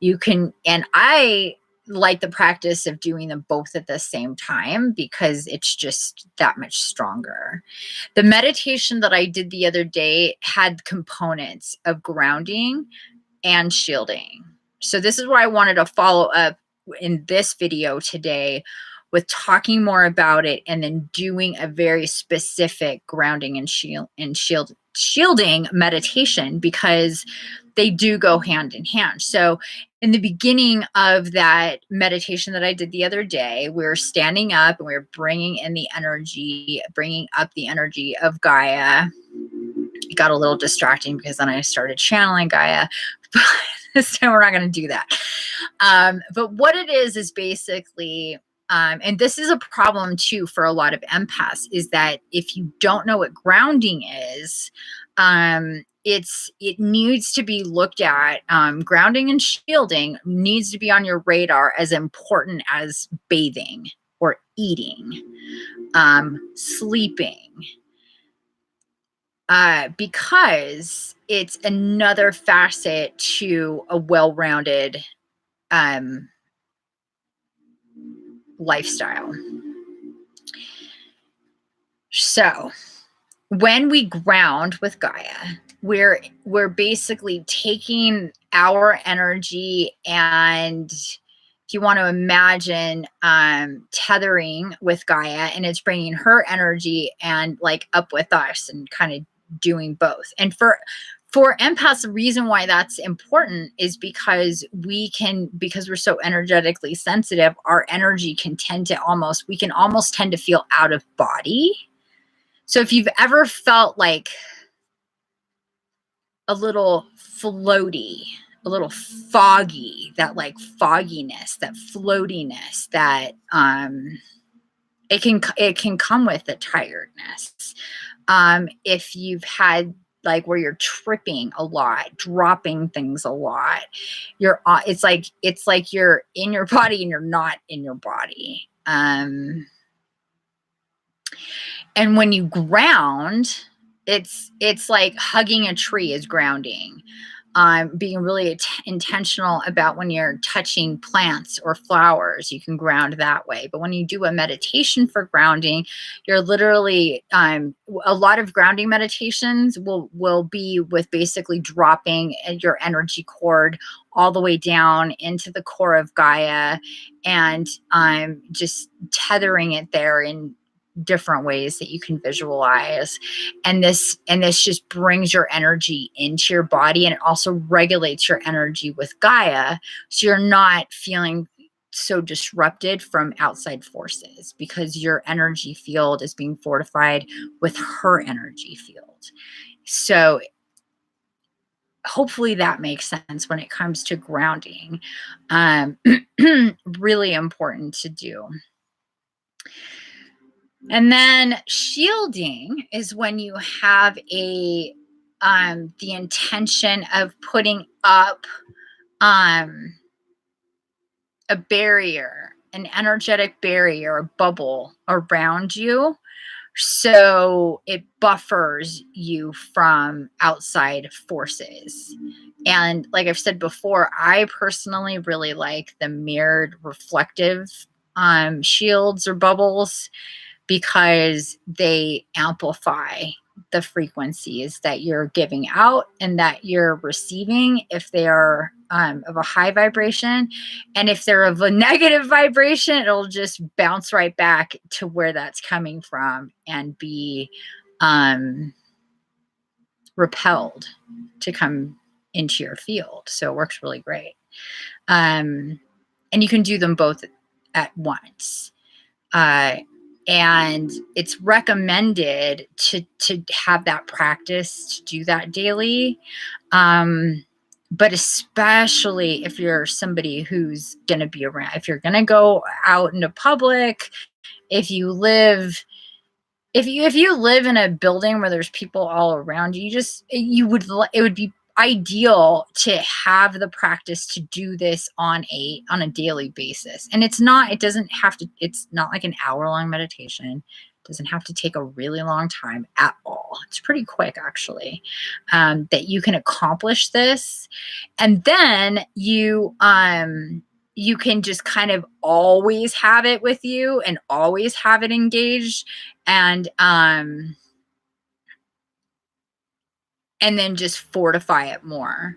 You can, and I like the practice of doing them both at the same time because it's just that much stronger. The meditation that I did the other day had components of grounding and shielding. So this is why I wanted to follow up in this video today with talking more about it and then doing a very specific grounding and shielding meditation, because they do go hand in hand. So in the beginning of that meditation that I did the other day, we were standing up and we were bringing in the energy, bringing up the energy of Gaia. It got a little distracting because then I started channeling Gaia, but this time we're not going to do that. But what it is basically, and this is a problem too for a lot of empaths, is that if you don't know what grounding is, it needs to be looked at. Grounding and shielding needs to be on your radar as important as bathing or eating, sleeping. Because it's another facet to a well-rounded lifestyle. So when we ground with Gaia, we're basically taking our energy, and if you want to imagine tethering with Gaia, and it's bringing her energy and like up with us and kind of doing both. And for empaths, the reason why that's important is because because we're so energetically sensitive, our energy can tend to we can almost tend to feel out of body. So if you've ever felt like a little floaty, a little foggy, that like fogginess, that floatiness, that it can come with the tiredness. If you've had like where you're tripping a lot, dropping things a lot, it's like you're in your body and you're not in your body. And when you ground, it's like hugging a tree is grounding. Being really intentional about when you're touching plants or flowers, you can ground that way. But when you do a meditation for grounding, you're literally a lot of grounding meditations will be with basically dropping your energy cord all the way down into the core of Gaia, and just tethering it there in different ways that you can visualize. And this just brings your energy into your body, and it also regulates your energy with Gaia, so you're not feeling so disrupted from outside forces, because your energy field is being fortified with her energy field. So hopefully that makes sense when it comes to grounding. Really important to do. And then shielding is when you have the intention of putting up a barrier, an energetic barrier, a bubble around you, so it buffers you from outside forces. And like I've said before, I personally really like the mirrored reflective shields or bubbles, because they amplify the frequencies that you're giving out and that you're receiving, if they are of a high vibration. And if they're of a negative vibration, it'll just bounce right back to where that's coming from and be repelled to come into your field. So it works really great. And you can do them both at once. And it's recommended to have that practice, to do that daily. But especially if you're somebody who's going to be around, if you're going to go out into public, if you live in a building where there's people all around you, it would be ideal to have the practice to do this on a daily basis. And it's not like an hour-long meditation. It doesn't have to take a really long time at all. It's pretty quick, actually, that you can accomplish this. And then you can just kind of always have it with you and always have it engaged, and then just fortify it more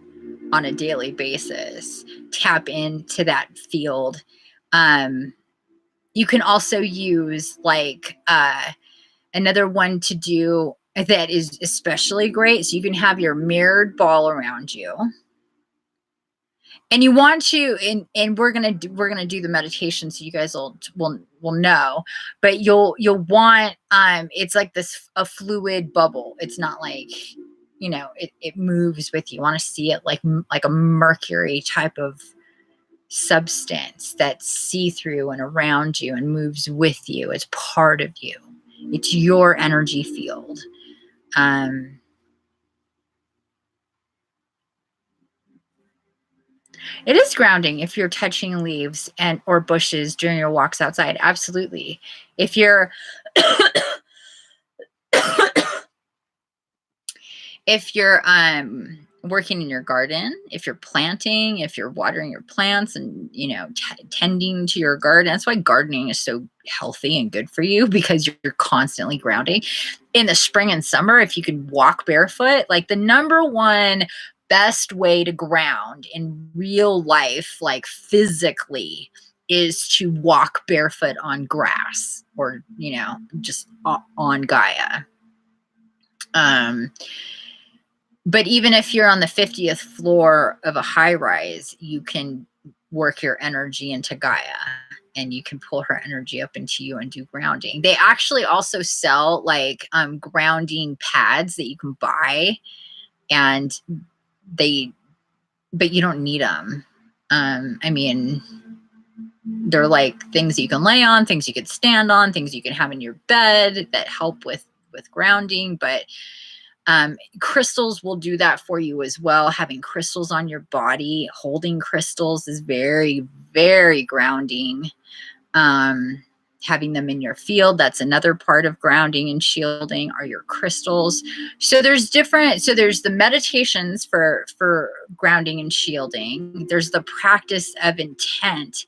on a daily basis. Tap into that field. You can also use like another one to do that is especially great. So you can have your mirrored ball around you. And you want to, and we're gonna do the meditation, so you guys will know. But you'll want it's like a fluid bubble. It's not like, it moves with you. You want to see it like a mercury type of substance that's see-through and around you and moves with you. It's part of you. It's your energy field. It is grounding if you're touching leaves or bushes during your walks outside. Absolutely. If you're working in your garden, if you're planting, if you're watering your plants and tending to your garden. That's why gardening is so healthy and good for you, because you're constantly grounding. In the spring and summer, if you can walk barefoot, like the number one best way to ground in real life, like physically, is to walk barefoot on grass, or just on Gaia. But even if you're on the 50th floor of a high rise, you can work your energy into Gaia, and you can pull her energy up into you and do grounding. They actually also sell like grounding pads that you can buy, but you don't need them. I mean, they're like things that you can lay on, things you could stand on, things you can have in your bed that help with grounding. But crystals will do that for you as well. Having crystals on your body, holding crystals is very, very grounding. having them in your field. That's another part of grounding and shielding, are your crystals. So there's the meditations for grounding and shielding. There's the practice of intent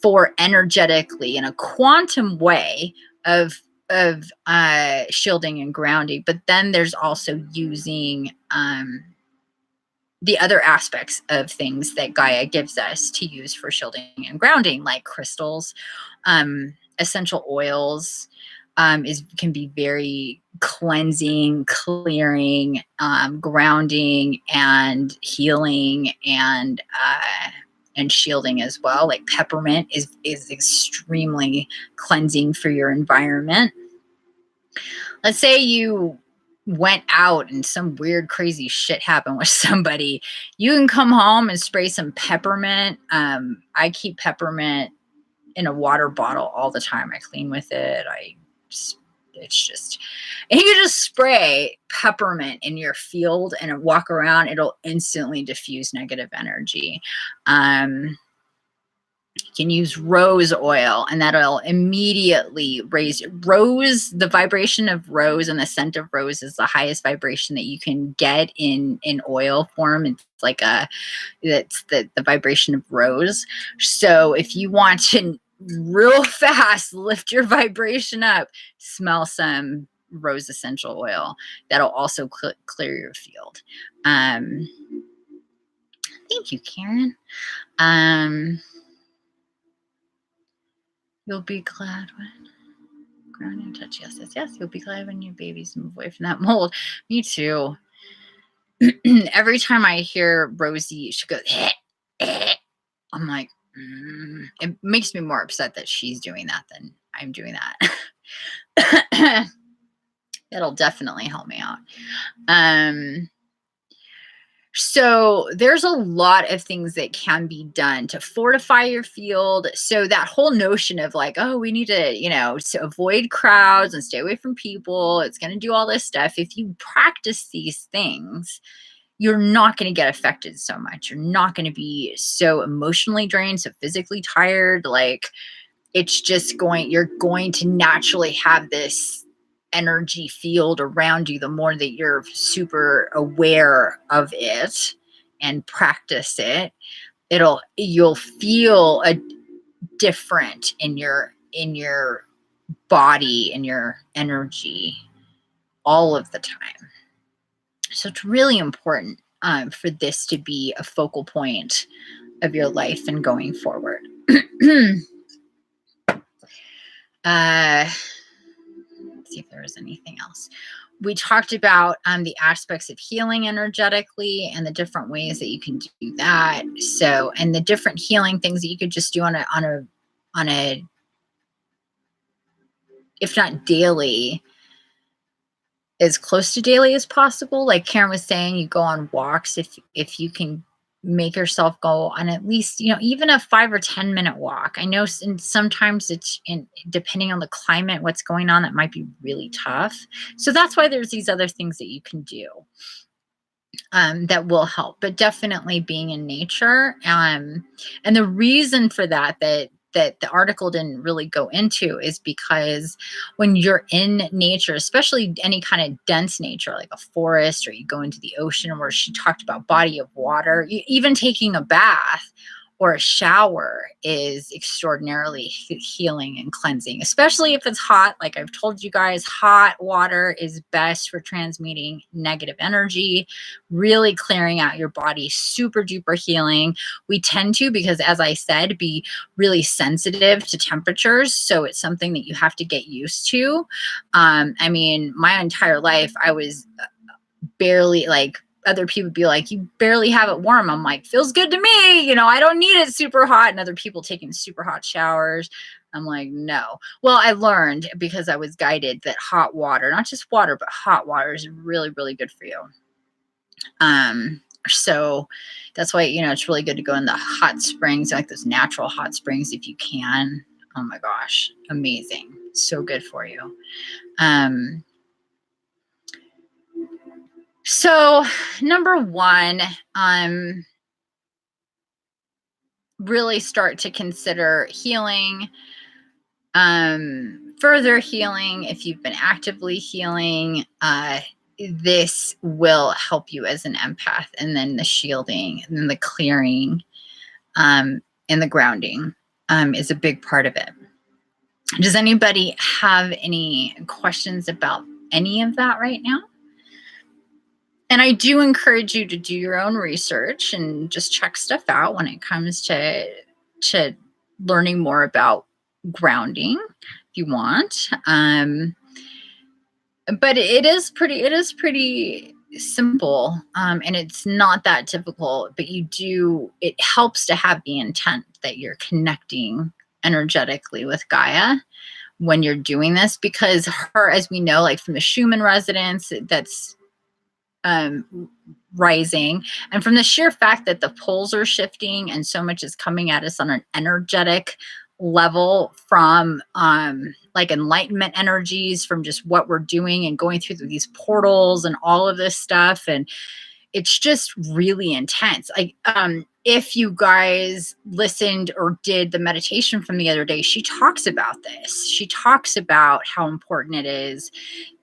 for energetically in a quantum way of shielding and grounding. But then there's also using the other aspects of things that Gaia gives us to use for shielding and grounding, like crystals, essential oils, can be very cleansing, clearing, grounding, and healing, and shielding as well. Like peppermint is extremely cleansing for your environment. Let's say you went out and some weird crazy shit happened with somebody, you can come home and spray some peppermint. I keep peppermint in a water bottle all the time. I clean with it. And you just spray peppermint in your field and walk around. It'll instantly diffuse negative energy. You can use rose oil, and that'll immediately raise rose. The vibration of rose and the scent of rose is the highest vibration that you can get in oil form. It's like that's the vibration of rose. So if you want to real fast lift your vibration up, smell some rose essential oil. That'll also clear your field. Thank you, Karen. You'll be glad when grounding touch. Yes, yes, yes. You'll be glad when your babies move away from that mold. Me too. Every time I hear Rosie, she goes, I'm like, it makes me more upset that she's doing that than I'm doing that. It'll definitely help me out. So there's a lot of things that can be done to fortify your field. So that whole notion of like, oh, we need to, to avoid crowds and stay away from people. It's going to do all this stuff. If you practice these things, you're not going to get affected so much. You're not going to be so emotionally drained, so physically tired. Like you're going to naturally have this energy field around you the more that you're super aware of it and practice it. You'll feel a different in your body and your energy all of the time. So it's really important for this to be a focal point of your life and going forward. Let's see if there was anything else. We talked about the aspects of healing energetically and the different ways that you can do that. So, and the different healing things that you could just do on a if not daily, as close to daily as possible. Like Karen was saying, you go on walks if you can make yourself go on at least, even a 5 or 10 minute walk. I know sometimes depending on the climate, what's going on, that might be really tough. So that's why there's these other things that you can do that will help, but definitely being in nature. And the reason for that the article didn't really go into is because when you're in nature, especially any kind of dense nature, like a forest, or you go into the ocean, where she talked about body of water, even taking a bath or a shower is extraordinarily healing and cleansing, especially if it's hot. Like I've told you guys, hot water is best for transmuting negative energy, really clearing out your body, super duper healing. We tend to, because as I said, be really sensitive to temperatures. So it's something that you have to get used to. I mean, my entire life, I was barely other people be like, you barely have it warm. I'm like, feels good to me. I don't need it super hot. And other people taking super hot showers. I'm like, no. Well, I learned, because I was guided, that hot water, not just water, but hot water is really, really good for you. So that's why, it's really good to go in the hot springs, like those natural hot springs, if you can. Oh my gosh, amazing. So good for you. So number one, really start to consider healing Further healing, if you've been actively healing, this will help you as an empath. And then the shielding and then the clearing and the grounding is a big part of it. Does anybody have any questions about any of that right now? And I do encourage you to do your own research and just check stuff out when it comes to learning more about grounding if you want. But it is pretty simple, and it's not that difficult, but it helps to have the intent that you're connecting energetically with Gaia when you're doing this, because her, as we know, like from the Schumann resonance, that's rising, and from the sheer fact that the poles are shifting and so much is coming at us on an energetic level from like enlightenment energies from just what we're doing and going through these portals and all of this stuff, and it's just really intense. Like if you guys listened or did the meditation from the other day, she talks about this. She talks about how important it is,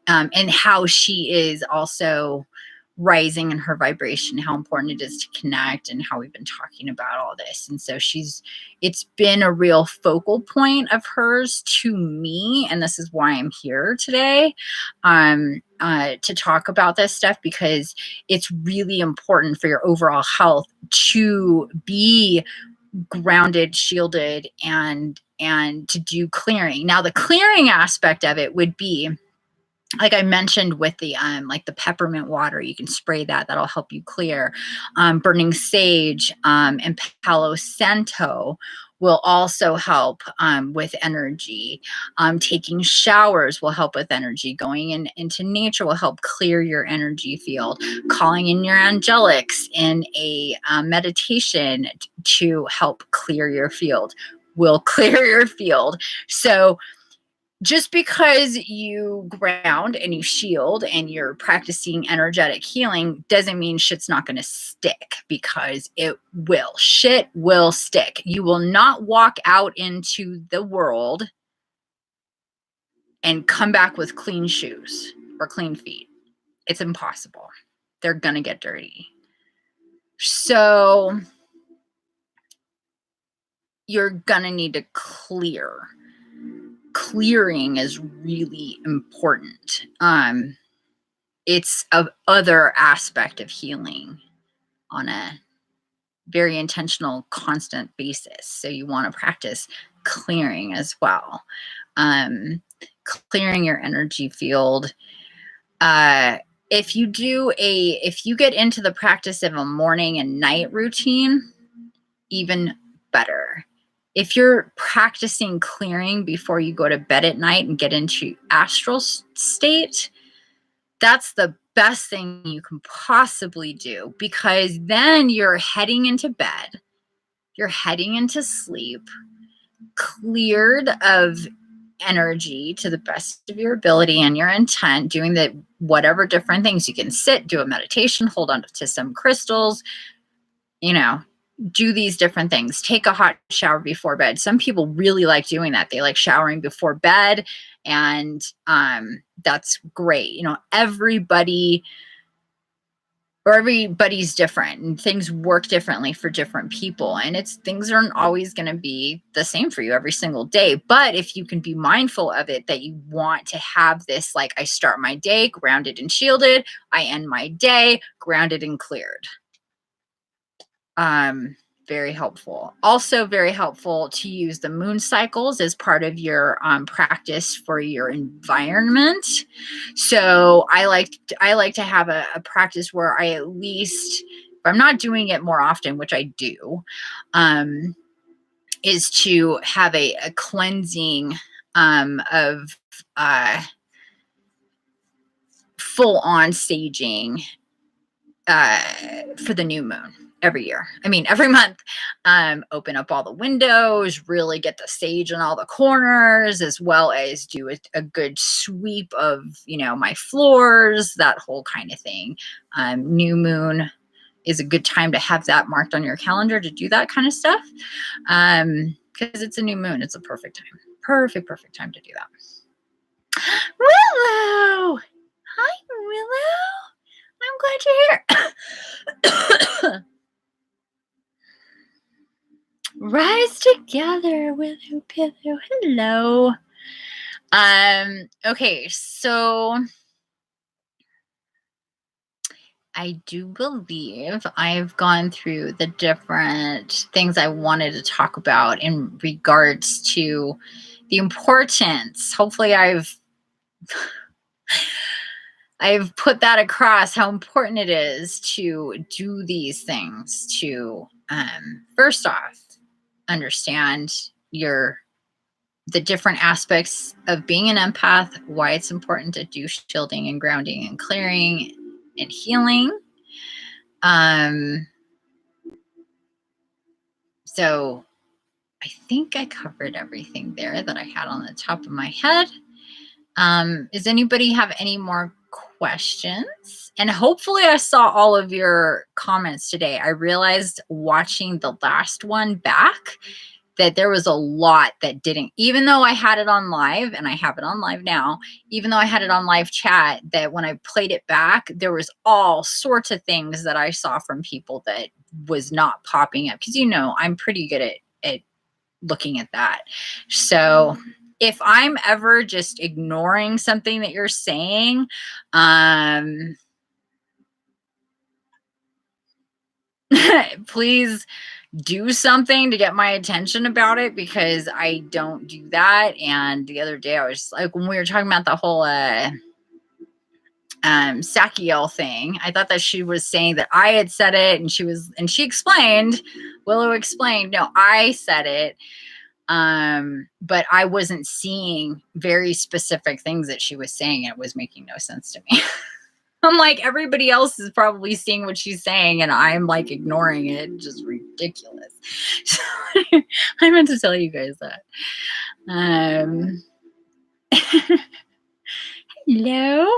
and how she is also rising in her vibration, how important it is to connect, and how we've been talking about all this. And so it's been a real focal point of hers to me, and this is why I'm here today, to talk about this stuff, because it's really important for your overall health to be grounded, shielded, and to do clearing. Now, the clearing aspect of it would be, like I mentioned, with the like the peppermint water, you can spray that. That'll help you clear. Burning sage and Palo Santo will also help with energy. Taking showers will help with energy. Going into nature will help clear your energy field. Calling in your angelics in a meditation to help clear your field will clear your field. So just because you ground and you shield and you're practicing energetic healing doesn't mean shit's not going to stick, because it will. Shit will stick. You will not walk out into the world and come back with clean shoes or clean feet. It's impossible. They're going to get dirty. So you're going to need to clear. Clearing is really important. It's a other aspect of healing on a very intentional, constant basis. So you want to practice clearing as well. Clearing your energy field. If you get into the practice of a morning and night routine, even better. If you're practicing clearing before you go to bed at night and get into astral state, that's the best thing you can possibly do, because then you're heading into bed, you're heading into sleep, cleared of energy to the best of your ability and your intent, doing the whatever different things. You can sit, do a meditation, hold on to some crystals, do these different things. Take a hot shower before bed. Some people really like doing that. They like showering before bed, and that's great. Everybody's different, and things work differently for different people, and things aren't always going to be the same for you every single day. But if you can be mindful of it, that you want to have this, like, I start my day grounded and shielded, I end my day grounded and cleared. Very helpful. Also very helpful to use the moon cycles as part of your practice for your environment. So I like to have a practice where I, at least, if I'm not doing it more often, which I do, is to have a cleansing of full on saging for the new moon every year. I mean, every month. Open up all the windows, really get the sage in all the corners, as well as do a good sweep of, my floors, that whole kind of thing. New moon is a good time to have that marked on your calendar to do that kind of stuff. Because it's a new moon. It's a perfect time. Perfect, perfect time to do that. Willow! Hi, Willow. I'm glad you're here. Rise together, Willow Pillow. Hello. Okay, so I do believe I've gone through the different things I wanted to talk about in regards to the importance. Hopefully I've put that across how important it is to do these things to first off understand the different aspects of being an empath, why it's important to do shielding and grounding and clearing and healing. So I think I covered everything there that I had on the top of my head. Does anybody have any more questions? And hopefully I saw all of your comments today. I realized watching the last one back that there was a lot that didn't, even though I had it on live, and I have it on live now, even though I had it on live chat, that when I played it back, there was all sorts of things that I saw from people that was not popping up. Because, I'm pretty good at looking at that. So if I'm ever just ignoring something that you're saying, please do something to get my attention about it, because I don't do that. And the other day I was like, when we were talking about the whole Sakiel thing, I thought that she was saying that I had said it, and she explained, Willow explained, no, I said it. But I wasn't seeing very specific things that she was saying, and it was making no sense to me. I'm like, everybody else is probably seeing what she's saying, and I'm like ignoring it. Just ridiculous. So I meant to tell you guys that. Hello.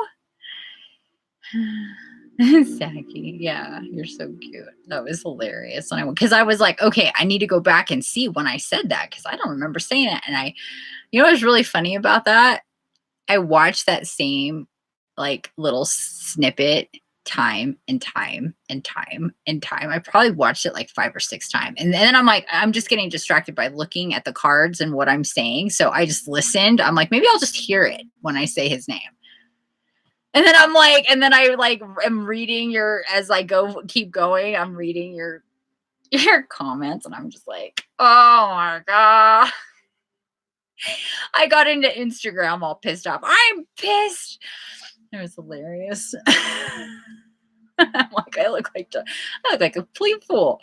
Saki, yeah, you're so cute. That was hilarious. And because I was like, okay, I need to go back and see when I said that, because I don't remember saying it. And what was really funny about that? I watched that same like little snippet time and time and time and time. I probably watched it like 5 or 6 times. And then I'm like, I'm just getting distracted by looking at the cards and what I'm saying. So I just listened. I'm like, maybe I'll just hear it when I say his name. And then I'm like, and then I like am reading as I keep going, I'm reading your comments, and I'm just like, oh my God. I got into Instagram all pissed off. I'm pissed. It was hilarious. I'm like, I look like a complete fool.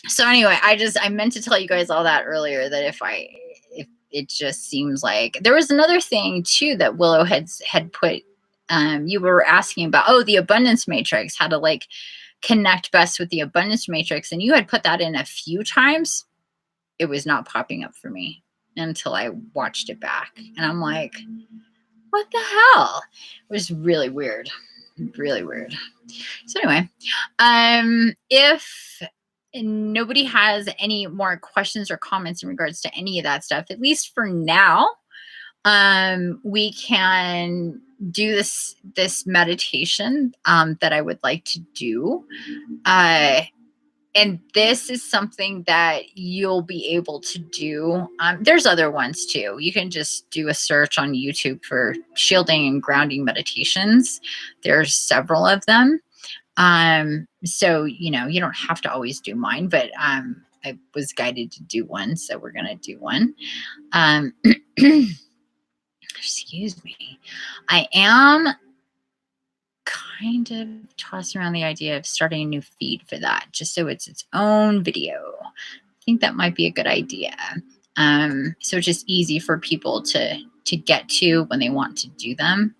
So anyway, I meant to tell you guys all that earlier, that if it just seems like there was another thing too that Willow had put. You were asking about, the abundance matrix, how to like connect best with the abundance matrix, and you had put that in a few times. It was not popping up for me until I watched it back, and I'm like, what the hell? It was really weird. Really weird. So anyway, if nobody has any more questions or comments in regards to any of that stuff, at least for now, we can do this meditation that I would like to do. And this is something that you'll be able to do. There's other ones too. You can just do a search on YouTube for shielding and grounding meditations. There's several of them. So, you don't have to always do mine, but I was guided to do one. So we're going to do one. Excuse me. I am kind of tossing around the idea of starting a new feed for that, just so it's its own video. I think that might be a good idea. So it's just easy for people to get to when they want to do them.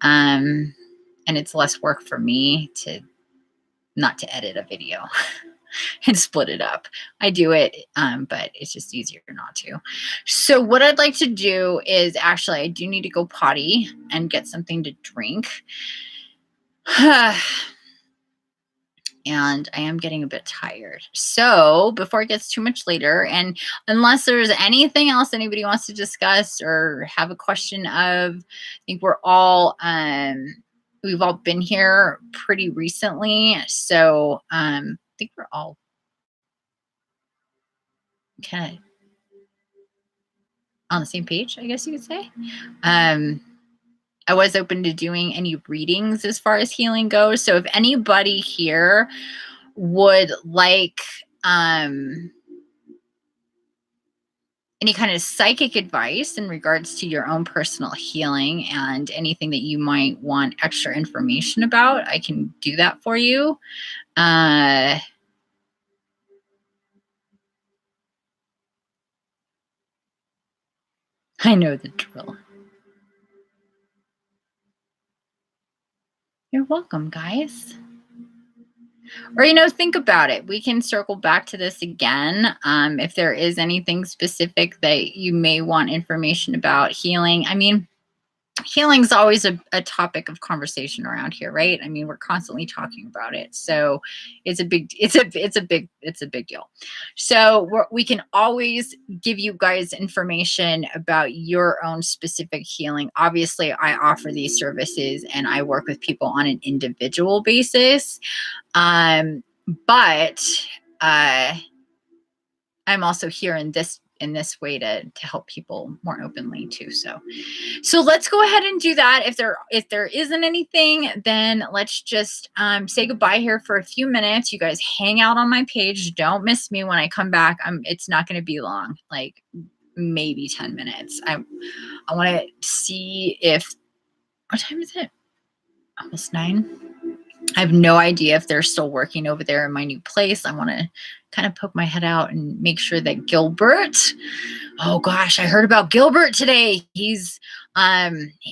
And it's less work for me not to edit a video and split it up. I do it, but it's just easier not to. So what I'd like to do is, actually, I do need to go potty and get something to drink. and I am getting a bit tired. So before it gets too much later, and unless there's anything else anybody wants to discuss or have a question of, I think we've all been here pretty recently. So I think we're all kind of on the same page, I guess you could say. I was open to doing any readings as far as healing goes. So if anybody here would like any kind of psychic advice in regards to your own personal healing and anything that you might want extra information about, I can do that for you. I know the drill. You're welcome, guys. Or, think about it. We can circle back to this again. If there is anything specific that you may want information about healing. I mean, healing's always a topic of conversation around here, right? I mean, we're constantly talking about it. So it's a big deal. So we can always give you guys information about your own specific healing. Obviously, I offer these services and I work with people on an individual basis. But I'm also here in this way to help people more openly too. So let's go ahead and do that. If there isn't anything, then let's just say goodbye here for a few minutes. You guys hang out on my page. Don't miss me when I come back. It's not going to be long, like maybe 10 minutes. I want to see what time is it? Almost 9. I have no idea if they're still working over there in my new place. I want to kind of poke my head out and make sure that Gilbert, oh gosh, I heard about Gilbert today. He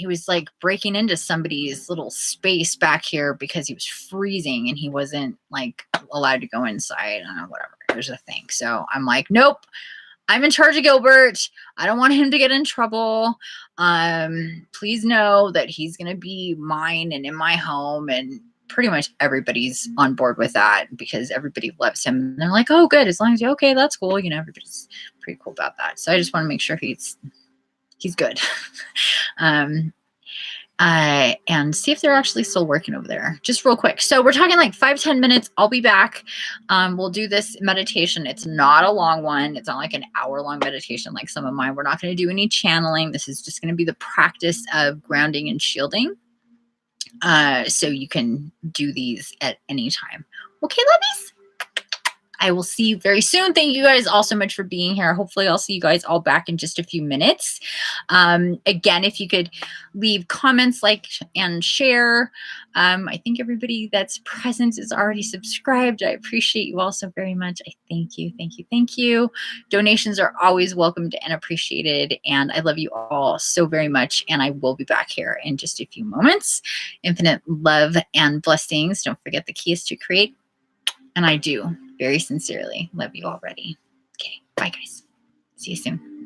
was like breaking into somebody's little space back here because he was freezing and he wasn't like allowed to go inside. Whatever. There's a thing. So I'm like, nope. I'm in charge of Gilbert. I don't want him to get in trouble. Please know that he's going to be mine and in my home, and pretty much everybody's on board with that because everybody loves him. And they're like, oh, good. As long as you're okay, that's cool. Everybody's pretty cool about that. So I just want to make sure he's good. And see if they're actually still working over there. Just real quick. So we're talking like 5-10 minutes. I'll be back. We'll do this meditation. It's not a long one. It's not like an hour-long meditation like some of mine. We're not going to do any channeling. This is just going to be the practice of grounding and shielding. So you can do these at any time. Okay, lovies? I will see you very soon. Thank you guys all so much for being here. Hopefully I'll see you guys all back in just a few minutes. Again, if you could leave comments, like, and share. I think everybody that's present is already subscribed. I appreciate you all so very much. I thank you, thank you, thank you. Donations are always welcomed and appreciated. And I love you all so very much. And I will be back here in just a few moments. Infinite love and blessings. Don't forget the key is to create. And I do very sincerely love you already. Okay, bye guys. See you soon.